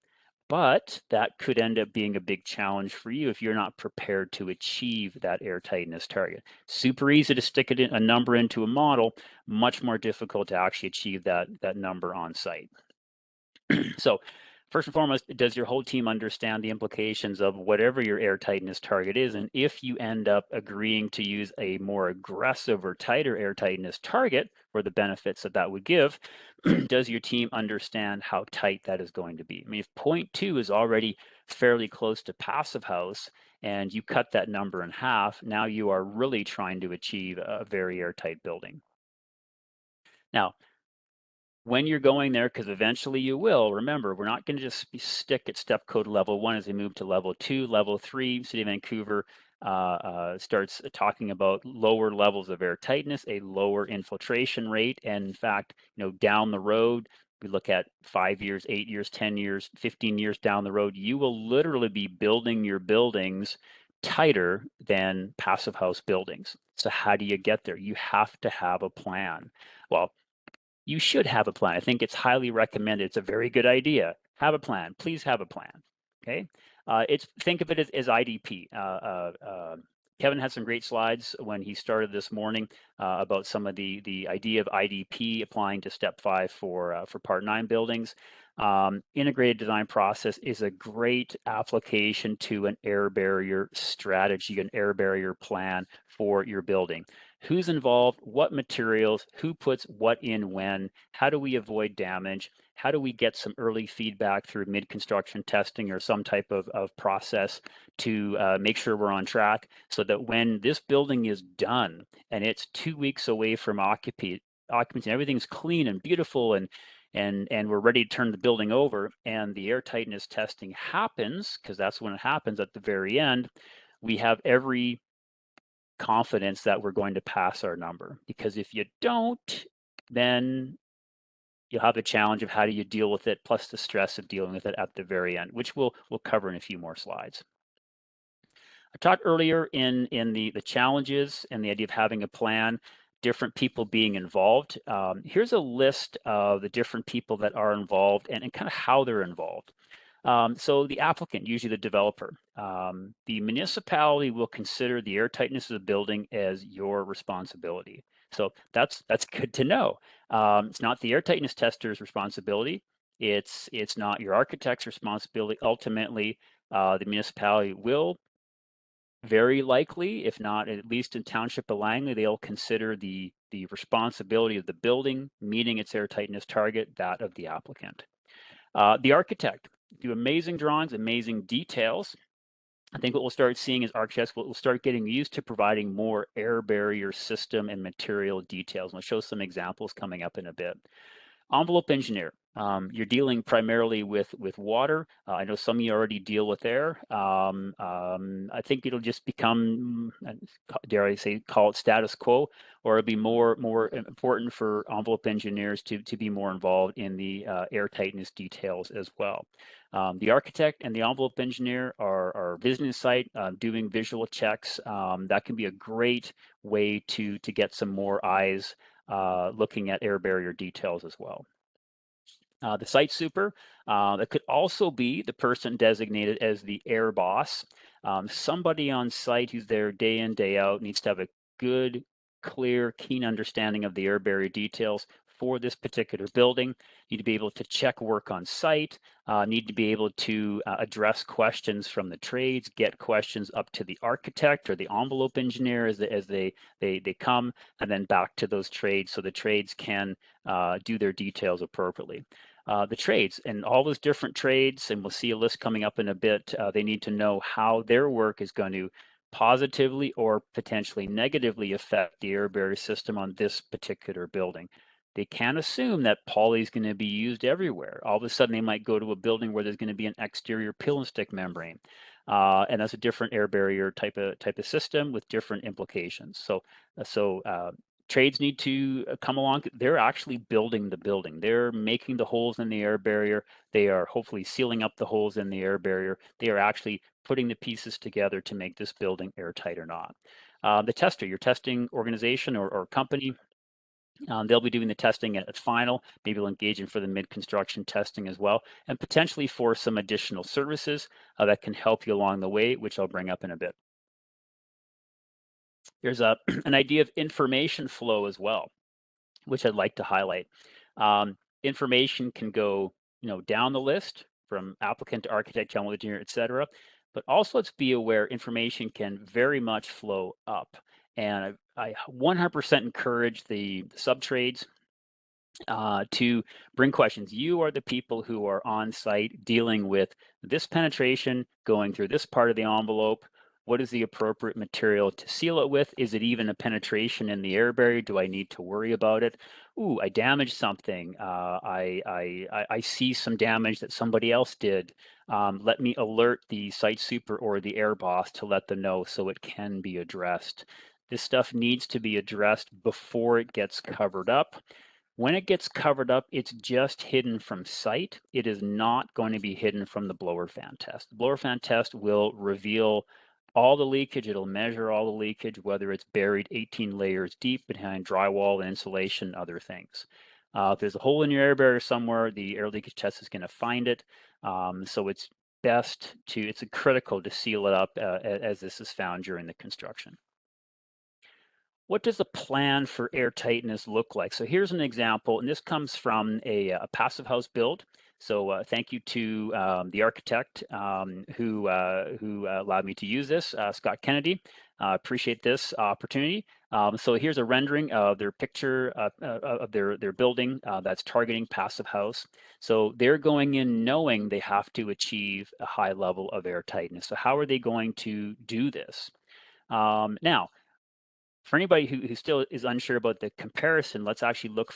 but that could end up being a big challenge for you if you're not prepared to achieve that air tightness target. Super easy to stick a number into a model, much more difficult to actually achieve that number on site. So first and foremost, does your whole team understand the implications of whatever your air tightness target is? And if you end up agreeing to use a more aggressive or tighter air tightness target, or the benefits that would give, does your team understand how tight that is going to be? I mean, if 0.2 is already fairly close to passive house and you cut that number in half, now you are really trying to achieve a very airtight building. Now, when you're going there, because eventually you will, remember, we're not going to just stick at step code level 1 as we move to level 2, level 3. City of Vancouver starts talking about lower levels of air tightness, a lower infiltration rate, and in fact, down the road, we look at 5 years, 8 years, 10 years, 15 years down the road, you will literally be building your buildings tighter than passive house buildings. So how do you get there? You have to have a plan. Well, you should have a plan. I think it's highly recommended. It's a very good idea. Have a plan. Please have a plan. Okay. Think of it as IDP. Kevin had some great slides when he started this morning about some of the idea of IDP applying to step 5 for Part 9 buildings. Integrated design process is a great application to an air barrier strategy, an air barrier plan for your building. Who's involved, what materials, who puts what in when, how do we avoid damage, how do we get some early feedback through mid-construction testing or some type of process to make sure we're on track so that when this building is done and it's 2 weeks away from occupancy, everything's clean and beautiful and we're ready to turn the building over and the air tightness testing happens, because that's when it happens at the very end, we have every confidence that we're going to pass our number. Because if you don't, then you'll have the challenge of how do you deal with it, plus the stress of dealing with it at the very end, which we'll cover in a few more slides. I talked earlier in the challenges and the idea of having a plan, different people being involved. Here's a list of the different people that are involved and kind of how they're involved. So the applicant, usually the developer, the municipality will consider the air tightness of the building as your responsibility. So that's good to know. It's not the air tightness tester's responsibility. It's not your architect's responsibility. Ultimately, the municipality will very likely, if not at least in Township of Langley, they'll consider the responsibility of the building meeting its air tightness target, that of the applicant. The architect do amazing drawings, amazing details. I think what we'll start seeing is architects will start getting used to providing more air barrier system and material details. And I'll show some examples coming up in a bit. Envelope engineer. You're dealing primarily with water. I know some of you already deal with air. I think it'll just become, dare I say, call it status quo, or it'll be more important for envelope engineers to be more involved in the airtightness details as well. The architect and the envelope engineer are visiting the site, doing visual checks. That can be a great way to get some more eyes looking at air barrier details as well. The site super, that could also be the person designated as the air boss. Somebody on site who's there day in, day out needs to have a good, clear, keen understanding of the air barrier details for this particular building. Need to be able to check work on site, need to be able to address questions from the trades, get questions up to the architect or the envelope engineer as they come, and then back to those trades so the trades can do their details appropriately. The trades and all those different trades, and we'll see a list coming up in a bit, they need to know how their work is going to positively or potentially negatively affect the air barrier system on this particular building. They can't assume that poly is going to be used everywhere. All of a sudden, they might go to a building where there's going to be an exterior peel and stick membrane, and that's a different air barrier type of system with different implications. So trades need to come along. They're actually building the building. They're making the holes in the air barrier. They are hopefully sealing up the holes in the air barrier. They are actually putting the pieces together to make this building airtight or not. The tester, your testing organization or company, they'll be doing the testing at final. Maybe they'll engage in for the mid-construction testing as well, and potentially for some additional services that can help you along the way, which I'll bring up in a bit. There's an idea of information flow as well, which I'd like to highlight. Information can go, down the list from applicant to architect, general engineer, et cetera. But also let's be aware information can very much flow up. And I 100% encourage the sub-trades to bring questions. You are the people who are on site dealing with this penetration going through this part of the envelope. What is the appropriate material to seal it with? Is it even a penetration in the air barrier? Do I need to worry about it? Ooh, I damaged something. I see some damage that somebody else did. Let me alert the site super or the air boss to let them know so it can be addressed. This stuff needs to be addressed before it gets covered up. When it gets covered up, it's just hidden from sight. It is not going to be hidden from the blower fan test. The blower fan test will reveal all the leakage. It'll measure all the leakage, whether it's buried 18 layers deep behind drywall, insulation, other things. If there's a hole in your air barrier somewhere, the air leakage test is going to find it. So it's critical to seal it up as this is found during the construction. What does a plan for airtightness look like? So here's an example, and this comes from a passive house build. So thank you to the architect who allowed me to use this, Scott Kennedy. Appreciate this opportunity. So here's a rendering of their picture of their building that's targeting passive house. So they're going in knowing they have to achieve a high level of airtightness. So how are they going to do this? Now, for anybody who still is unsure about the comparison, let's actually look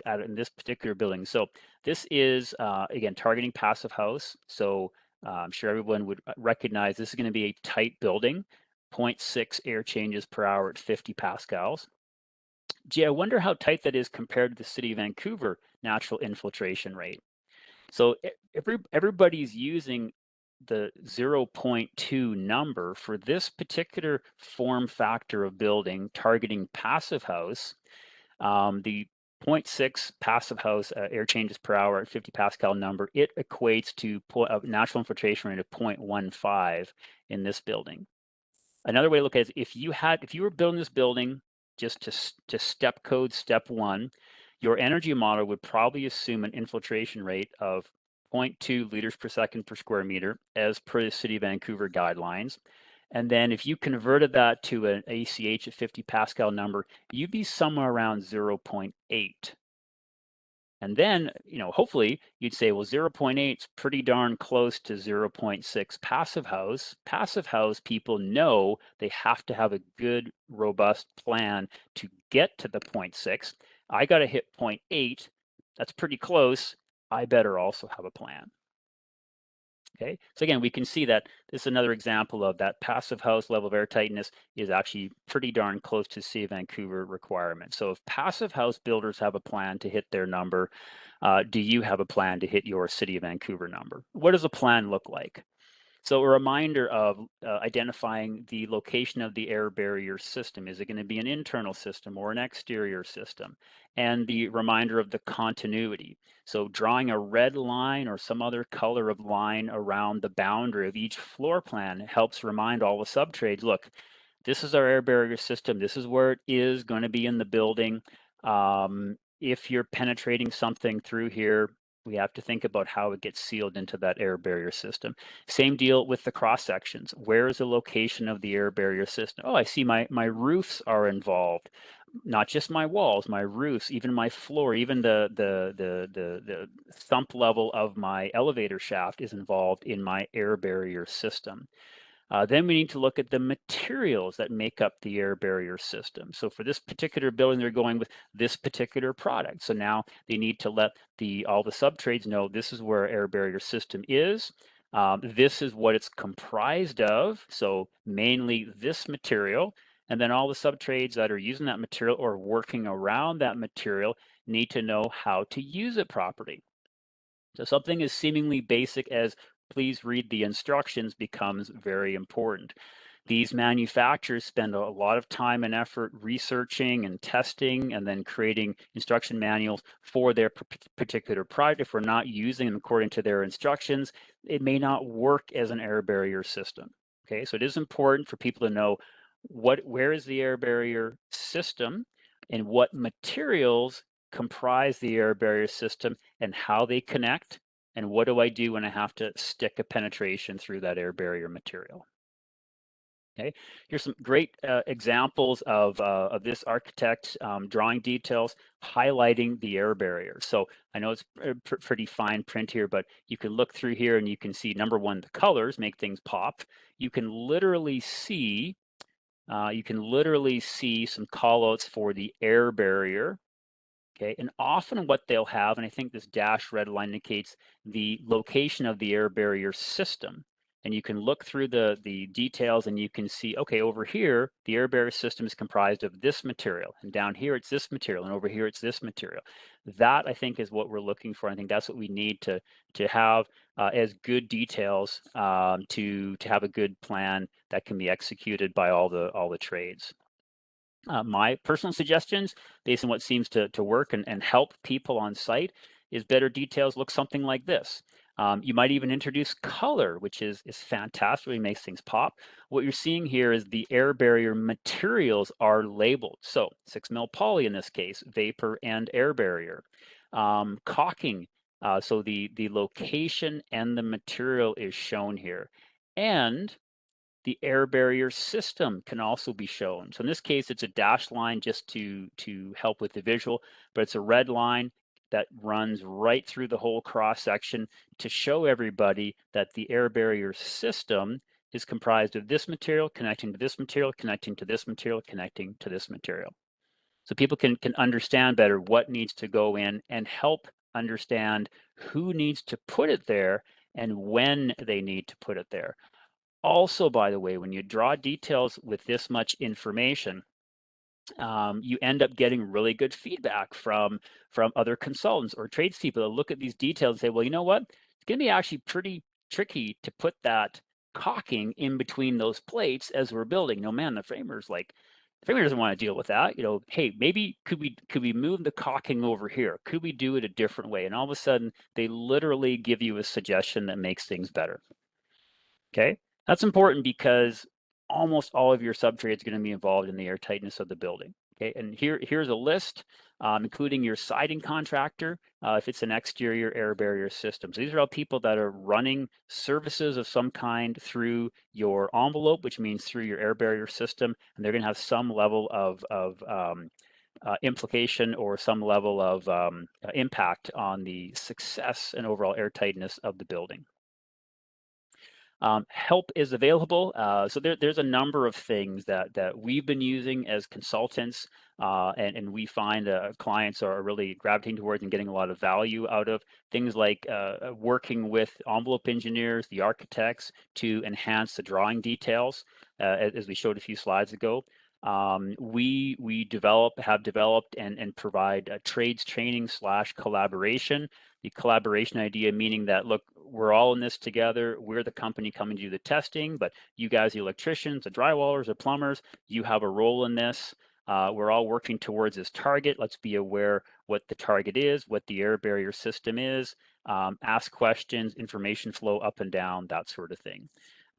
at it in this particular building. So this is, again, targeting passive house. So I'm sure everyone would recognize this is going to be a tight building, 0.6 air changes per hour at 50 pascals. Gee, I wonder how tight that is compared to the city of Vancouver natural infiltration rate. So everybody's using the 0.2 number for this particular form factor of building targeting passive house. The 0.6 passive house air changes per hour at 50 pascal number, it equates to a natural infiltration rate of 0.15 in this building. Another way to look at it is if you were building this building just to step code step 1, your energy model would probably assume an infiltration rate of 0.2 liters per second per square meter as per the City of Vancouver guidelines. And then if you converted that to an ACH at 50 pascal number, you'd be somewhere around 0.8. And then, hopefully you'd say, well, 0.8 is pretty darn close to 0.6 passive house. Passive house people know they have to have a good, robust plan to get to the 0.6. I got to hit 0.8. that's pretty close. I better also have a plan. Okay, so again, we can see that this is another example of that passive house level of airtightness is actually pretty darn close to City of Vancouver requirement. So if passive house builders have a plan to hit their number, do you have a plan to hit your City of Vancouver number? What does a plan look like? So a reminder of identifying the location of the air barrier system. Is it going to be an internal system or an exterior system? And the reminder of the continuity. So drawing a red line or some other color of line around the boundary of each floor plan helps remind all the subtrades, look, this is our air barrier system. This is where it is going to be in the building. If you're penetrating something through here, we have to think about how it gets sealed into that air barrier system. Same deal with the cross sections. Where is the location of the air barrier system? Oh, I see my roofs are involved. Not just my walls, my roofs, even my floor, even the thump level of my elevator shaft is involved in my air barrier system. Then we need to look at the materials that make up the air barrier system. So for this particular building, they're going with this particular product. So now they need to let all the subtrades know this is where our air barrier system is. This is what it's comprised of. So mainly this material. And then all the subtrades that are using that material or working around that material need to know how to use it properly. So something as seemingly basic as please read the instructions becomes very important. These manufacturers spend a lot of time and effort researching and testing and then creating instruction manuals for their particular product. If we're not using them according to their instructions, it may not work as an air barrier system. Okay, so it is important for people to know where is the air barrier system and what materials comprise the air barrier system and how they connect, and what do I do when I have to stick a penetration through that air barrier material. Okay, here's some great examples of this architect drawing details highlighting the air barrier. So I know it's pretty fine print here, but you can look through here and you can see, number one, the colors make things pop. You can literally see some callouts for the air barrier. Okay, and often what they'll have, and I think this dashed red line indicates the location of the air barrier system. And you can look through the details and you can see, okay, over here, the air barrier system is comprised of this material, and down here it's this material, and over here it's this material. That, I think, is what we're looking for. I think that's what we need to have as good details to have a good plan that can be executed by all the trades. My personal suggestions, based on what seems to work and help people on site, is better details look something like this. You might even introduce color, which is fantastic, really makes things pop. What you're seeing here is the air barrier materials are labeled. So 6mm poly in this case, vapor and air barrier. Caulking, so the location and the material is shown here. And the air barrier system can also be shown. So in this case, it's a dashed line just to help with the visual, but it's a red line that runs right through the whole cross section to show everybody that the air barrier system is comprised of this material connecting to this material, connecting to this material, connecting to this material. So people can understand better what needs to go in and help understand who needs to put it there and when they need to put it there. Also, by the way, when you draw details with this much information, you end up getting really good feedback from other consultants or tradespeople that look at these details and say, well, you know what? It's going to be actually pretty tricky to put that caulking in between those plates as we're building. No, man, the framer doesn't want to deal with that. You know, hey, maybe could we move the caulking over here? Could we do it a different way? And all of a sudden, they literally give you a suggestion that makes things better. Okay, that's important because almost all of your subtrades are going to be involved in the airtightness of the building. Okay, and here's a list, including your siding contractor, if it's an exterior air barrier system. So these are all people that are running services of some kind through your envelope, which means through your air barrier system, and they're going to have some level of implication or some level of impact on the success and overall airtightness of the building. Help is available. So there's a number of things that we've been using as consultants, and we find clients are really gravitating towards and getting a lot of value out of things like working with envelope engineers, the architects, to enhance the drawing details, as we showed a few slides ago. We have developed and provide trades training / collaboration. The collaboration idea meaning that, look, we're all in this together. We're the company coming to do the testing, but you guys, the electricians, the drywallers, the plumbers, you have a role in this. We're all working towards this target. Let's be aware what the target is, what the air barrier system is, ask questions, information flow up and down, that sort of thing.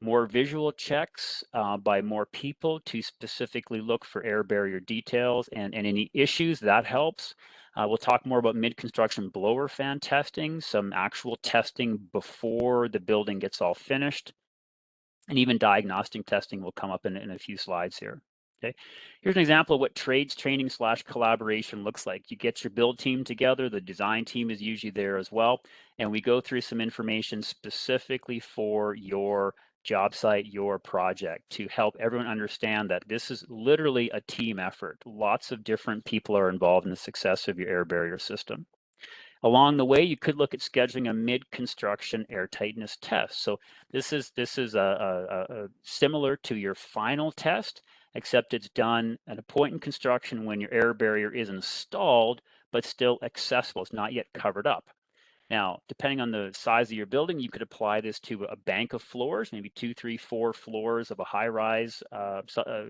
More visual checks by more people to specifically look for air barrier details and any issues, that helps. We'll talk more about mid-construction blower fan testing, some actual testing before the building gets all finished, and even diagnostic testing will come up in a few slides here. Okay, here's an example of what trades training / collaboration looks like. You get your build team together, the design team is usually there as well, and we go through some information specifically for your job site, your project, to help everyone understand that this is literally a team effort. Lots of different people are involved in the success of your air barrier system. Along the way, you could look at scheduling a mid-construction airtightness test. So this is similar to your final test, except it's done at a point in construction when your air barrier is installed, but still accessible. It's not yet covered up. Now, depending on the size of your building, you could apply this to a bank of floors, maybe 2, 3, 4 floors of a high-rise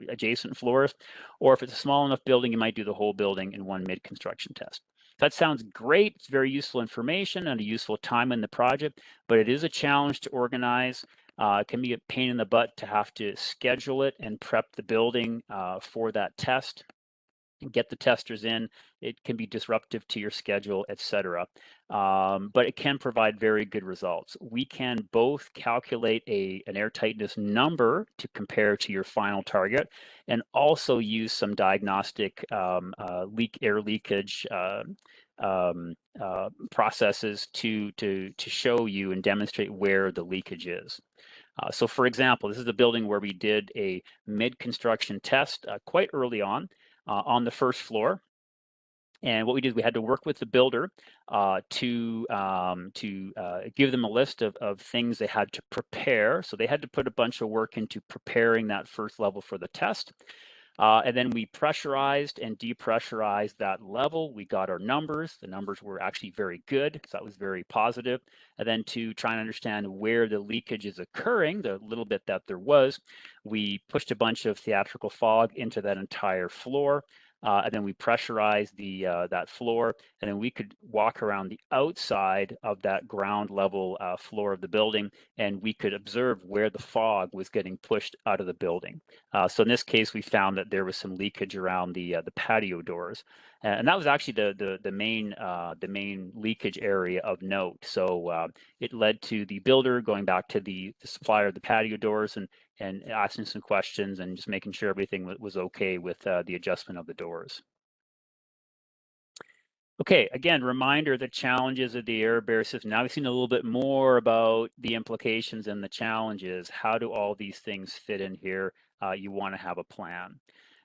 adjacent floors. Or if it's a small enough building, you might do the whole building in one mid-construction test. That sounds great. It's very useful information and a useful time in the project, but it is a challenge to organize. It can be a pain in the butt to have to schedule it and prep the building for that test. Get the testers in. It can be disruptive to your schedule, etc. But it can provide very good results. We can both calculate an airtightness number to compare to your final target, and also use some diagnostic air leakage processes to show you and demonstrate where the leakage is. So for example, this is a building where we did a mid-construction test quite early on the first floor. And what we did, we had to work with the builder to give them a list of things they had to prepare. So they had to put a bunch of work into preparing that first level for the test. And then we pressurized and depressurized that level. We got our numbers. The numbers were actually very good, so that was very positive. And then to try and understand where the leakage is occurring, the little bit that there was, we pushed a bunch of theatrical fog into that entire floor. And then we pressurized that floor, and then we could walk around the outside of that ground level floor of the building, and we could observe where the fog was getting pushed out of the building. So in this case, we found that there was some leakage around the patio doors, and that was actually the main leakage area of note. So it led to the builder going back to the supplier of the patio doors and asking some questions and just making sure everything was okay with the adjustment of the doors. Okay, again, reminder, the challenges of the air barrier system. Now we've seen a little bit more about the implications and the challenges. How do all these things fit in here? You want to have a plan.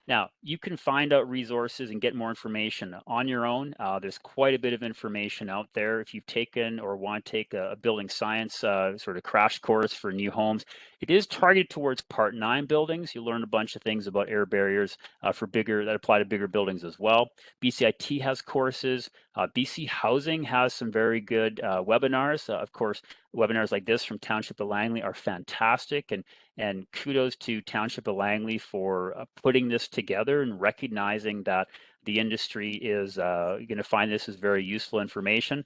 Now, you can find out resources and get more information on your own. There's quite a bit of information out there. If you've taken or want to take a building science sort of crash course for new homes, it is targeted towards Part 9 buildings. You'll learn a bunch of things about air barriers that apply to bigger buildings as well. BCIT has courses. BC Housing has some very good webinars. Of course, webinars like this from Township of Langley are fantastic, and kudos to Township of Langley for putting this together and recognizing that the industry is going to find this as very useful information.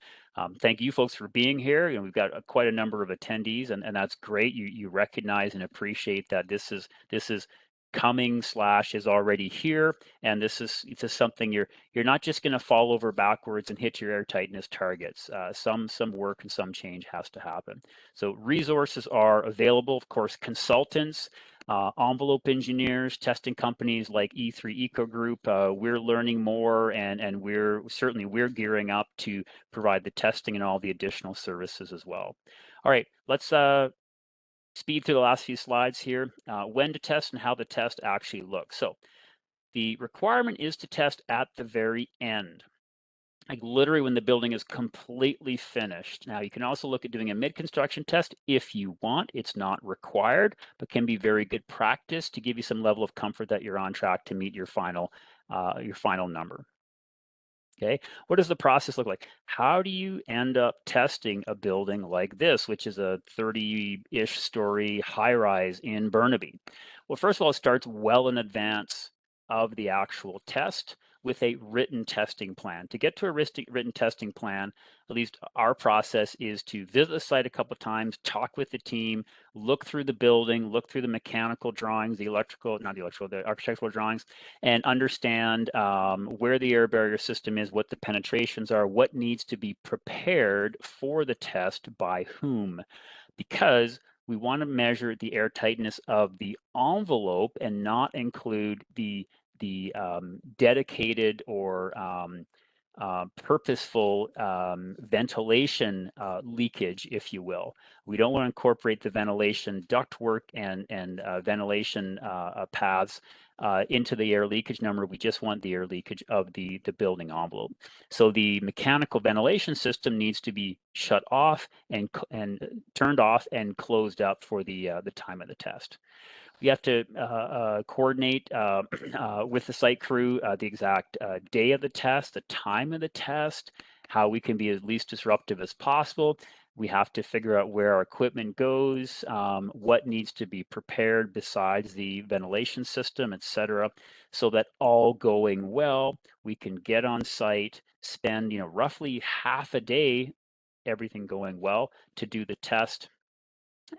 Thank you folks for being here. You know, we've got quite a number of attendees, and that's great. You recognize and appreciate that this is coming / is already here, and this is something you're not just going to fall over backwards and hit your air tightness targets. Some work and some change has to happen. So resources are available, of course, consultants, envelope engineers, testing companies like E3 Eco Group. We're learning more, and we're gearing up to provide the testing and all the additional services as well. All right, let's speed through the last few slides here. When to test and how the test actually looks. So the requirement is to test at the very end, like literally when the building is completely finished. Now you can also look at doing a mid-construction test if you want. It's not required, but can be very good practice to give you some level of comfort that you're on track to meet your final number. Okay, what does the process look like? How do you end up testing a building like this, which is a 30-ish story high-rise in Burnaby? Well, first of all, it starts well in advance of the actual test with a written testing plan. To get to a written testing plan, at least our process is to visit the site a couple of times, talk with the team, look through the building, look through the mechanical drawings, the architectural drawings, and understand where the air barrier system is, what the penetrations are, what needs to be prepared for the test by whom. Because we want to measure the airtightness of the envelope and not include the dedicated or purposeful ventilation leakage, if you will. We don't want to incorporate the ventilation ductwork and ventilation paths into the air leakage number. We just want the air leakage of the building envelope. So the mechanical ventilation system needs to be shut off and turned off and closed up for the time of the test. We have to coordinate with the site crew the exact day of the test, the time of the test, how we can be as least disruptive as possible. We have to figure out where our equipment goes, what needs to be prepared besides the ventilation system, etc., so that all going well, we can get on site, spend roughly half a day, everything going well, to do the test.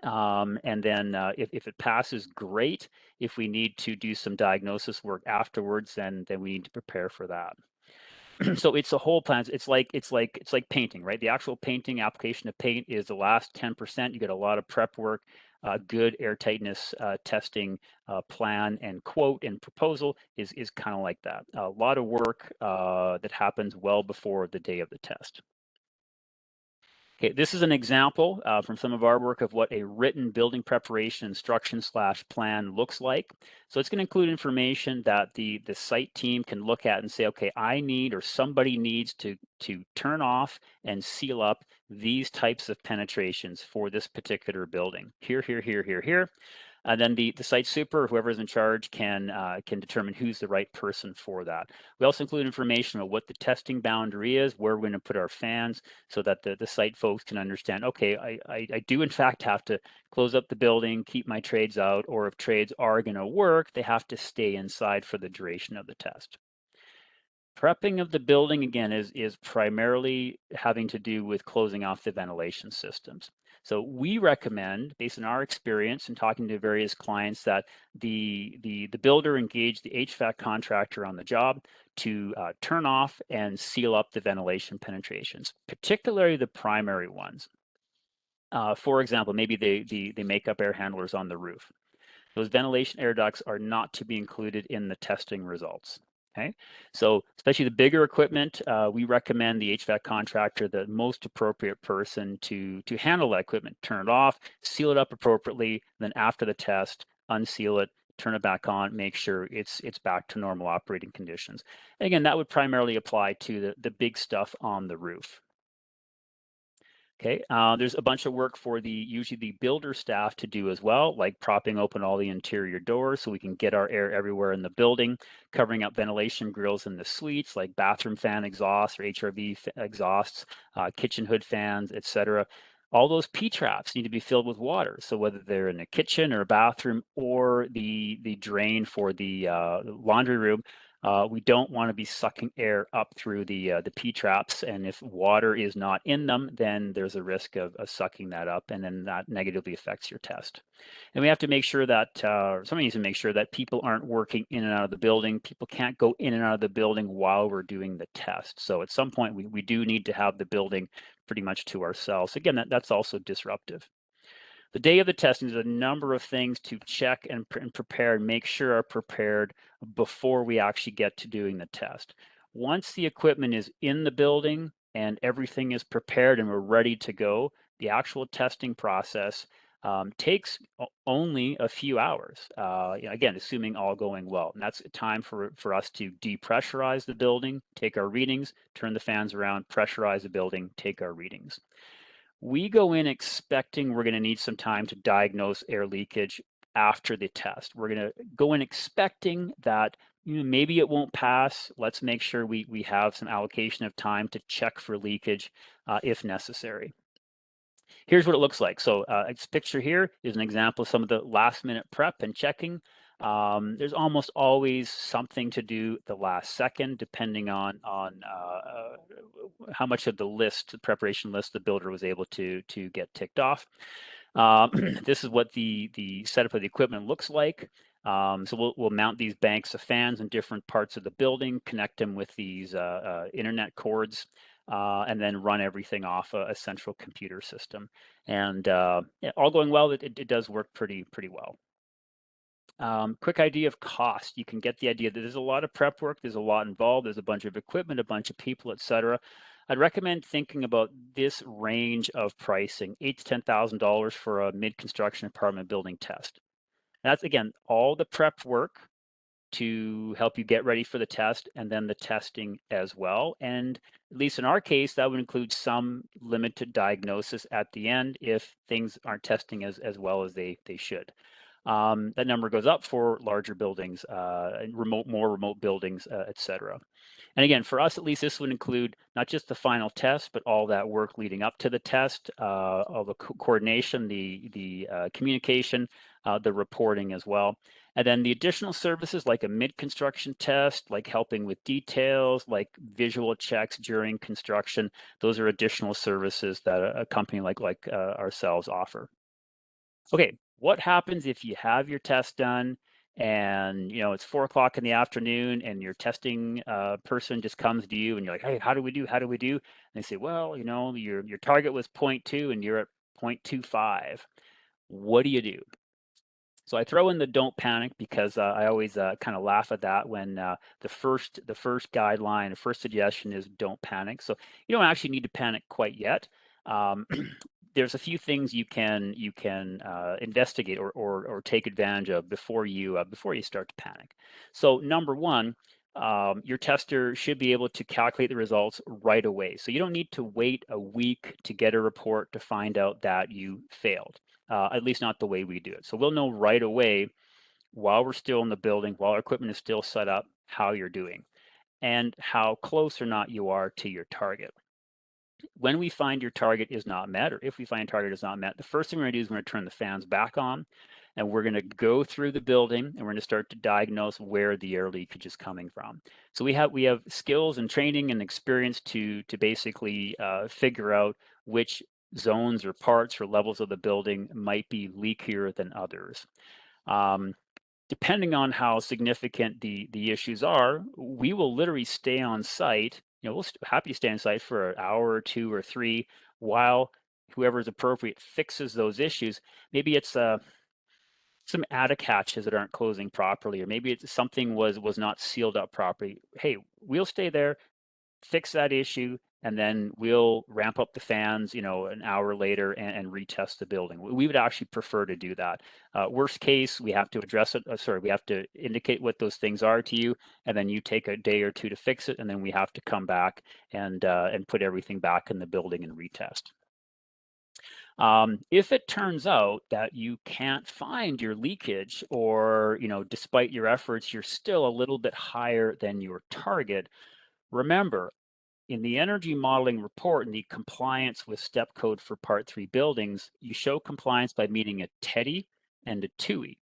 And then if it passes, great. If we need to do some diagnosis work afterwards, then we need to prepare for that. So it's a whole plan. It's like painting, right? The actual painting application of paint is the last 10%. You get a lot of prep work, good airtightness testing plan and quote and proposal is kind of like that. A lot of work that happens well before the day of the test. Okay, this is an example from some of our work of what a written building preparation instruction / plan looks like. So it's going to include information that the site team can look at and say, okay, I need or somebody needs to turn off and seal up these types of penetrations for this particular building. Here. And then the site super, or whoever is in charge, can determine who's the right person for that. We also include information about what the testing boundary is, where we're going to put our fans, so that the site folks can understand, okay, I do in fact have to close up the building, keep my trades out, or if trades are going to work, they have to stay inside for the duration of the test. Prepping of the building, again, is primarily having to do with closing off the ventilation systems. So we recommend, based on our experience in talking to various clients, that the builder engage the HVAC contractor on the job to turn off and seal up the ventilation penetrations, particularly the primary ones. For example, maybe they make up air handlers on the roof. Those ventilation air ducts are not to be included in the testing results. Okay, so especially the bigger equipment, we recommend the HVAC contractor, the most appropriate person to handle that equipment, turn it off, seal it up appropriately, then after the test, unseal it, turn it back on, make sure it's back to normal operating conditions. And again, that would primarily apply to the big stuff on the roof. Okay, there's a bunch of work for usually the builder staff to do as well, like propping open all the interior doors so we can get our air everywhere in the building, covering up ventilation grills in the suites, like bathroom fan exhausts or HRV exhausts, kitchen hood fans, etc. All those P-traps need to be filled with water. So whether they're in a kitchen or a bathroom or the drain for the laundry room, we don't want to be sucking air up through the P-traps, and if water is not in them, then there's a risk of sucking that up, and then that negatively affects your test. And we have to make sure that, somebody needs to make sure that people aren't working in and out of the building. People can't go in and out of the building while we're doing the test. So at some point, we do need to have the building pretty much to ourselves. Again, that's also disruptive. The day of the testing, there's a number of things to check and prepare and make sure are prepared before we actually get to doing the test. Once the equipment is in the building and everything is prepared and we're ready to go, the actual testing process takes only a few hours. Again, assuming all going well. And that's a time for us to depressurize the building, take our readings, turn the fans around, pressurize the building, take our readings. We go in expecting we're going to need some time to diagnose air leakage after the test. We're going to go in expecting that maybe it won't pass. Let's make sure we have some allocation of time to check for leakage if necessary. Here's what it looks like. So this picture here is an example of some of the last minute prep and checking. There's almost always something to do the last second, depending on how much of the list, the preparation list, the builder was able to get ticked off. This is what the setup of the equipment looks like. So we'll mount these banks of fans in different parts of the building, connect them with these internet cords, and then run everything off a central computer system. And all going well, it does work pretty well. Quick idea of cost. You can get the idea that there's a lot of prep work, there's a lot involved, there's a bunch of equipment, a bunch of people, etc. I'd recommend thinking about this range of pricing, $8,000 to $10,000 for a mid-construction apartment building test. That's, again, all the prep work to help you get ready for the test, and then the testing as well. And at least in our case, that would include some limited diagnosis at the end if things aren't testing as well as they should. That number goes up for larger buildings, more remote buildings, etc. And again, for us, at least, this would include not just the final test, but all that work leading up to the test, all the coordination, the communication, the reporting as well. And then the additional services like a mid-construction test, like helping with details, like visual checks during construction, those are additional services that a company like ourselves offer. Okay, what happens if you have your test done and it's 4 o'clock in the afternoon and your testing person just comes to you and you're like, hey, how do we do? And they say, well, your target was 0.2 and you're at 0.25. What do you do? So I throw in the don't panic because I always kind of laugh at that when the first guideline, the first suggestion is don't panic. So you don't actually need to panic quite yet. There's a few things you can investigate or take advantage of before you start to panic. So number one, your tester should be able to calculate the results right away. So you don't need to wait a week to get a report to find out that you failed. At least not the way we do it. So we'll know right away while we're still in the building, while our equipment is still set up, how you're doing and how close or not you are to your target. When we find your target is not met, or if we find target is not met, the first thing we're going to do is we're going to turn the fans back on, and we're going to go through the building, and we're going to start to diagnose where the air leakage is coming from. So we have skills and training and experience to basically figure out which zones or parts or levels of the building might be leakier than others. Depending on how significant the issues are, we will literally stay on site. We're happy to stay on site for an hour or 2 or 3 while whoever is appropriate fixes those issues. Maybe it's some attic hatches that aren't closing properly, or maybe it's something was not sealed up properly. Hey, we'll stay there, fix that issue, and then we'll ramp up the fans, an hour later and retest the building. We would actually prefer to do that. Worst case, we have to address it. We have to indicate what those things are to you, and then you take a day or 2 to fix it, and then we have to come back and put everything back in the building and retest. If it turns out that you can't find your leakage, or despite your efforts, you're still a little bit higher than your target, remember, in the energy modeling report, in the compliance with step code for Part 3 buildings, you show compliance by meeting a TEDI and a TUI.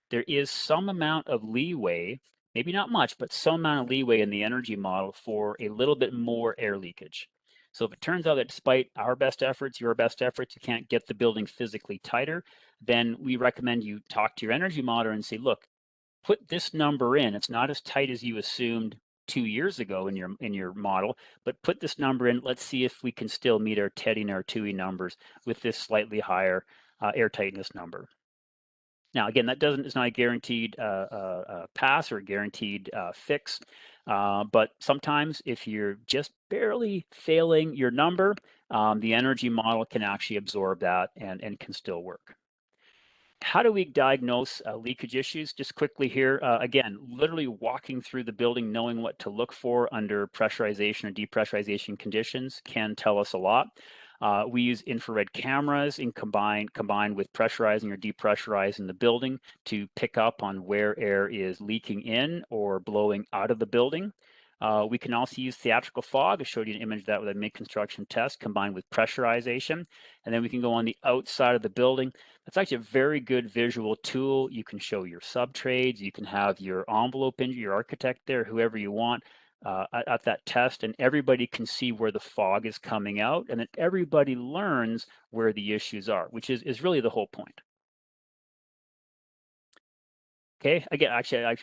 There is some amount of leeway, maybe not much, but some amount of leeway in the energy model for a little bit more air leakage. So if it turns out that despite our best efforts, your best efforts, you can't get the building physically tighter, then we recommend you talk to your energy modeler and say, look, put this number in. It's not as tight as you assumed 2 years ago in your model, but put this number in. Let's see if we can still meet our TEDI and our TUI numbers with this slightly higher air tightness number. Now, again, it's not a guaranteed pass or a guaranteed fix, but sometimes if you're just barely failing your number, the energy model can actually absorb that and can still work. How do we diagnose leakage issues? Just quickly here, again, literally walking through the building, knowing what to look for under pressurization or depressurization conditions can tell us a lot. We use infrared cameras combined with pressurizing or depressurizing the building to pick up on where air is leaking in or blowing out of the building. We can also use theatrical fog. I showed you an image of that with a mid-construction test combined with pressurization. And then we can go on the outside of the building. That's actually a very good visual tool. You can show your sub-trades. You can have your envelope engineer, your architect there, whoever you want at that test, and everybody can see where the fog is coming out, and then everybody learns where the issues are, which is really the whole point. Okay, again, actually, I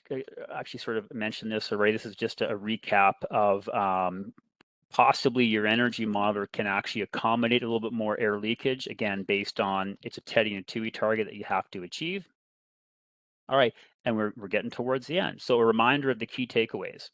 actually sort of mentioned this already. This is just a recap of possibly your energy modeler can actually accommodate a little bit more air leakage, again, based on it's a TEDI and a TUI target that you have to achieve. All right, and we're getting towards the end. So a reminder of the key takeaways.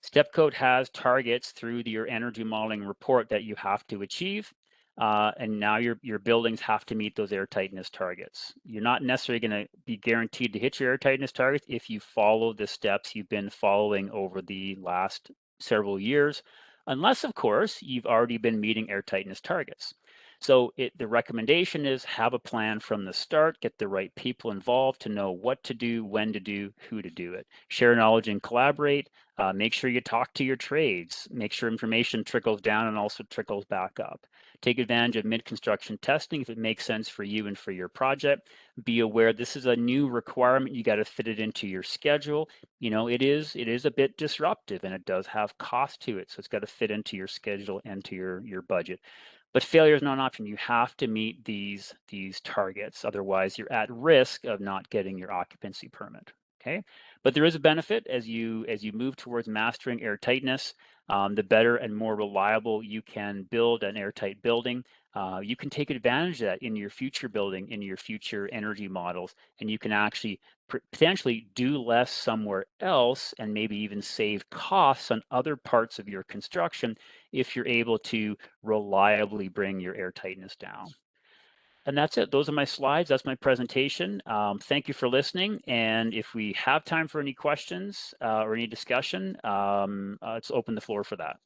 Step code has targets through your energy modeling report that you have to achieve. And now your buildings have to meet those air tightness targets. You're not necessarily going to be guaranteed to hit your air tightness targets if you follow the steps you've been following over the last several years, unless, of course, you've already been meeting air tightness targets. So the recommendation is have a plan from the start, get the right people involved to know what to do, when to do, who to do it. Share knowledge and collaborate. Make sure you talk to your trades. Make sure information trickles down and also trickles back up. Take advantage of mid-construction testing if it makes sense for you and for your project. Be aware this is a new requirement. You got to fit it into your schedule. You know, it is a bit disruptive and it does have cost to it. So it's got to fit into your schedule and to your budget. But failure is not an option. You have to meet these targets. Otherwise, you're at risk of not getting your occupancy permit. Okay, but there is a benefit as you move towards mastering air tightness. The better and more reliable you can build an airtight building. You can take advantage of that in your future building, in your future energy models, and you can actually potentially do less somewhere else and maybe even save costs on other parts of your construction if you're able to reliably bring your air tightness down. And that's it. Those are my slides. That's my presentation. Thank you for listening. And if we have time for any questions or any discussion, let's open the floor for that.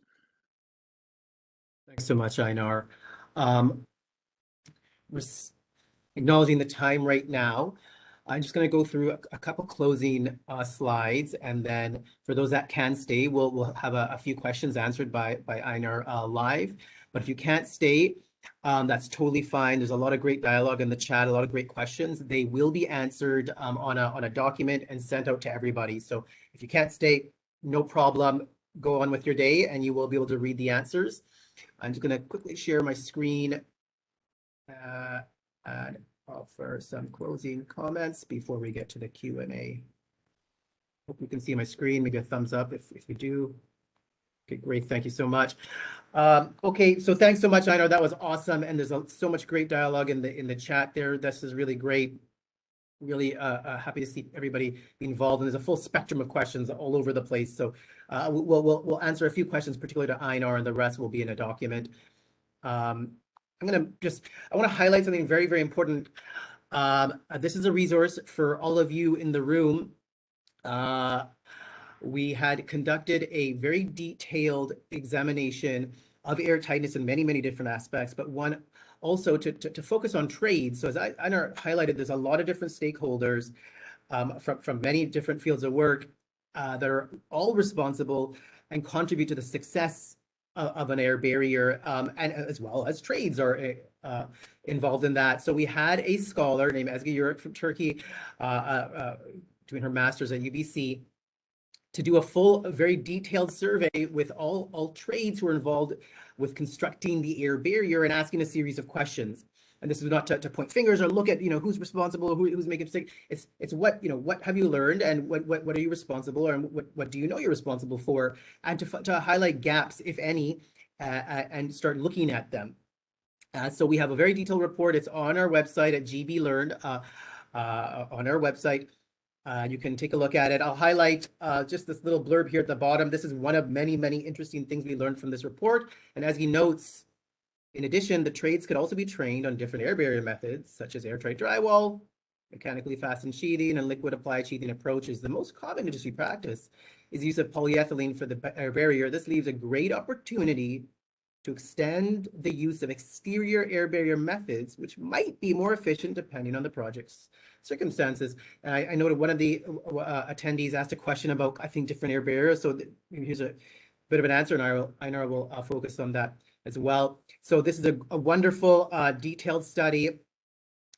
Thanks so much, Einar. We're acknowledging the time right now. I'm just going to go through a couple closing slides, and then for those that can stay, we'll have a few questions answered by Einar live. But if you can't stay, that's totally fine. There's a lot of great dialogue in the chat, a lot of great questions. They will be answered on a document and sent out to everybody. So if you can't stay, no problem. Go on with your day, and you will be able to read the answers. I'm just going to quickly share my screen and offer some closing comments before we get to the Q&A. Hope you can see my screen. Maybe a thumbs up if you do. Okay, great. Thank you so much. Okay, so thanks so much, Einar. That was awesome, and there's so much great dialogue in the chat there. This is really great. Really happy to see everybody be involved, and there's a full spectrum of questions all over the place. So we'll answer a few questions, particularly to Einar, and the rest will be in a document. I want to highlight something very, very important. This is a resource for all of you in the room. We had conducted a very detailed examination of air tightness in many, many different aspects, but one also to focus on trades. So as Einar highlighted, there's a lot of different stakeholders from many different fields of work that are all responsible and contribute to the success of an air barrier, and as well as trades are involved in that. So we had a scholar named Ezgi Yörük from Turkey doing her master's at UBC to do a full, very detailed survey with all trades who are involved with constructing the air barrier and asking a series of questions. And this is not to point fingers or look at who's responsible, who's making mistakes. It's what what have you learned, and what are you responsible, or what do you know you're responsible for, and to highlight gaps, if any, and start looking at them. So we have a very detailed report. It's on our website at GB Learned, on our website. You can take a look at it. I'll highlight just this little blurb here at the bottom. This is one of many, many interesting things we learned from this report. And as he notes, in addition, the trades could also be trained on different air barrier methods, such as airtight drywall, mechanically fastened sheathing and liquid applied sheathing approaches. The most common industry practice is use of polyethylene for the barrier. This leaves a great opportunity to extend the use of exterior air barrier methods, which might be more efficient depending on the project's circumstances. And I noted one of the attendees asked a question about, I think, different air barriers. So here's a bit of an answer, and Einar will focus on that as well. So this is a wonderful detailed study,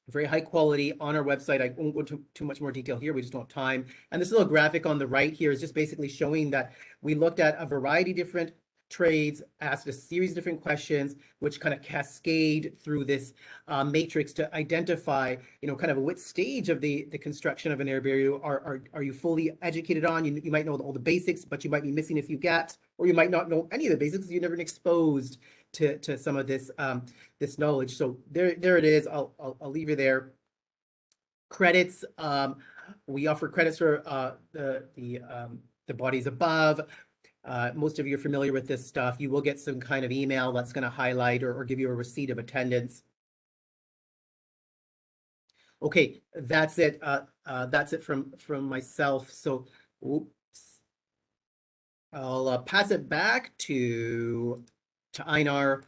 very high quality on our website. I won't go into too much more detail here. We just don't have time. And this little graphic on the right here is just basically showing that we looked at a variety of different trades, asked a series of different questions, which kind of cascade through this matrix to identify, kind of what stage of the construction of an air barrier are you fully educated on. You might know all the basics, but you might be missing a few gaps, or you might not know any of the basics. You've never been exposed to some of this this knowledge. So there it is. I'll leave you there. Credits. We offer credits for the bodies above. Most of you are familiar with this stuff. You will get some kind of email that's going to highlight or give you a receipt of attendance. Okay, that's it. That's it from myself. So, oops. I'll pass it back to Einar,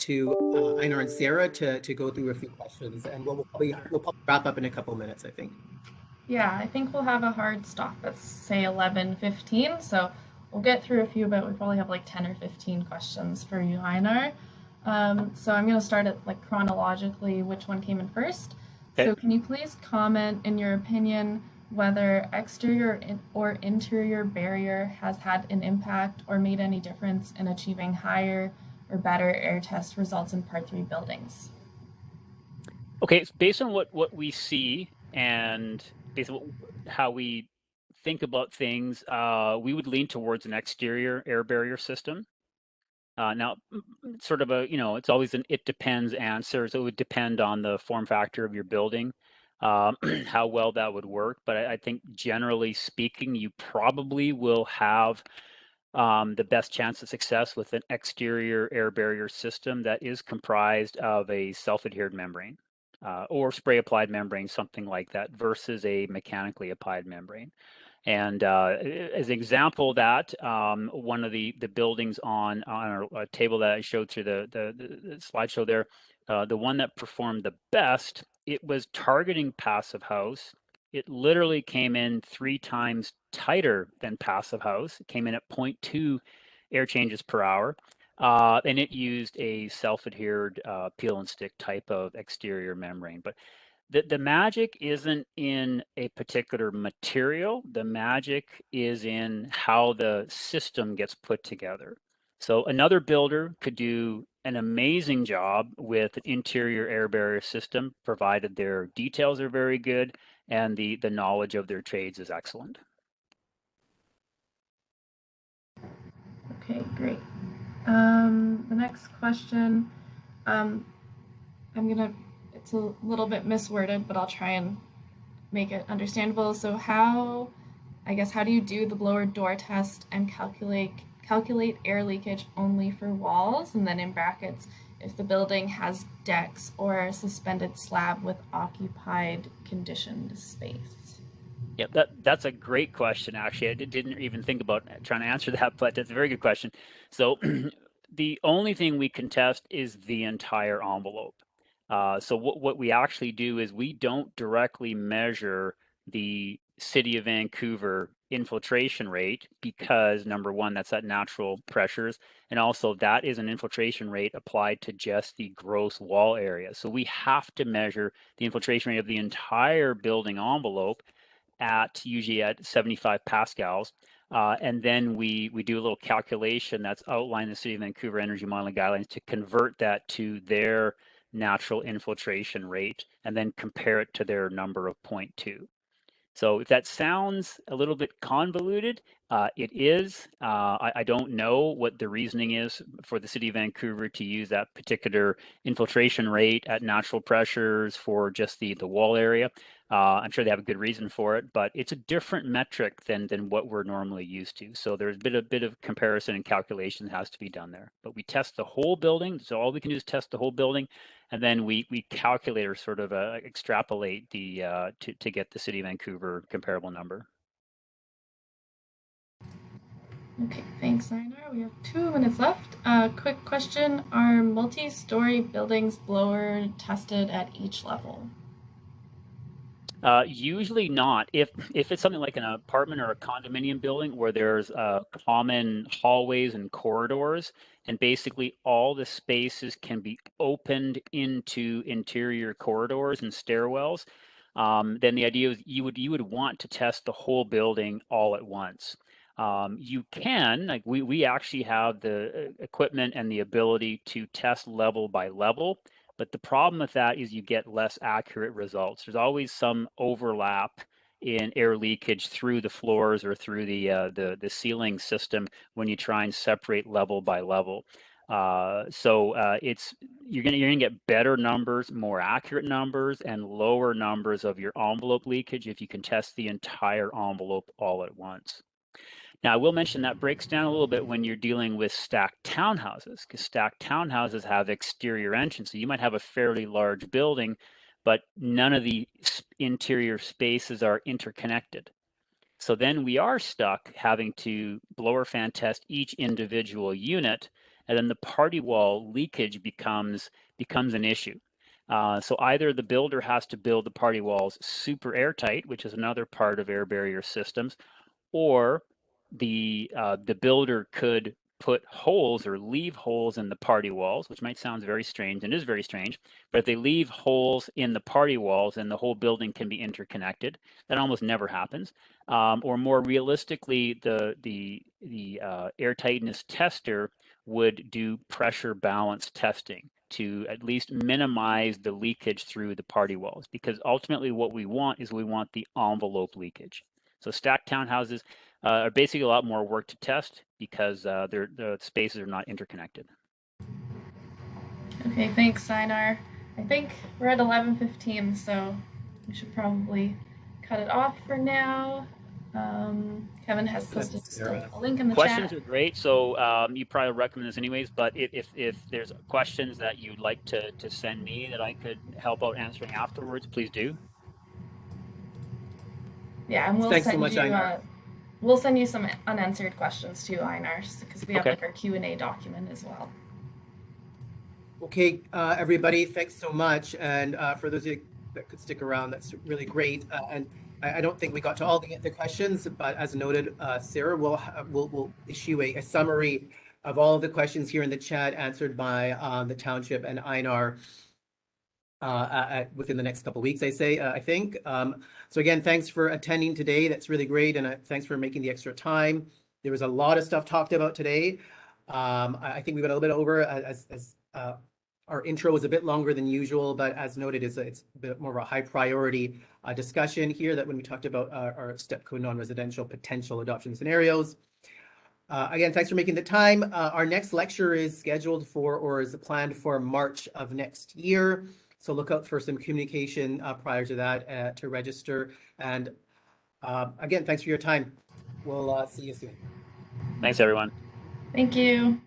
Einar and Sarah to go through a few questions, and we'll probably wrap up in a couple minutes, I think. Yeah, I think we'll have a hard stop at say 11:15. So we'll get through a few, but we probably have like 10 or 15 questions for you, Einar. So I'm going to start at like chronologically, which one came in first. Okay. So can you please comment, in your opinion, whether exterior or interior barrier has had an impact or made any difference in achieving higher or better air test results in Part 3 buildings? Okay, so based on what we see and based on how we think about things, we would lean towards an exterior air barrier system. Now, sort of it's always an it depends answer. So it would depend on the form factor of your building, how well that would work. But I think generally speaking, you probably will have the best chance of success with an exterior air barrier system that is comprised of a self-adhered membrane or spray applied membrane, something like that, versus a mechanically applied membrane. And as an example of that, one of the buildings on our table that I showed through the slideshow there, the one that performed the best, it was targeting passive house. It literally came in 3 times tighter than passive house. It came in at 0.2 air changes per hour. And it used a self-adhered peel and stick type of exterior membrane. But the magic isn't in a particular material. The magic is in how the system gets put together. So another builder could do an amazing job with an interior air barrier system, provided their details are very good and the knowledge of their trades is excellent. Okay, great. The next question, it's a little bit misworded, but I'll try and make it understandable. So how do you do the blower door test and calculate air leakage only for walls? And then in brackets, if the building has decks or a suspended slab with occupied conditioned space? Yeah, that's a great question, actually. I didn't even think about trying to answer that, but that's a very good question. So the only thing we can test is the entire envelope. So what we actually do is we don't directly measure the City of Vancouver infiltration rate because, number one, that's at natural pressures, and also that is an infiltration rate applied to just the gross wall area. So we have to measure the infiltration rate of the entire building envelope usually at 75 pascals. And then we do a little calculation that's outlined in the City of Vancouver Energy Modeling Guidelines to convert that to their natural infiltration rate and then compare it to their number of 0.2. So if that sounds a little bit convoluted, It is. I don't know what the reasoning is for the city of Vancouver to use that particular infiltration rate at natural pressures for just the wall area. I'm sure they have a good reason for it, but it's a different metric than what we're normally used to. So there's a bit of comparison and calculation that has to be done there. But we test the whole building. So all we can do is test the whole building, and then we calculate or sort of extrapolate the to get the city of Vancouver comparable number. Okay, thanks, Einar. We have 2 minutes left. Quick question. Are multi-story buildings blower tested at each level? Usually not. If it's something like an apartment or a condominium building where there's common hallways and corridors, and basically all the spaces can be opened into interior corridors and stairwells, then the idea is you would want to test the whole building all at once. You can, like we actually have the equipment and the ability to test level by level, but the problem with that is you get less accurate results. There's always some overlap in air leakage through the floors or through the ceiling system when you try and separate level by level. It's you're gonna get better numbers, more accurate numbers, and lower numbers of your envelope leakage if you can test the entire envelope all at once. Now, I will mention that breaks down a little bit when you're dealing with stacked townhouses, because stacked townhouses have exterior entrances. So you might have a fairly large building, but none of the interior spaces are interconnected. So then we are stuck having to blower fan test each individual unit, and then the party wall leakage becomes an issue. So either the builder has to build the party walls super airtight, which is another part of air barrier systems, or the builder could put holes or leave holes in the party walls, which might sound very strange and is very strange, but if they leave holes in the party walls and the whole building can be interconnected, that almost never happens. Or more realistically, the airtightness tester would do pressure balance testing to at least minimize the leakage through the party walls, because ultimately what we want is the envelope leakage. So stacked townhouses are basically a lot more work to test because the spaces are not interconnected. Okay, thanks, Einar. I think we're at 11:15, so we should probably cut it off for now. Kevin has posted a link in the Questions chat. are great, so you probably recommend this anyways, but if there's questions that you'd like to send me that I could help out answering afterwards, please do. Yeah, and Thanks so much, Einar. we'll send you some unanswered questions too, Einar, because we have Okay. like our Q&A document as well. Okay, everybody, thanks so much. And for those of you that could stick around, that's really great. And I don't think we got to all the questions, but as noted, Sarah will issue a summary of all of the questions here in the chat answered by the Township and Einar within the next couple of weeks, I think. So again, thanks for attending today. That's really great. And thanks for making the extra time. There was a lot of stuff talked about today. I think we went a little bit over as our intro was a bit longer than usual, but as noted, it's a bit more of a high priority discussion here that when we talked about our step code non-residential potential adoption scenarios. Again, thanks for making the time. Our next lecture is scheduled for, or is planned for, March of next year. So look out for some communication prior to that to register. And again, thanks for your time. We'll see you soon. Thanks, everyone. Thank you.